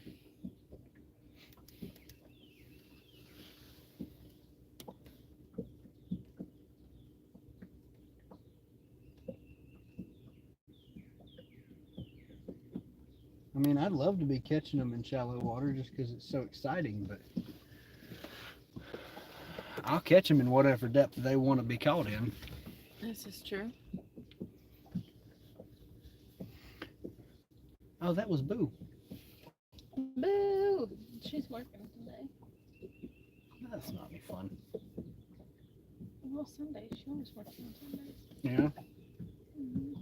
I mean, I'd love to be catching them in shallow water just because it's so exciting, but I'll catch them in whatever depth they want to be caught in. This is true. Oh, that was Boo. Boo! She's working today. That's not any fun. Well, Sunday. She always works on Sundays. Yeah. Mm-hmm.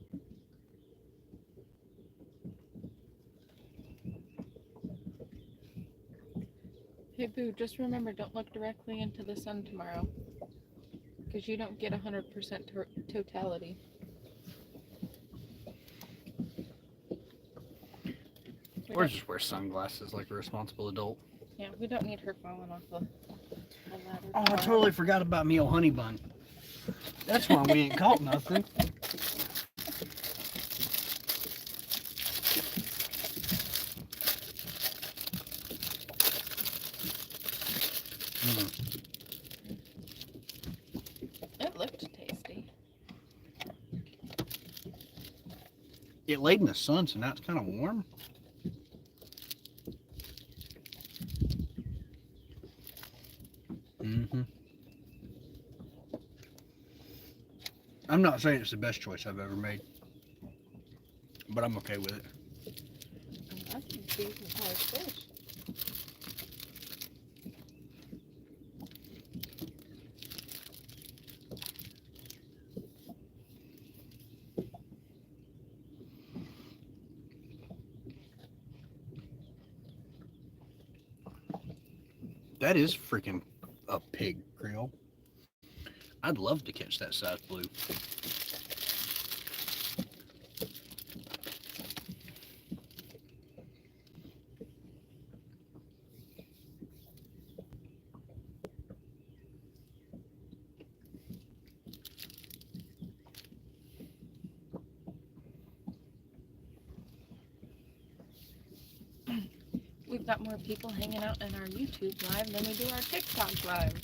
Hey, Boo, just remember, don't look directly into the sun tomorrow. Because you don't get 100% totality. Or just wear sunglasses like a responsible adult. Yeah, we don't need her falling off the ladder. Oh, I totally forgot about me old honey bun. That's why we ain't caught nothing. It looked tasty. It laid in the sun, so now it's kind of warm. I'm not saying it's the best choice I've ever made, but I'm okay with it. That's a decent sized fish. That is freaking a pig, Creole. I'd love to catch that size blue. We've got more people hanging out in our YouTube live than we do our TikTok live.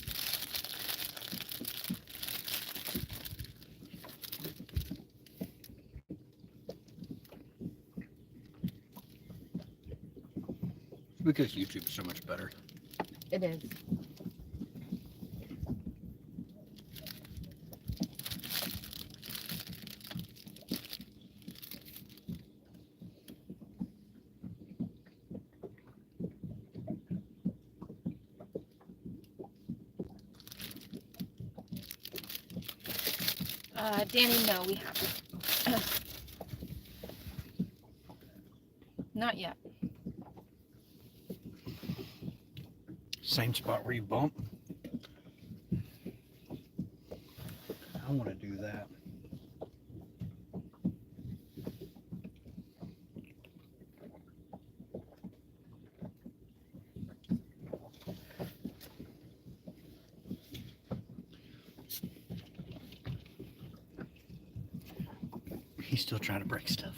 Because YouTube is so much better. It is. Danny, no, we haven't. Not yet. Same spot where you bump. I want to do that. He's still trying to break stuff.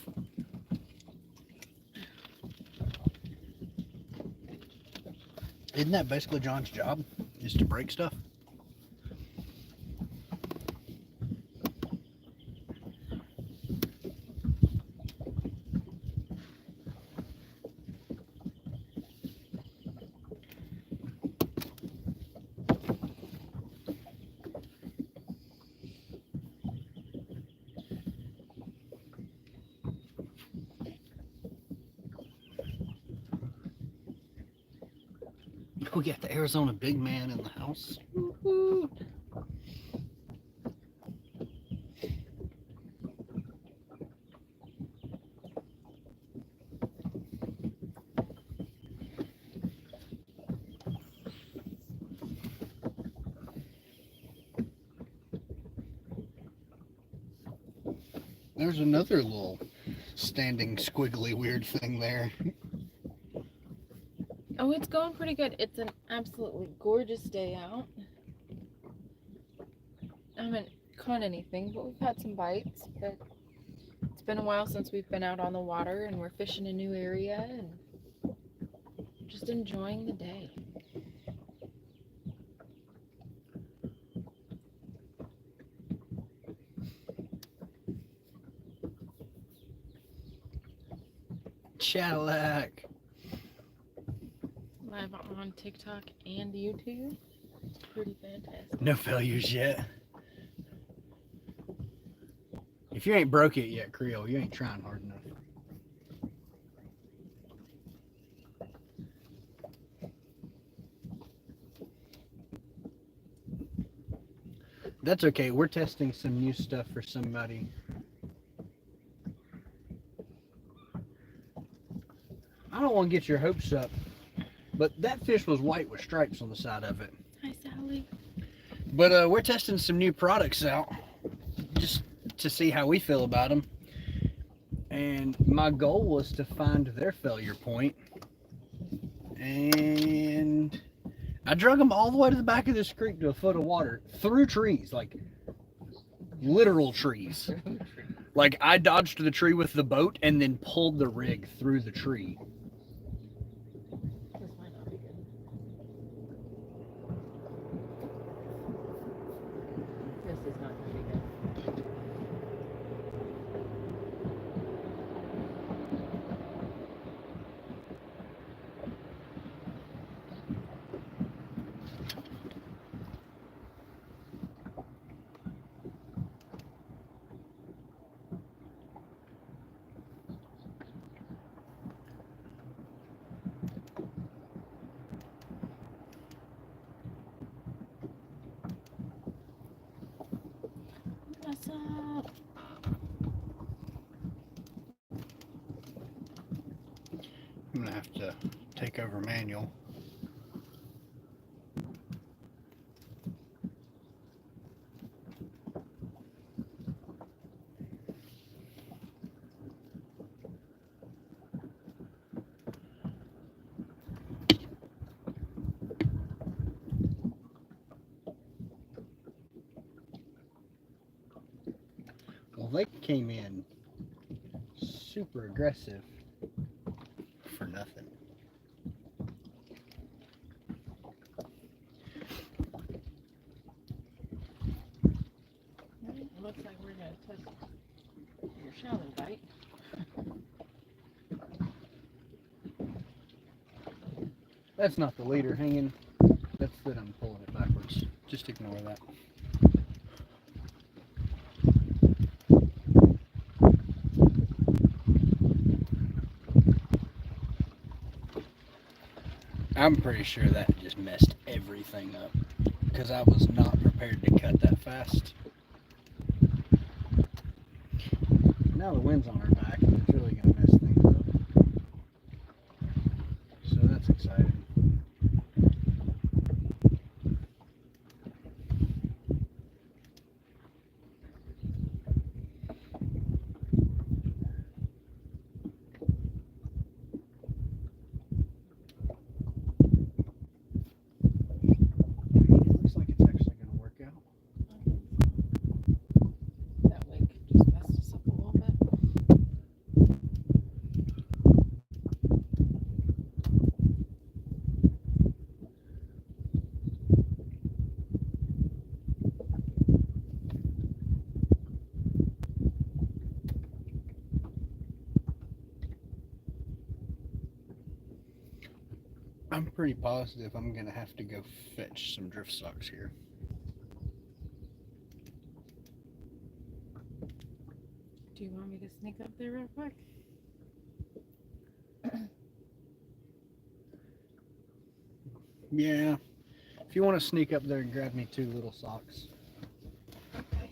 Isn't that basically John's job? Is to break stuff? We got the Arizona big man in the house. Woo-hoo. There's another little standing squiggly weird thing there. Oh, it's going pretty good. It's an absolutely gorgeous day out. I haven't caught anything, but we've had some bites. But it's been a while since we've been out on the water, and we're fishing a new area and just enjoying the day. Cadillac. Live on TikTok and YouTube. It's pretty fantastic. No failures yet. If you ain't broke it yet, Creole, you ain't trying hard enough. That's okay. We're testing some new stuff for somebody. I don't want to get your hopes up, but that fish was white with stripes on the side of it. Hi, Sally. But we're testing some new products out just to see how we feel about them. And my goal was to find their failure point. And I drug them all the way to the back of this creek to a foot of water through trees, like literal trees. Like I dodged the tree with the boat and then pulled the rig through the tree. This might not be good. This is not going to be good. up? I'm gonna have to take over manual. Well, they came in super aggressive for nothing. It looks like we're gonna test your shallow bite. That's not the leader hanging. That's that I'm pulling it backwards. Just ignore that. I'm pretty sure that just messed everything up because I was not prepared to cut that fast. Now the wind's on our back and it's really going to mess things up. So that's exciting. It looks like it's actually going to work out. That way could just mess us up a little bit. I'm pretty positive I'm going to have to go fetch some drift socks here. Do you want me to sneak up there real quick? Yeah. If you want to sneak up there and grab me 2 little socks. Okay.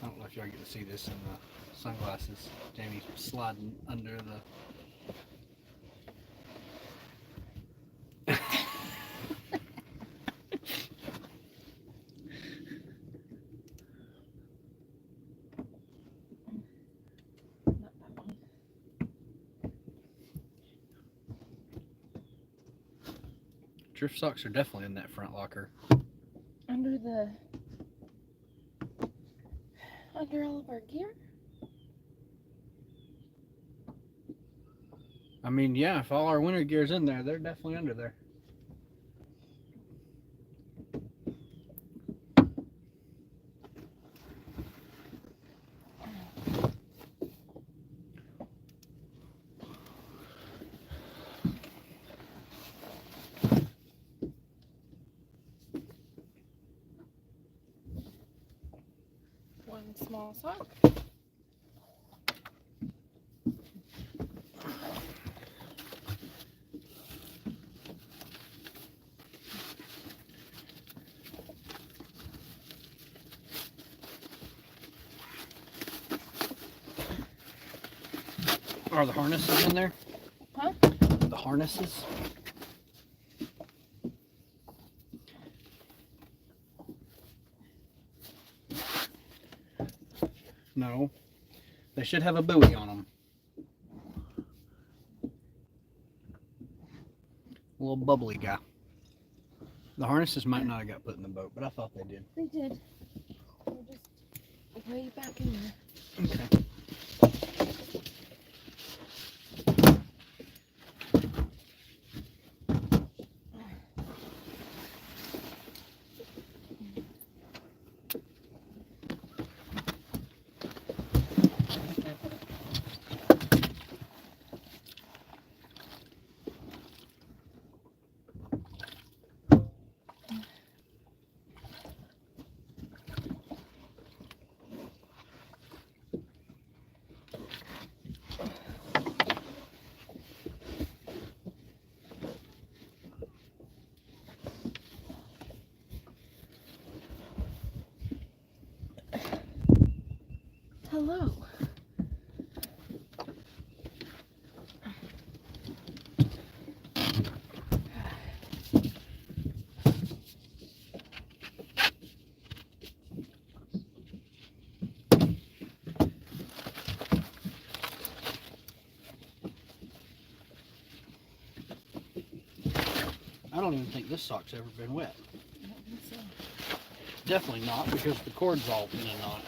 I don't know if y'all get to see this in the sunglasses. Jamie's sliding under the... Not that one. Drift socks are definitely in that front locker. Under all of our gear? I mean, yeah, if all our winter gear's in there, they're definitely under there. One small sock. Are the harnesses in there? Huh? The harnesses? No. They should have a buoy on them. A little bubbly guy. The harnesses might not have got put in the boat, but I thought they did. They did. They're just way back in there. Okay. Hello. I don't even think this sock's ever been wet. I don't think so. Definitely not, because the cord's all in and on it.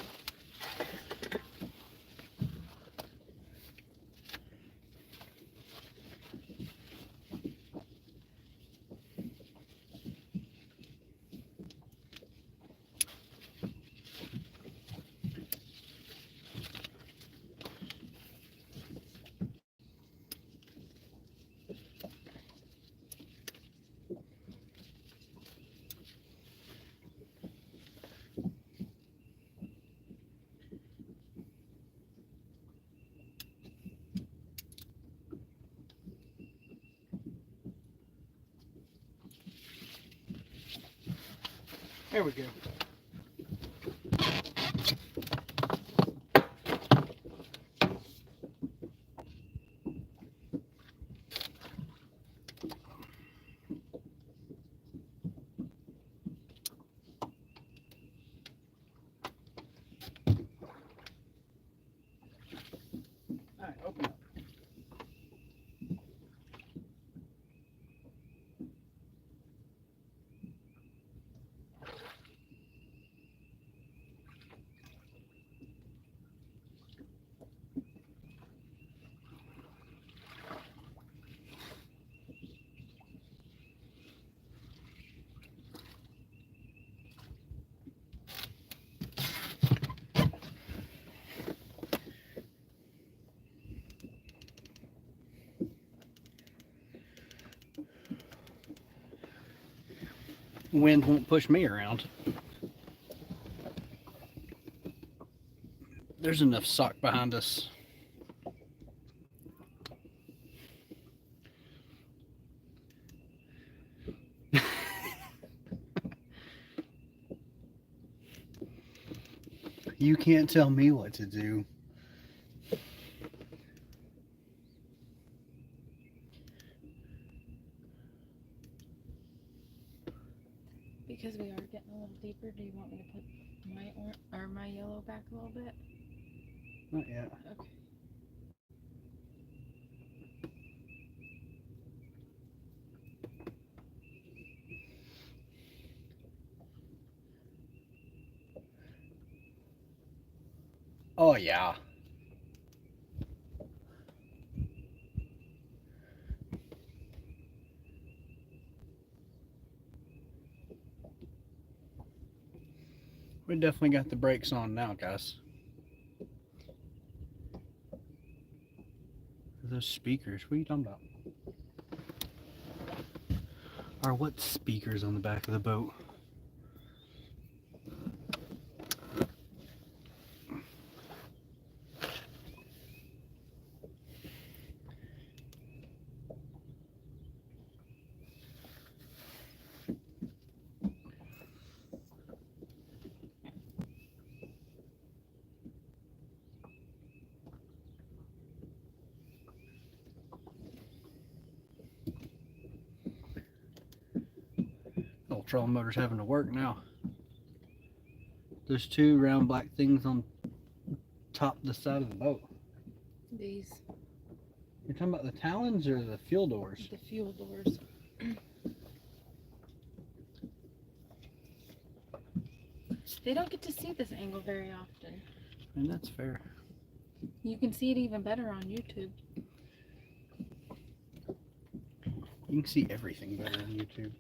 There we go. All right, open up. Wind won't push me around. There's enough sock behind us. You can't tell me what to do. Because we are getting a little deeper, do you want me to put my yellow back a little bit? Not yet. Okay. Oh yeah. We definitely got the brakes on now, guys. Those speakers, what are you talking about? Or what speakers on the back of the boat? Old trolling motor's having to work now. There's two round black things on top the side of the boat. These. You're talking about the talons or the fuel doors? The fuel doors. They don't get to see this angle very often. And that's fair. You can see it even better on YouTube. You can see everything better on YouTube.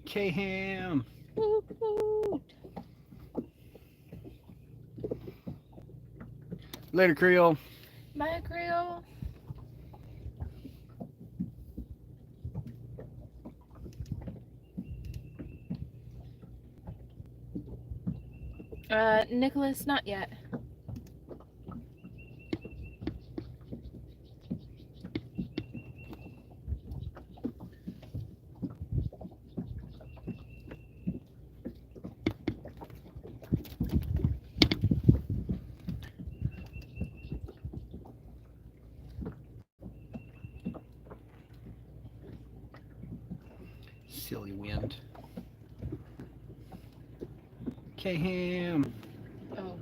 K-Ham! Woot woot. Later, Creole. Bye, Creole. Nicholas, not yet. Silly wind. K-Ham. Oh.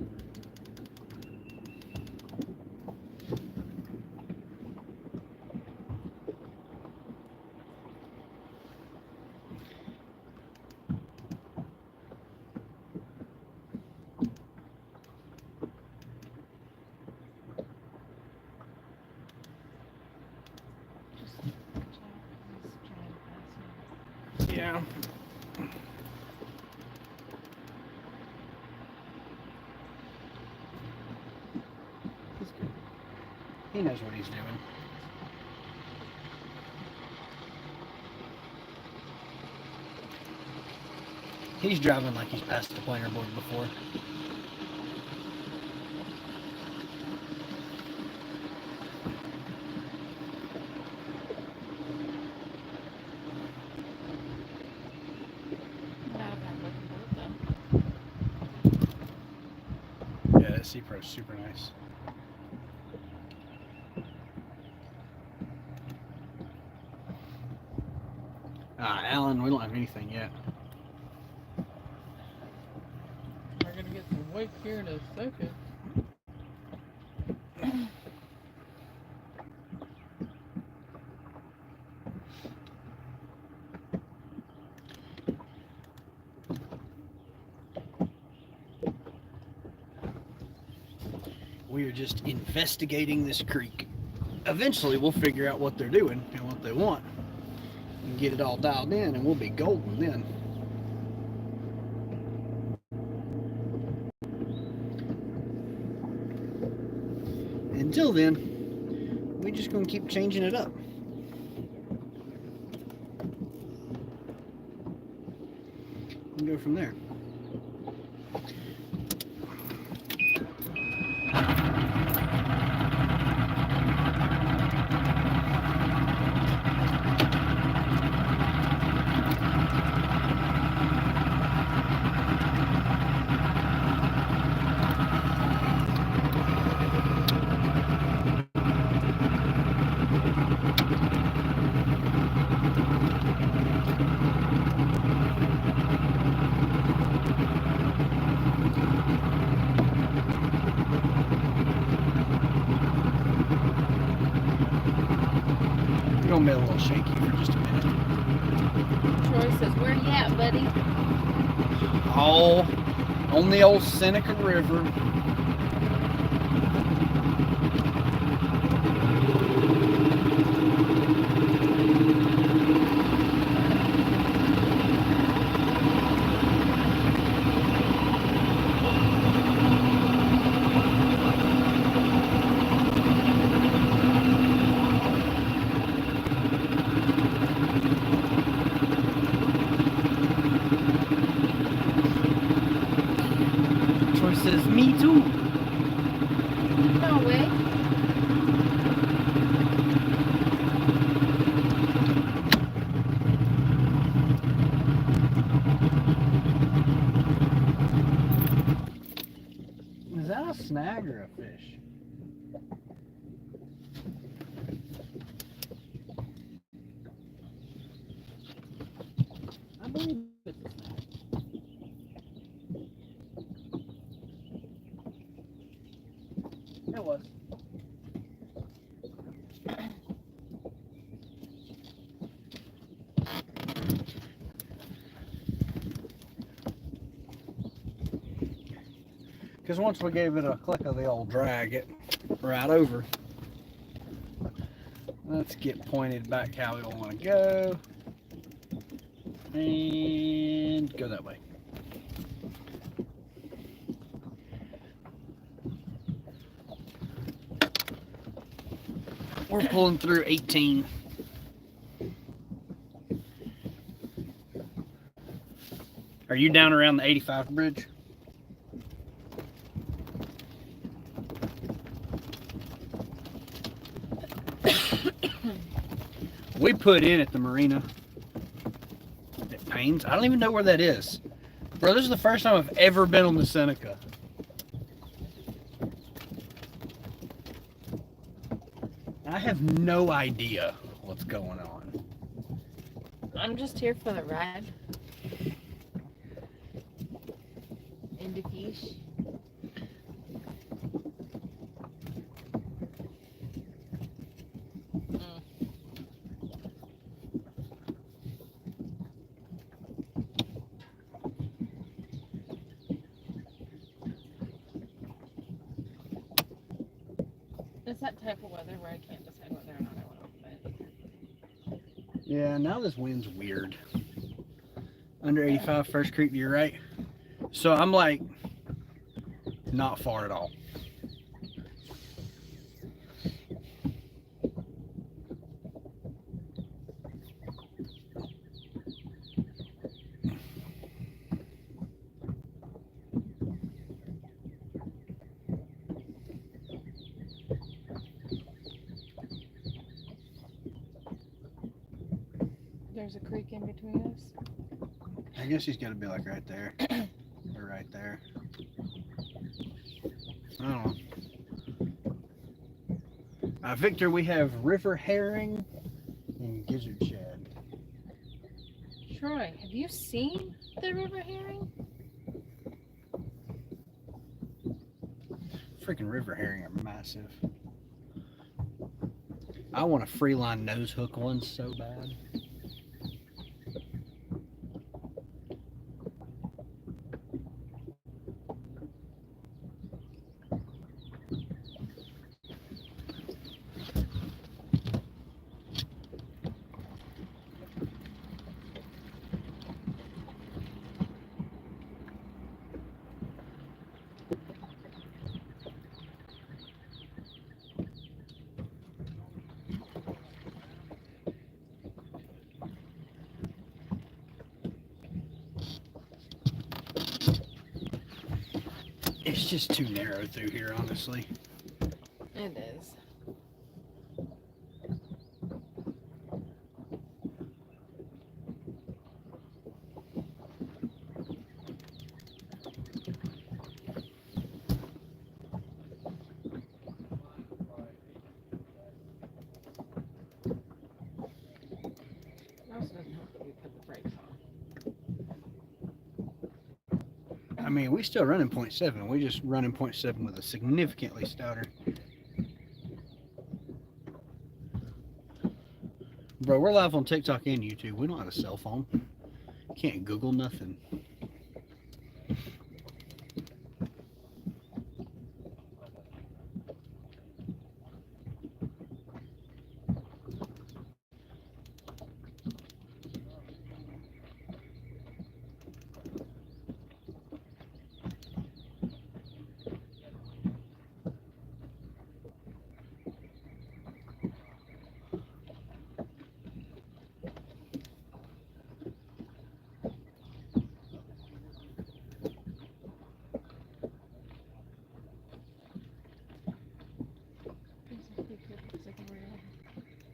Yeah. He's good. He knows what he's doing. He's driving like he's passed the planer board before. Not a bad looking boat though. Yeah, that Sea Pro's super nice. Alan, we don't have anything yet. We're gonna get some wake here in a second. We are just investigating this creek. Eventually, we'll figure out what they're doing and what they want, and get it all dialed in, and we'll be golden then. Until then, we're just gonna keep changing it up. And go from there. You're gonna be a little shaky for just a minute. Troy says, "Where you at, buddy?" All on the old Seneca River. Troy says, "Me too." No way. Is that a snag or a fish? I believe it's a snag. It was. Because once we gave it a click of the old drag, it right over. Let's get pointed back how we want to go. And go that way. We're pulling through 18. Are you down around the 85 bridge? we put in at the marina at Payne's. I don't even know where that is. Bro, this is the first time I've ever been on the Seneca. I have no idea what's going on. I'm just here for the ride. And the fish. It's that type of weather where I can't decide whether or not I want to open it. Yeah, now this wind's weird. Under 85 First Creek, you're right. So I'm like, not far at all. There's a creek in between us. I guess he's got to be like right there. Or right there. I don't know. Victor, we have river herring and gizzard shad. Troy, have you seen the river herring? Freaking river herring are massive. I want a free line nose hook one so bad. It's just too narrow through here, honestly. It is. It also doesn't help that we put the brakes on. I mean, we still running 0.7. We just running 0.7 with a significantly stouter. Bro, we're live on TikTok and YouTube. We don't have a cell phone. Can't Google nothing.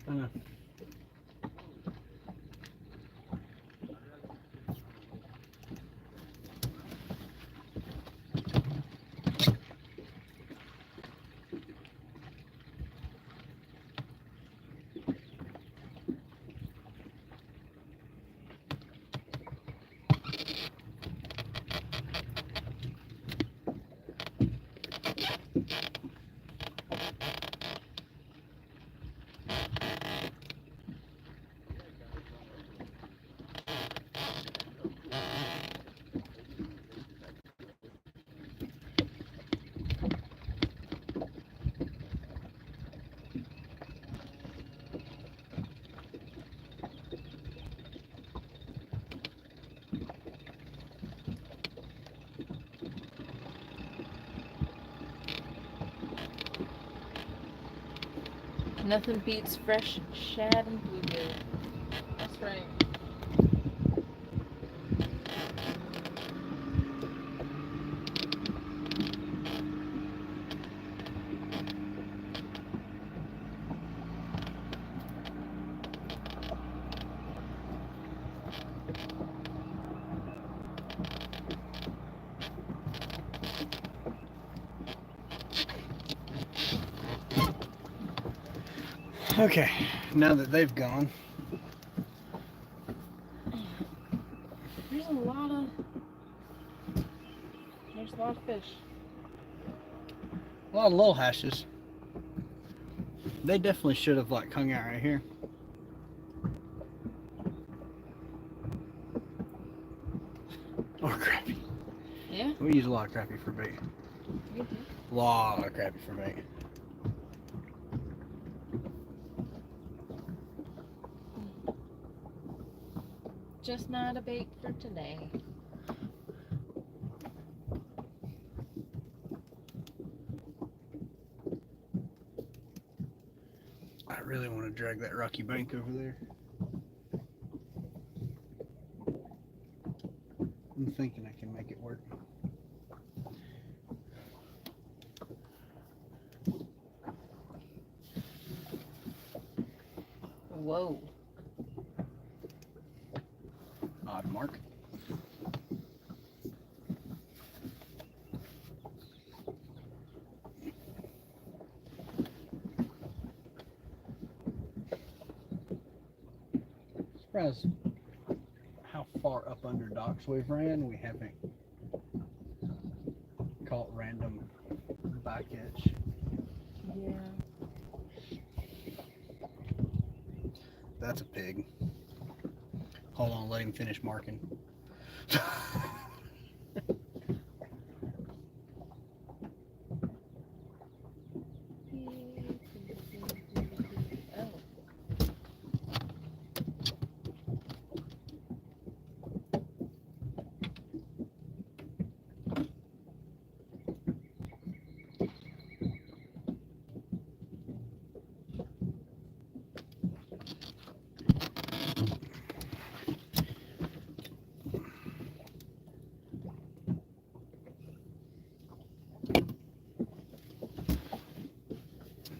I know. Nothing beats fresh shad and blueberry. That's right. Okay, now that they've gone, There's a lot of fish. a lot of little hashes. They definitely should have like hung out right here. Or crappie. Yeah. We use a lot of crappie for bait. We do. A lot of crappie for bait. Just not a bait for today. I really want to drag that rocky bank over there. I'm thinking I can make it work. Whoa. Odd mark. Surprised how far up under docks we've ran. We haven't caught random bycatch. Yeah. That's a pig. Hold on, let him finish marking. Oh.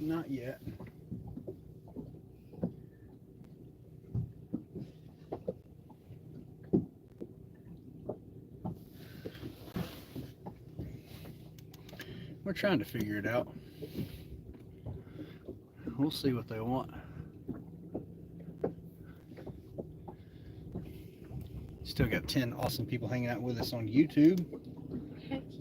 Not yet. We're trying to figure it out. We'll see what they want. Still got 10 awesome people hanging out with us on YouTube. Heck yeah.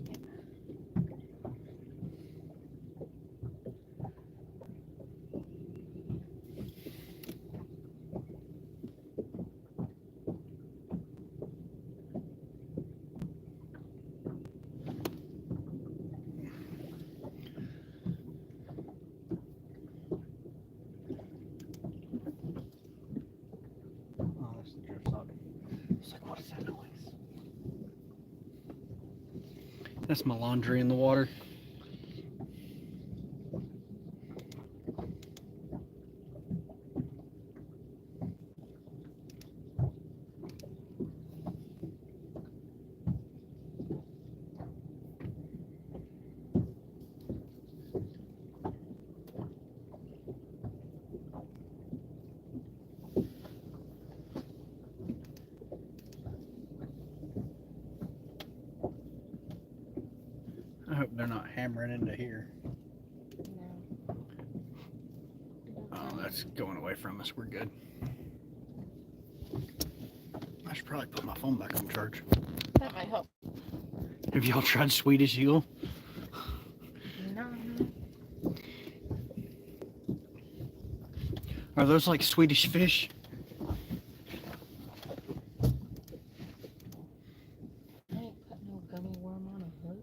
Oh, that's the drift sock. It's like, what is that noise? That's my laundry in the water. I hope they're not hammering into here. No. Oh, that's going away from us. We're good. I should probably put my phone back on charge. That might help. Have y'all tried Swedish eel? No. Are those like Swedish fish? I ain't put no gummy worm on a hook.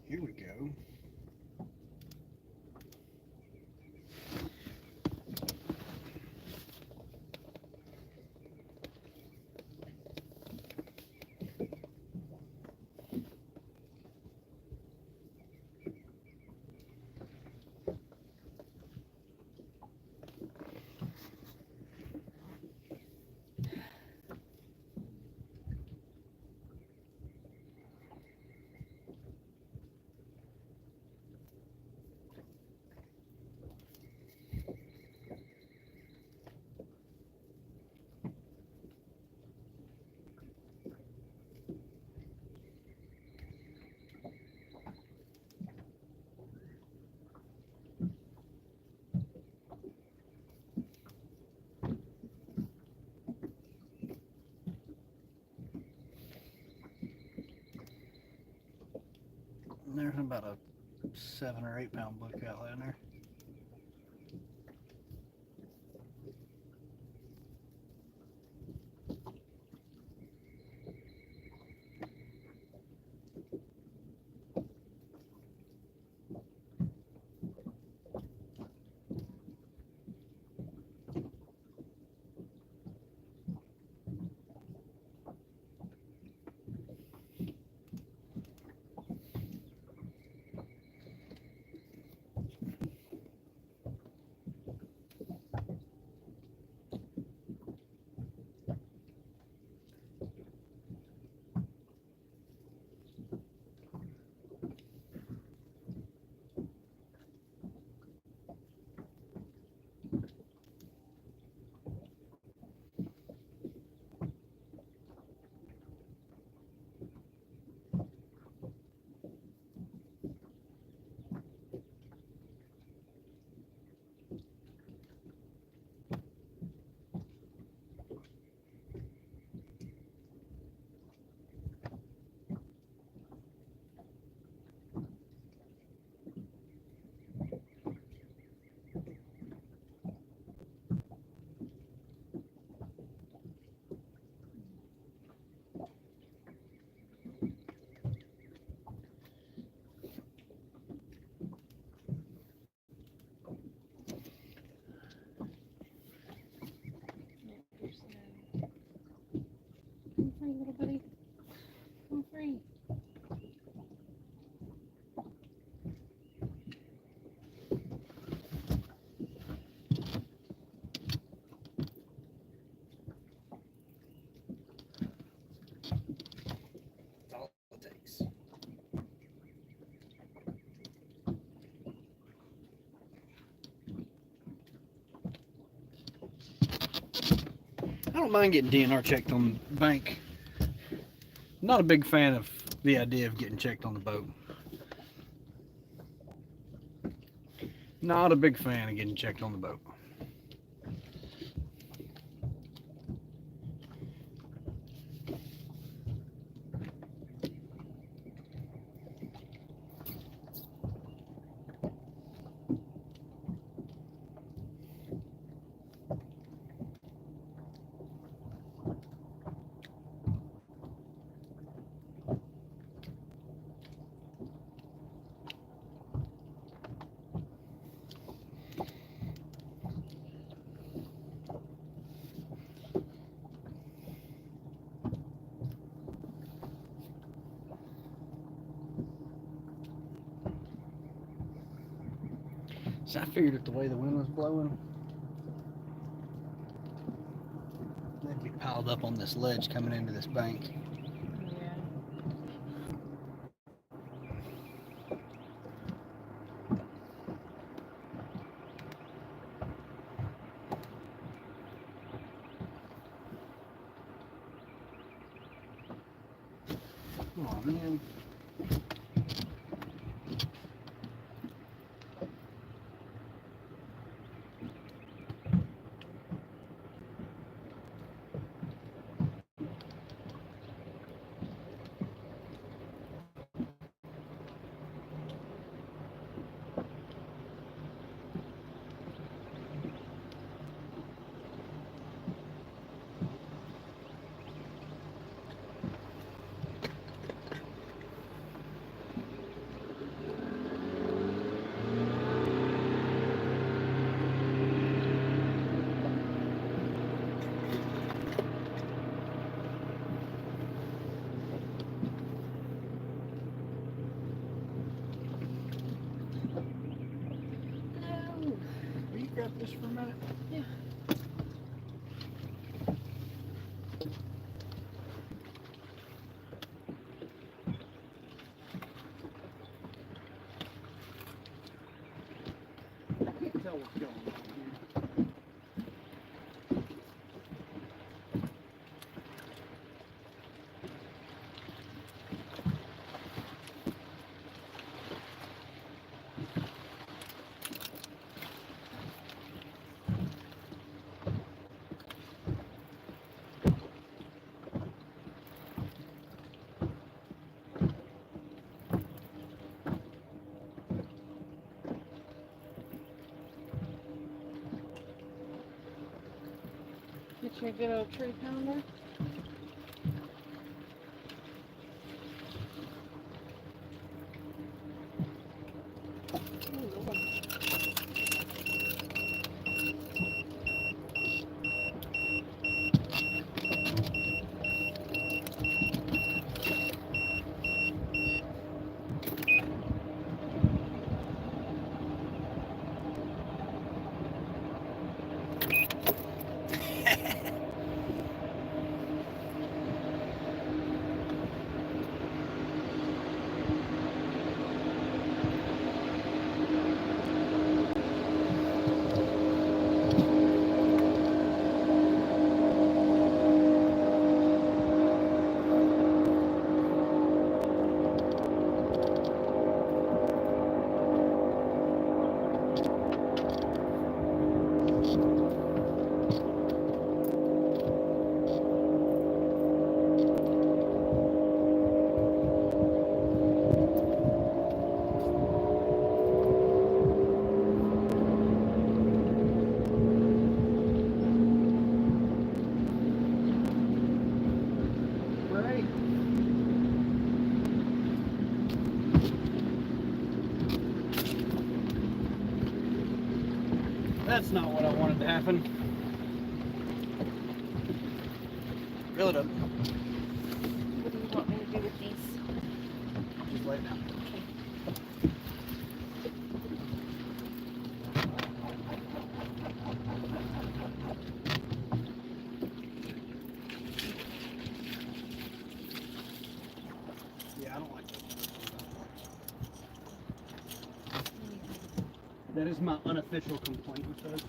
Here we go. 7 or 8 pound bluecat in there. Come free, little buddy. Come free. That's all it takes. I don't mind getting DNR checked on the bank. Not a big fan of the idea of getting checked on the boat. Not a big fan of getting checked on the boat. So I figured if the way the wind was blowing, they'd be piled up on this ledge coming into this bank. Yeah. Come on, man. No. Will you grab this for a minute? Yeah. I can't tell what's going on here. Get you a good old tree pounder. Right. That's not what I wanted to happen. Reel it up. What do you want me to do with these? Just lay it down. Yeah, I don't like that. That is my unofficial complaint with those.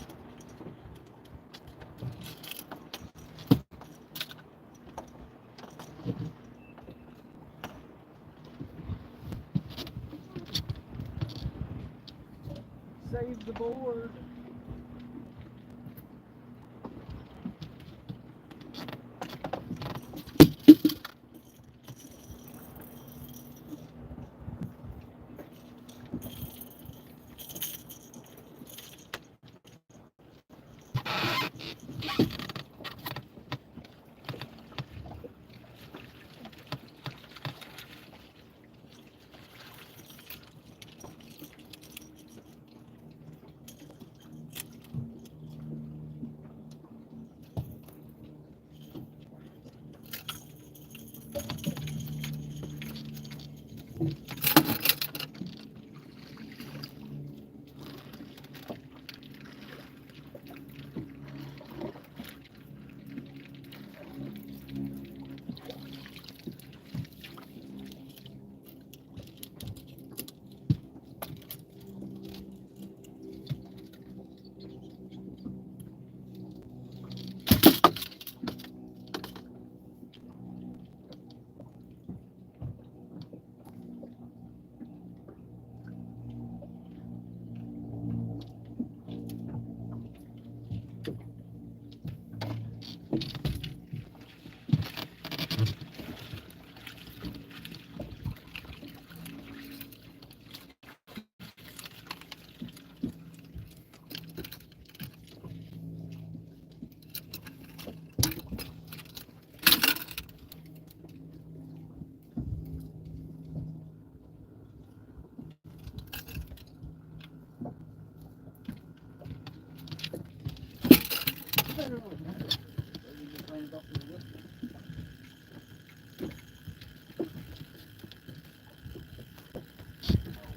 Save the board.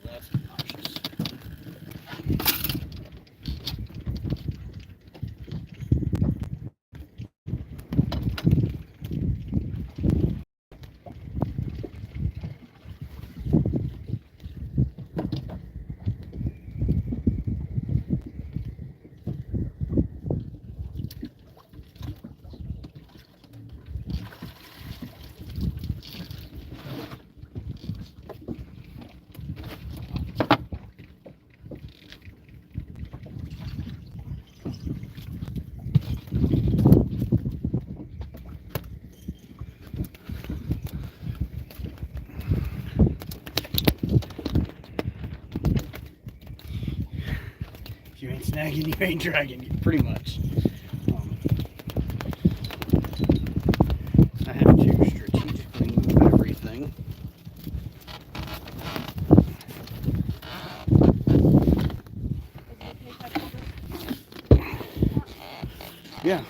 That's obnoxious. If you ain't snagging, you ain't dragging, pretty much. Yeah.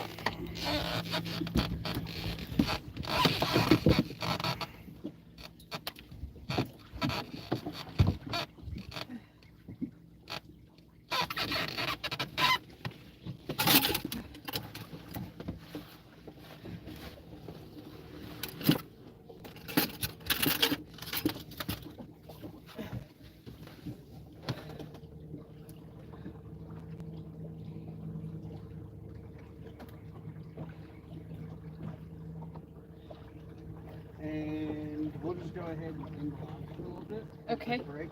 And we'll just go ahead and end the live for a little bit. Okay. Break.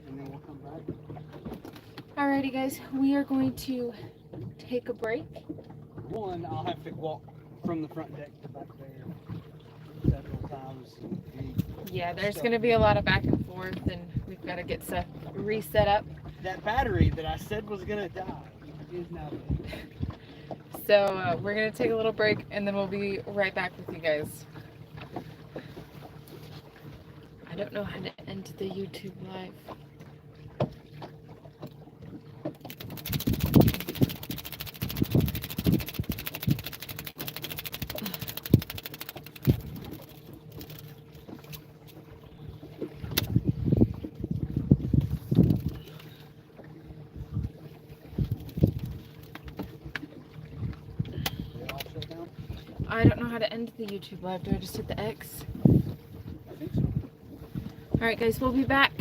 And then we'll come back. Alrighty, guys. We are going to take a break. One, I'll have to walk from the front deck to back there several times. Yeah, there's going to be a lot of back and forth, and we've got to get stuff reset up. That battery that I said was going to die is now dead. So we're going to take a little break, and then we'll be right back with you guys. I don't know how to end the YouTube live. I don't know how to end the YouTube live. Do I just hit the X? I think so. Alright guys, we'll be back.